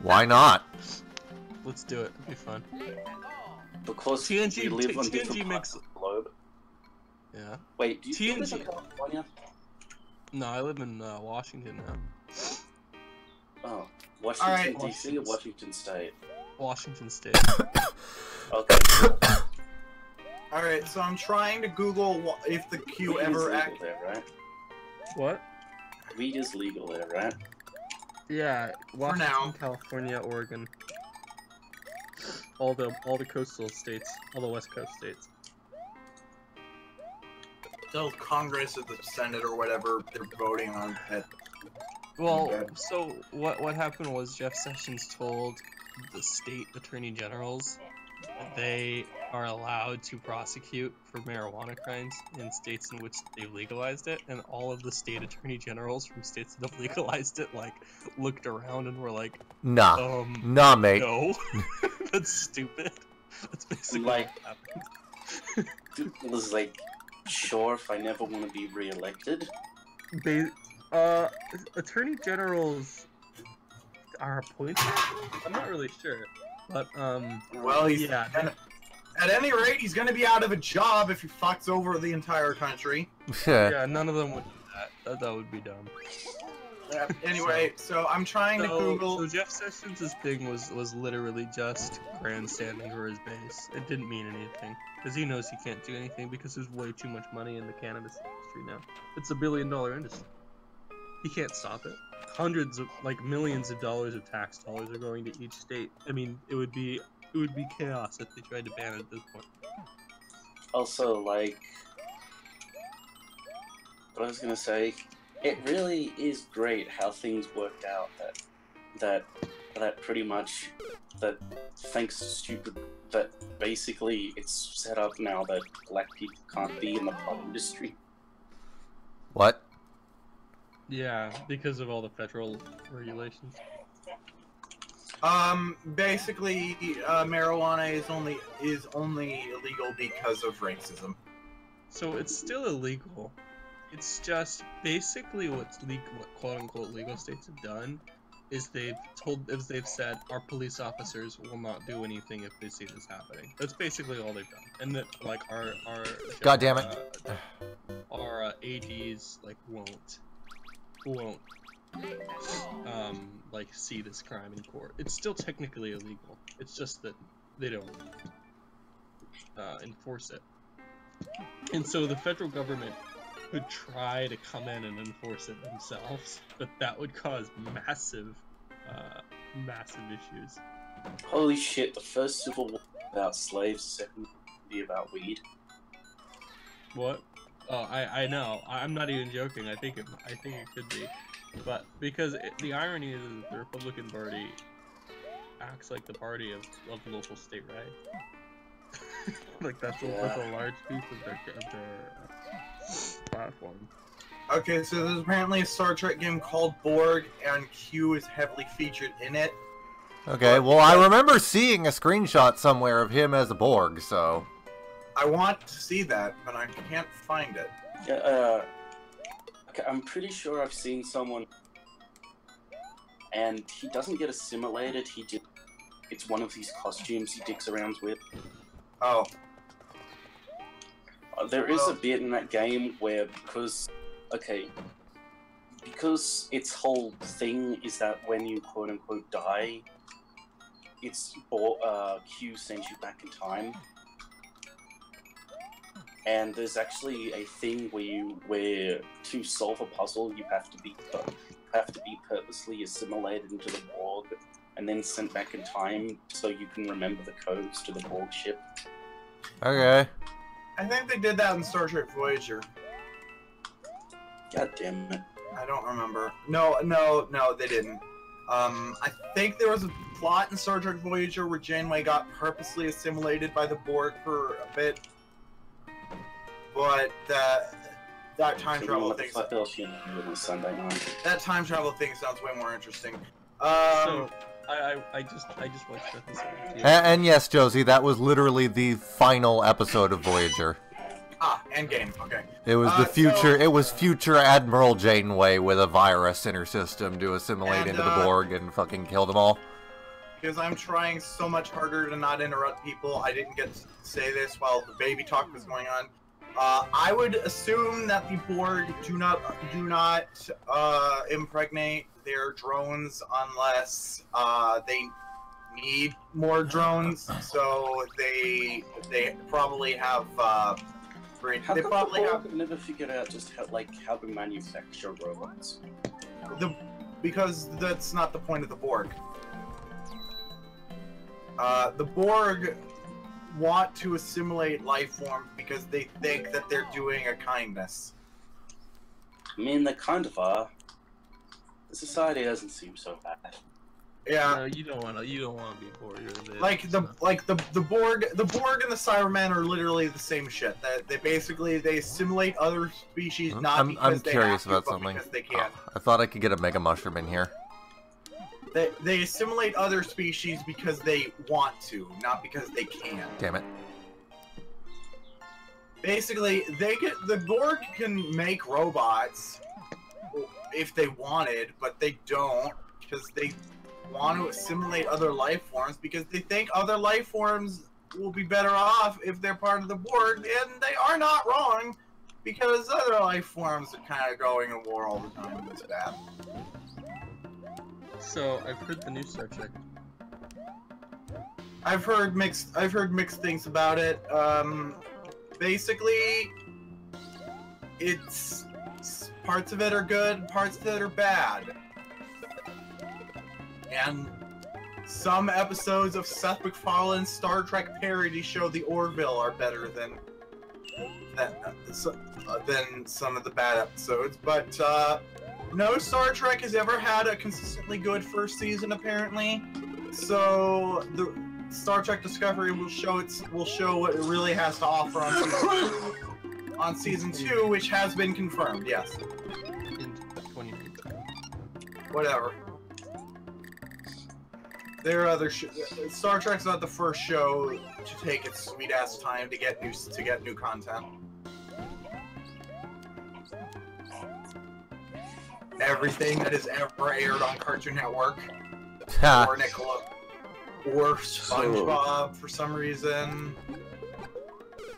Why not? Let's do it. It'll be fun. Because TNG, we live on TNG different makes parts of the globe. Yeah. Wait, do you TNG live in California? No, I live in Washington now. Oh, Washington Alright. DC or Washington State? Washington State. Okay. Alright, so I'm trying to Google if the Q ever legal there, right? What? Weed is legal there, right? Yeah, Washington, now. California, Oregon. All the coastal states, all the West Coast states. Till Congress or the Senate or whatever they're voting on it. Well, so what happened was Jeff Sessions told the state attorney generals that they are allowed to prosecute for marijuana crimes in states in which they've legalized it, and all of the state attorney generals from states that have legalized it like looked around and were like, Nah, mate. No, that's stupid. That's basically Like- what happened. It was like, sure, if I never want to be re-elected. Attorney generals are appointed. I'm not really sure, but Well, he's yeah. at any rate, he's gonna be out of a job if he fucks over the entire country. Yeah, none of them would do that. That would be dumb. Anyway, so I'm trying to Google. So Jeff Sessions' thing was literally just grandstanding for his base. It didn't mean anything because he knows he can't do anything because there's way too much money in the cannabis industry now. It's $1 billion industry. He can't stop it. Hundreds of millions of dollars of tax dollars are going to each state. I mean, it would be chaos if they tried to ban it at this point. Also, like, what I was gonna say, it really is great how things worked out. That pretty much, that thanks to stupid, that basically it's set up now that black people can't be in the pot industry. What? Yeah, because of all the federal regulations. Basically, marijuana is only illegal because of racism. So it's still illegal. It's just basically what quote-unquote legal states have done is they've said our police officers will not do anything if they see this happening. That's basically all they've done. And that our God damn it. Our ADs won't see this crime in court. It's still technically illegal. It's just that they don't enforce it. And so the federal government could try to come in and enforce it themselves, but that would cause massive issues. Holy shit, the first civil war about slaves, second be about weed. What? Oh, I know. I'm not even joking. I think it could be. But because the irony is that the Republican Party acts like the party of local state rights. That's a large piece of their platform. Okay, so there's apparently a Star Trek game called Borg, and Q is heavily featured in it. Okay, well, I remember seeing a screenshot somewhere of him as a Borg, so... I want to see that, but I can't find it. Yeah, okay, I'm pretty sure I've seen someone, and he doesn't get assimilated, it's one of these costumes he dicks around with. Oh. There is a bit in that game where, because its whole thing is that when you quote-unquote die, Q sends you back in time. And there's actually a thing where to solve a puzzle you have to be purposely assimilated into the Borg and then sent back in time so you can remember the codes to the Borg ship. Okay. I think they did that in Star Trek Voyager. God damn it. I don't remember. No, they didn't. I think there was a plot in Star Trek Voyager where Janeway got purposely assimilated by the Borg for a bit. But that time travel thing. That time travel thing sounds way more interesting. So I just watched this. And yes, Josie, that was literally the final episode of Voyager. Endgame. Okay. It was the future. It was future Admiral Janeway with a virus in her system to assimilate into the Borg and fucking kill them all. Because I'm trying so much harder to not interrupt people, I didn't get to say this while the baby talk was going on. I would assume that the Borg do not impregnate their drones unless they need more drones. So they probably have. How come the Borg never figured out just how to manufacture robots? Because that's not the point of the Borg. The Borg want to assimilate life forms because they think that they're doing a kindness. I mean, they kind of are. The society doesn't seem so bad. Yeah. No, you don't want to be Borg. The Borg and the Cybermen are literally the same shit. They assimilate other species not because they have to, but because they can. I thought I could get a Mega Mushroom in here. They assimilate other species because they want to, not because they can. Damn it. Basically, the Borg can make robots if they wanted, but they don't because they want to assimilate other life forms because they think other life forms will be better off if they're part of the Borg, and they are not wrong because other life forms are kind of going to war all the time. It's bad. So I've heard the new Star Trek. I've heard mixed things about it. Basically, it's parts of it are good, parts of it are bad, and some episodes of Seth MacFarlane's Star Trek parody show The Orville are better than some of the bad episodes. But no Star Trek has ever had a consistently good first season, apparently. So the Star Trek Discovery will show what it really has to offer on season 2, which has been confirmed. Yes. In 2019. Whatever. There are other Star Trek's not the first show to take its sweet ass time to get new content. Everything that has ever aired on Cartoon Network or Nickelodeon or SpongeBob for some reason.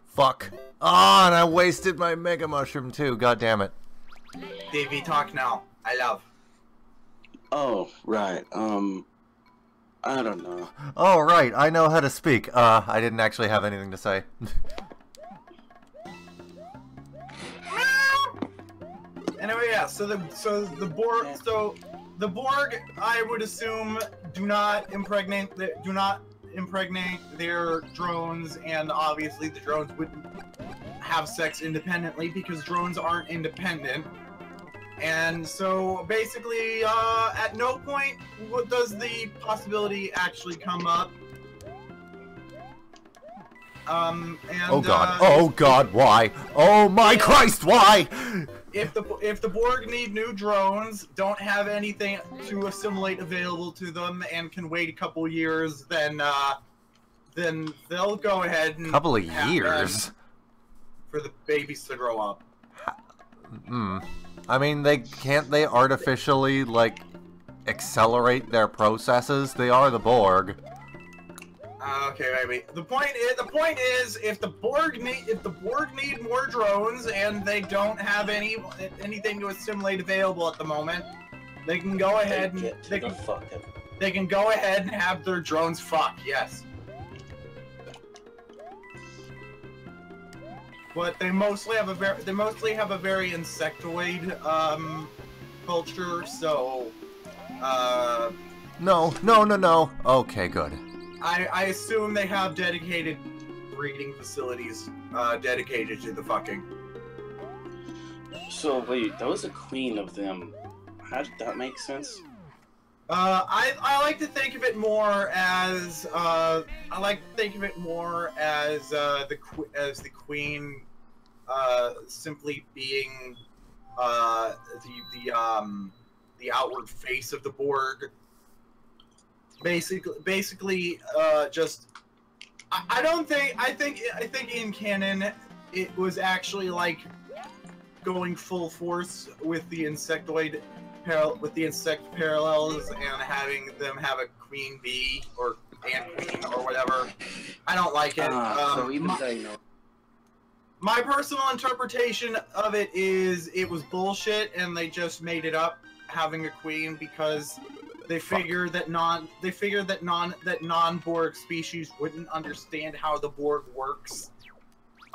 Fuck. Oh, and I wasted my Mega Mushroom too. God damn it. Davey, talk now. I love. Oh, right. I don't know. Oh, right. I know how to speak. I didn't actually have anything to say. Anyway, yeah. So the Borg, I would assume, do not impregnate their drones, and obviously the drones wouldn't have sex independently because drones aren't independent. And so basically, at no point does the possibility actually come up. And, oh god! Oh god! Why? Oh my Christ! Why? If the Borg need new drones, don't have anything to assimilate available to them, and can wait a couple years, then they'll go ahead and couple of years for the babies to grow up. I mean, can't they artificially like accelerate their processes? They are the Borg. Okay, maybe. The point is, if the Borg need more drones and they don't have anything to assimilate available at the moment, they can go ahead and they can go ahead and have their drones fuck. Yes. But they mostly have a very insectoid culture, so No. Okay, good. I assume they have dedicated breeding facilities dedicated to the fucking. So wait, that was a queen of them. How did that make sense? I like to think of it more as the queen simply being the outward face of the Borg. Basically, just I think in canon it was actually like going full force with the insect parallels and having them have a queen bee or ant queen or whatever. I don't like it. So even they know. My personal interpretation of it is it was bullshit and they just made it up having a queen because they figured that non-Borg species wouldn't understand how the Borg works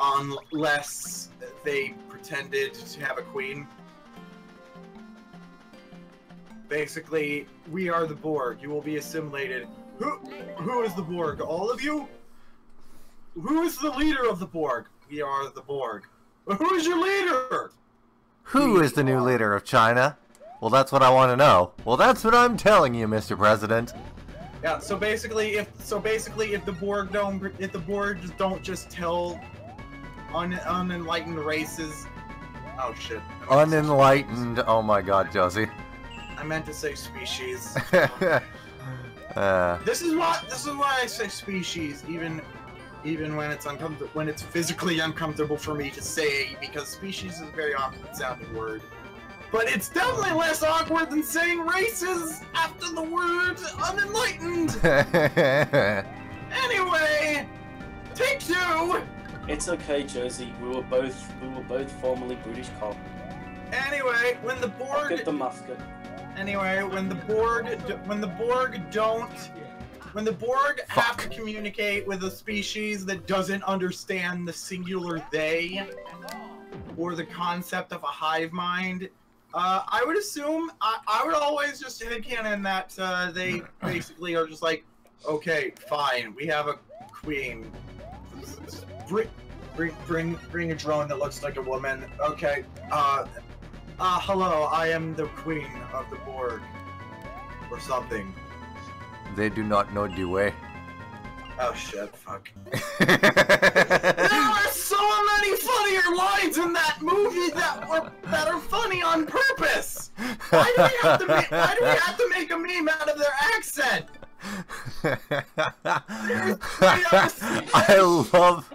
unless they pretended to have a queen. Basically, we are the Borg. You will be assimilated. Who is the Borg? All of you? Who is the leader of the Borg? We are the Borg. But who is your leader? Who is the new leader of China? Well, that's what I want to know. Well, that's what I'm telling you, Mr. President. Yeah. So basically, if the Borg don't just tell unenlightened races. Oh shit. Unenlightened. Oh my God, Josie. I meant to say species. This is why I say species, even when it's uncomfortable, when it's physically uncomfortable for me to say, because species is a very awkward sounding word. But it's definitely less awkward than saying races after the word unenlightened. Anyway, take 2. It's okay, Josie. We were both formerly British cop. Anyway, when the Borg get the musket. Anyway, when the Borg have to communicate with a species that doesn't understand the singular they, or the concept of a hive mind, I would assume, I would always just headcanon that they basically are just like, okay, fine, we have a queen. Bring a drone that looks like a woman. Okay, hello, I am the queen of the Borg. Or something. They do not know the way. Oh shit, fuck. There are so many funnier lines in that movie that are funny on purpose! Why do we have to make a meme out of their accent? I love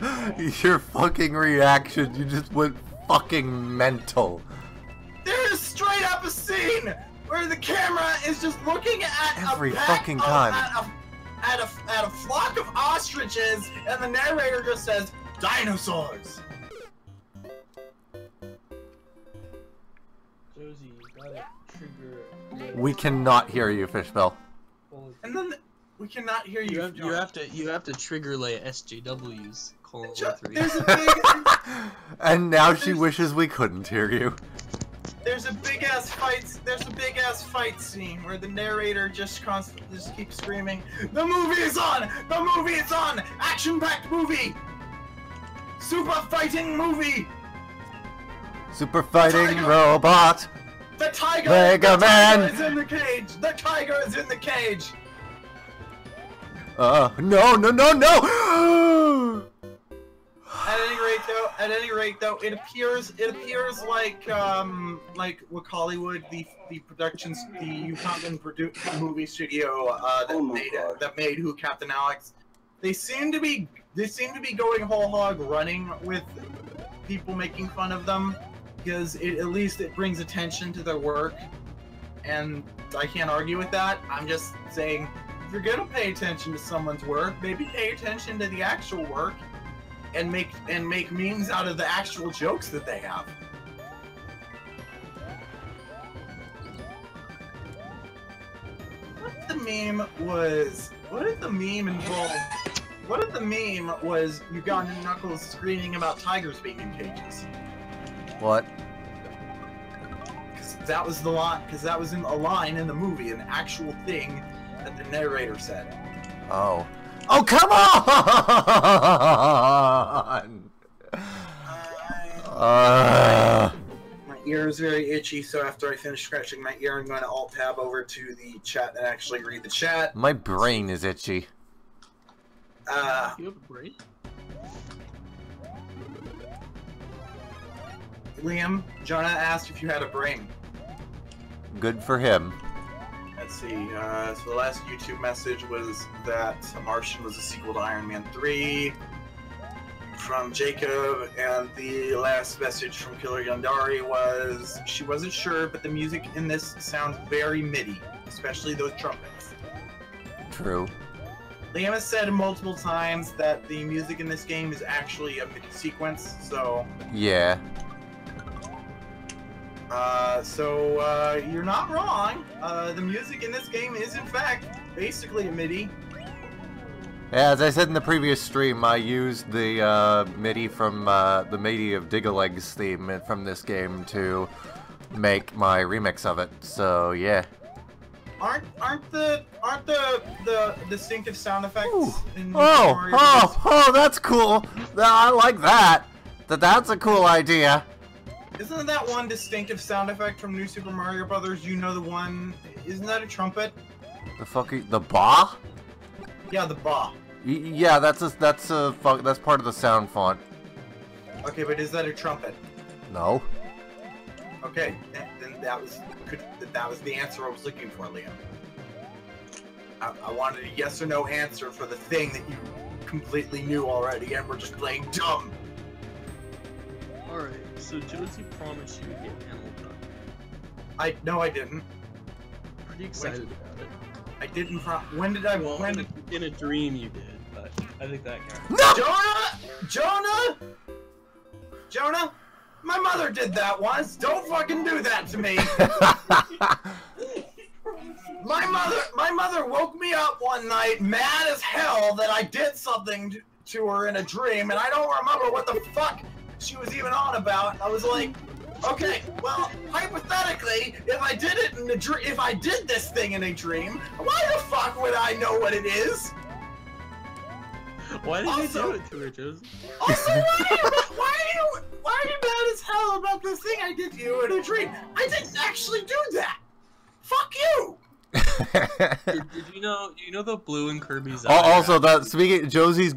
your fucking reaction. You just went fucking mental. There is straight up a scene where the camera is just looking at every fucking time at a flock of ostriches, and the narrator just says, "Dinosaurs." Josie, you gotta trigger. We cannot hear you, Fishspill. And then we cannot hear you. You have to trigger like SJWs. There's a big. And now she wishes we couldn't hear you. There's a big ass fight scene where the narrator just keeps screaming, "The movie is on! The movie is on! Action-packed movie! Super fighting movie! Super fighting robot! The tiger is in the cage! The tiger is in the cage!" No! At any rate though, it appears like Hollywood, the productions, the Ugandan movie studio that made Who Captain Alex. They seem to be going whole hog running with people making fun of them, because at least it brings attention to their work, and I can't argue with that. I'm just saying, if you're gonna pay attention to someone's work, maybe pay attention to the actual work. And make memes out of the actual jokes that they have. What if the meme was Ugandan Knuckles screaming about tigers being in cages? What? Because that was the line. Because that was in a line in the movie, an actual thing that the narrator said. Oh. Oh, come on! My ear is very itchy, so after I finish scratching my ear, I'm going to alt-tab over to the chat and actually read the chat. My brain is itchy. You have a brain? Liam, Jonah asked if you had a brain. Good for him. Let's see, so the last YouTube message was that Martian was a sequel to Iron Man 3 from Jacob, and the last message from Killer Yandari was she wasn't sure, but the music in this sounds very MIDI, especially those trumpets. True. Liam has said multiple times that the music in this game is actually a MIDI sequence, so... Yeah. You're not wrong. The music in this game is, in fact, basically a MIDI. Yeah, as I said in the previous stream, I used the MIDI from the MIDI of Digaleg's theme from this game to make my remix of it. So yeah. Aren't the distinctive sound effects in Oh, that's cool. I like that. That's a cool idea. Isn't that one distinctive sound effect from New Super Mario Brothers? You know the one? Isn't that a trumpet? The ba? Yeah, the ba. Yeah, that's part of the sound font. Okay, but is that a trumpet? No. Okay, then that was the answer I was looking for, Liam. I wanted a yes or no answer for the thing that you completely knew already, and we're just playing dumb. Alright, so Josie promised you would get Hamilton. No, I didn't. Pretty excited about it. I didn't when did I- Well, in a dream you did, but I think that counts. No! Jonah! My mother did that once! Don't fucking do that to me! My mother woke me up one night, mad as hell that I did something to her in a dream, and I don't remember what the fuck she was even on about. I was like, okay, well, hypothetically, if I did it in a dream, if I did this thing in a dream, why the fuck would I know what it is? Why did you do it to her, Josie? Also, why are you mad as hell about this thing I did to you in a dream? I didn't actually do that. Fuck you. Did you know the blue and Kirby's Also, that speaking, Josie's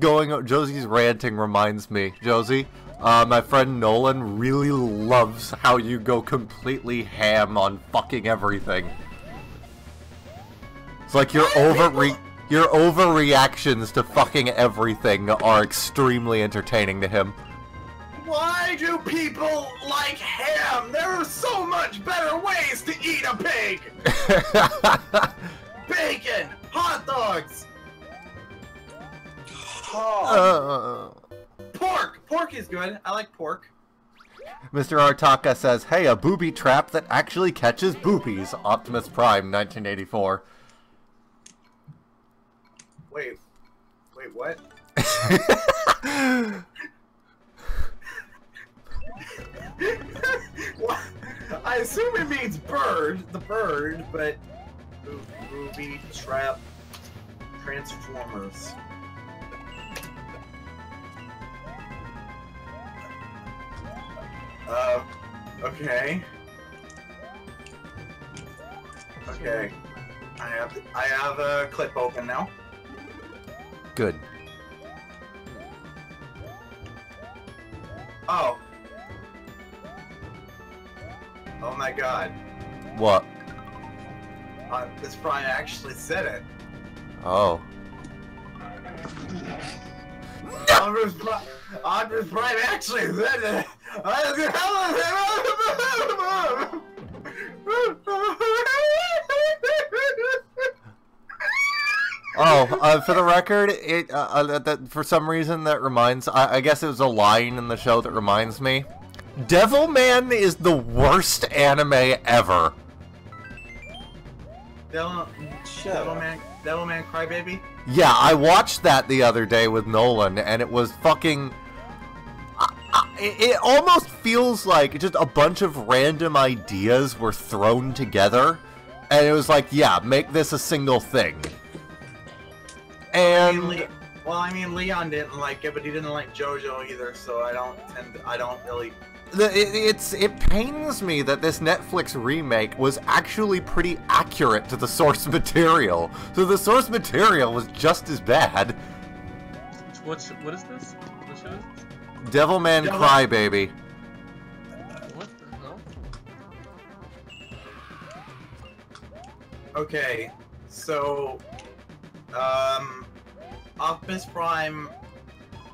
ranting reminds me, Josie. My friend Nolan really loves how you go completely ham on fucking everything. It's like your overreactions to fucking everything are extremely entertaining to him. Why do people like ham? There are so much better ways to eat a pig! Bacon! Hot dogs! Pork! Pork is good. I like pork. Mr. Artaka says, hey, a booby trap that actually catches boobies. Optimus Prime, 1984. Wait, what? What? I assume it means bird, the bird, but booby trap Transformers. Okay. Okay. I have a clip open now. Good. Oh. Oh my god. What? This Prime actually said it. Oh. Optimus Prime actually said it. Oh, for the record, for some reason that reminds, I guess it was a line in the show that reminds me. Devilman is the worst anime ever. Devilman Crybaby? Yeah, I watched that the other day with Nolan, and it was fucking... It almost feels like just a bunch of random ideas were thrown together, and it was like, yeah, make this a single thing. And... I mean, Leon didn't like it, but he didn't like JoJo either, so I don't really... It pains me that this Netflix remake was actually pretty accurate to the source material. So the source material was just as bad. What is this? What show is this? Devilman Crybaby. What the hell? Okay, so Optimus Prime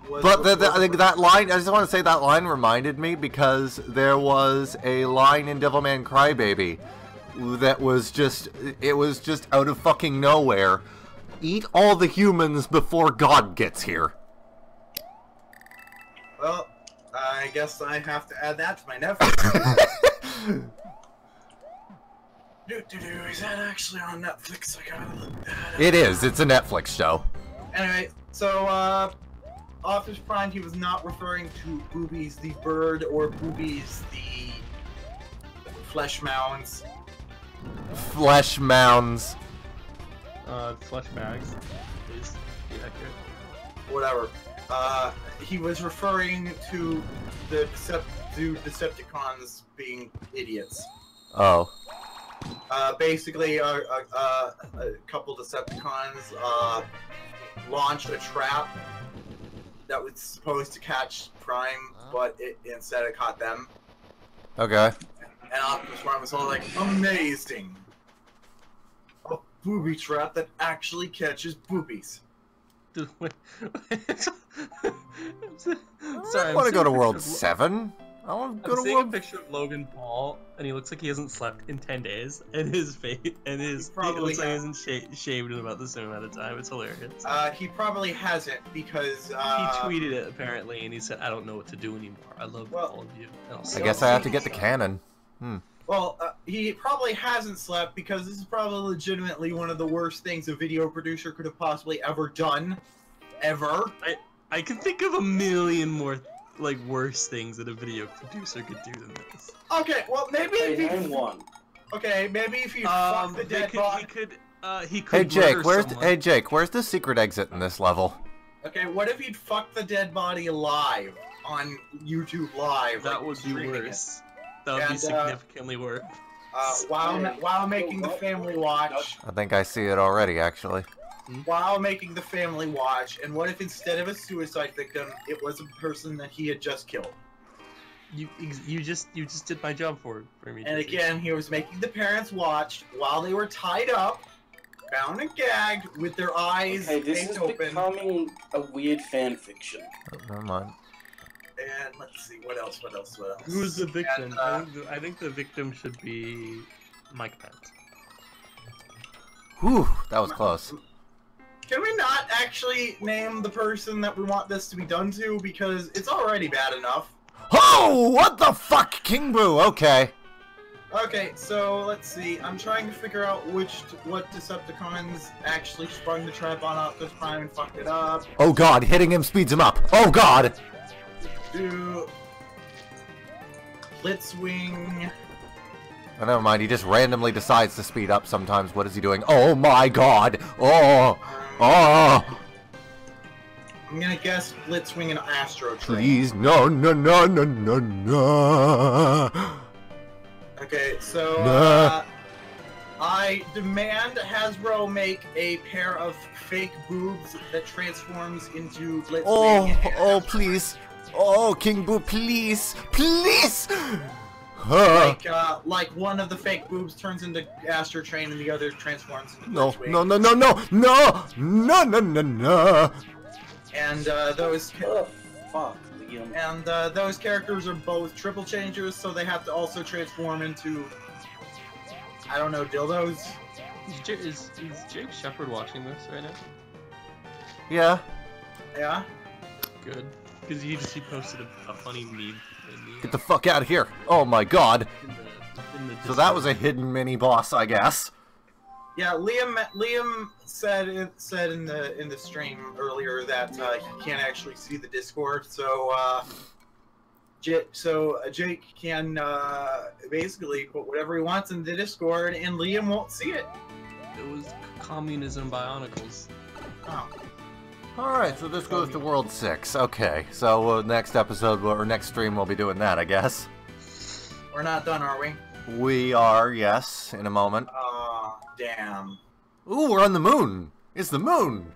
was... But I think that line, I just want to say that line reminded me because there was a line in Devilman Crybaby that was just, it was just out of fucking nowhere. Eat all the humans before God gets here. Well, I guess I have to add that to my Netflix. Is that actually on Netflix? I gotta look that up. It is. It's a Netflix show. Anyway, so, Optimus Prime, he was not referring to Boobies the bird or Boobies the flesh mounds. Flesh mounds. Flesh bags. Please be accurate. Whatever. He was referring to the Decepticons being idiots. Oh. Basically, a couple Decepticons launched a trap that was supposed to catch Prime, but instead it caught them. Okay. And Optimus Prime was all like, amazing! A booby trap that actually catches boobies. Dude, wait. Sorry, I want to go to World 7. I want to go to seeing World... a picture of Logan Paul, and he looks like he hasn't slept in 10 days, and his face, and he looks like he hasn't shaved in about the same amount of time. It's hilarious. He probably hasn't, because, he tweeted it, apparently, and he said, I don't know what to do anymore. I love all of you. I guess I have to get the cannon. Well, he probably hasn't slept because this is probably legitimately one of the worst things a video producer could have possibly ever done. Ever. I can think of a million more, like, worse things that a video producer could do than this. Okay, well, maybe if Name he... one. Okay, maybe if you fuck the dead body... He could Hey Jake, murder someone. where's the secret exit in this level? Okay, what if he'd fuck the dead body alive on YouTube Live? That like, would be streaming it? worse. That would be And, significantly worse. While making the family watch... I think I see it already, actually. While making the family watch, and what if instead of a suicide victim, it was a person that he had just killed? You just did my job for me. And Josie. again, he was making the parents watch while they were tied up, bound and gagged, with their eyes Hey, this is open. becoming a weird fan fiction. Oh, never mind. And let's see, what else? Who's the victim? And, I think the victim should be Mike Pence. Whew, that was close. Can we not actually name the person that we want this to be done to? Because it's already bad enough. Oh, what the fuck, King Boo? Okay. Okay, so let's see. I'm trying to figure out what Decepticons actually sprung the trap on Optimus Prime and fucked it up. Oh god, hitting him speeds him up. Oh god. Do Blitzwing. Oh, never mind, he just randomly decides to speed up sometimes. What is he doing? Oh my god. Oh. Oh. I'm gonna guess Blitzwing and Astro Train. Please, no, no, no, no, no, no. Okay, so Nah. I demand Hasbro make a pair of fake boobs that transforms into Blitzwing. Oh, and oh, Astro please. Oh, King Boo, please. Please. Train. Like one of the fake boobs turns into Astro Train and the other transforms into No, Blitzwing. no, no, no, no, no, no, no, no, no. And those Oh, fuck, Liam. and those characters are both triple changers, so they have to also transform into, I don't know, dildos. Is Jake Shepard watching this right now? Yeah. Yeah. Good, because he posted a funny meme Get the fuck out of here. Oh my god. in the So that was a hidden mini boss, I guess. Yeah, Liam said in the stream earlier that he can't actually see the Discord, so Jake can basically put whatever he wants in the Discord, and Liam won't see it. It was communism bionicles. Oh. Alright, so this goes to World 6. Okay, so next episode, or next stream, we'll be doing that, I guess. We're not done, are we? We are, yes, in a moment. Oh, damn. Ooh, we're on the moon. It's the moon.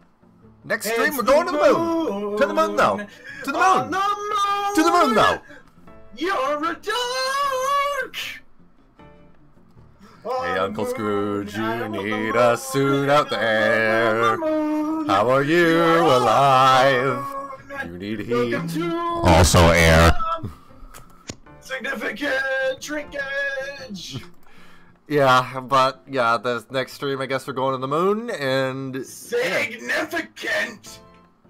Next stream, It's we're going to the moon. To the moon, though. To the On moon. the moon. To the moon, though. You're a dog. Hey, Uncle Scrooge, you need us soon out there. How are you alive? You need heat. Also air. Significant shrinkage. Yeah, but yeah, the next stream, I guess we're going to the moon, and yeah. Significant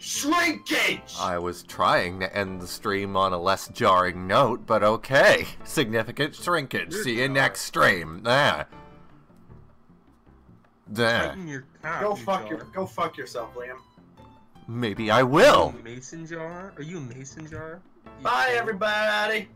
shrinkage. I was trying to end the stream on a less jarring note, but okay. Significant shrinkage. See you next stream. There. Tighten your cock, Go you fuck yourself, Liam. Maybe I will. Mason jar? Are you a mason jar? Bye, everybody.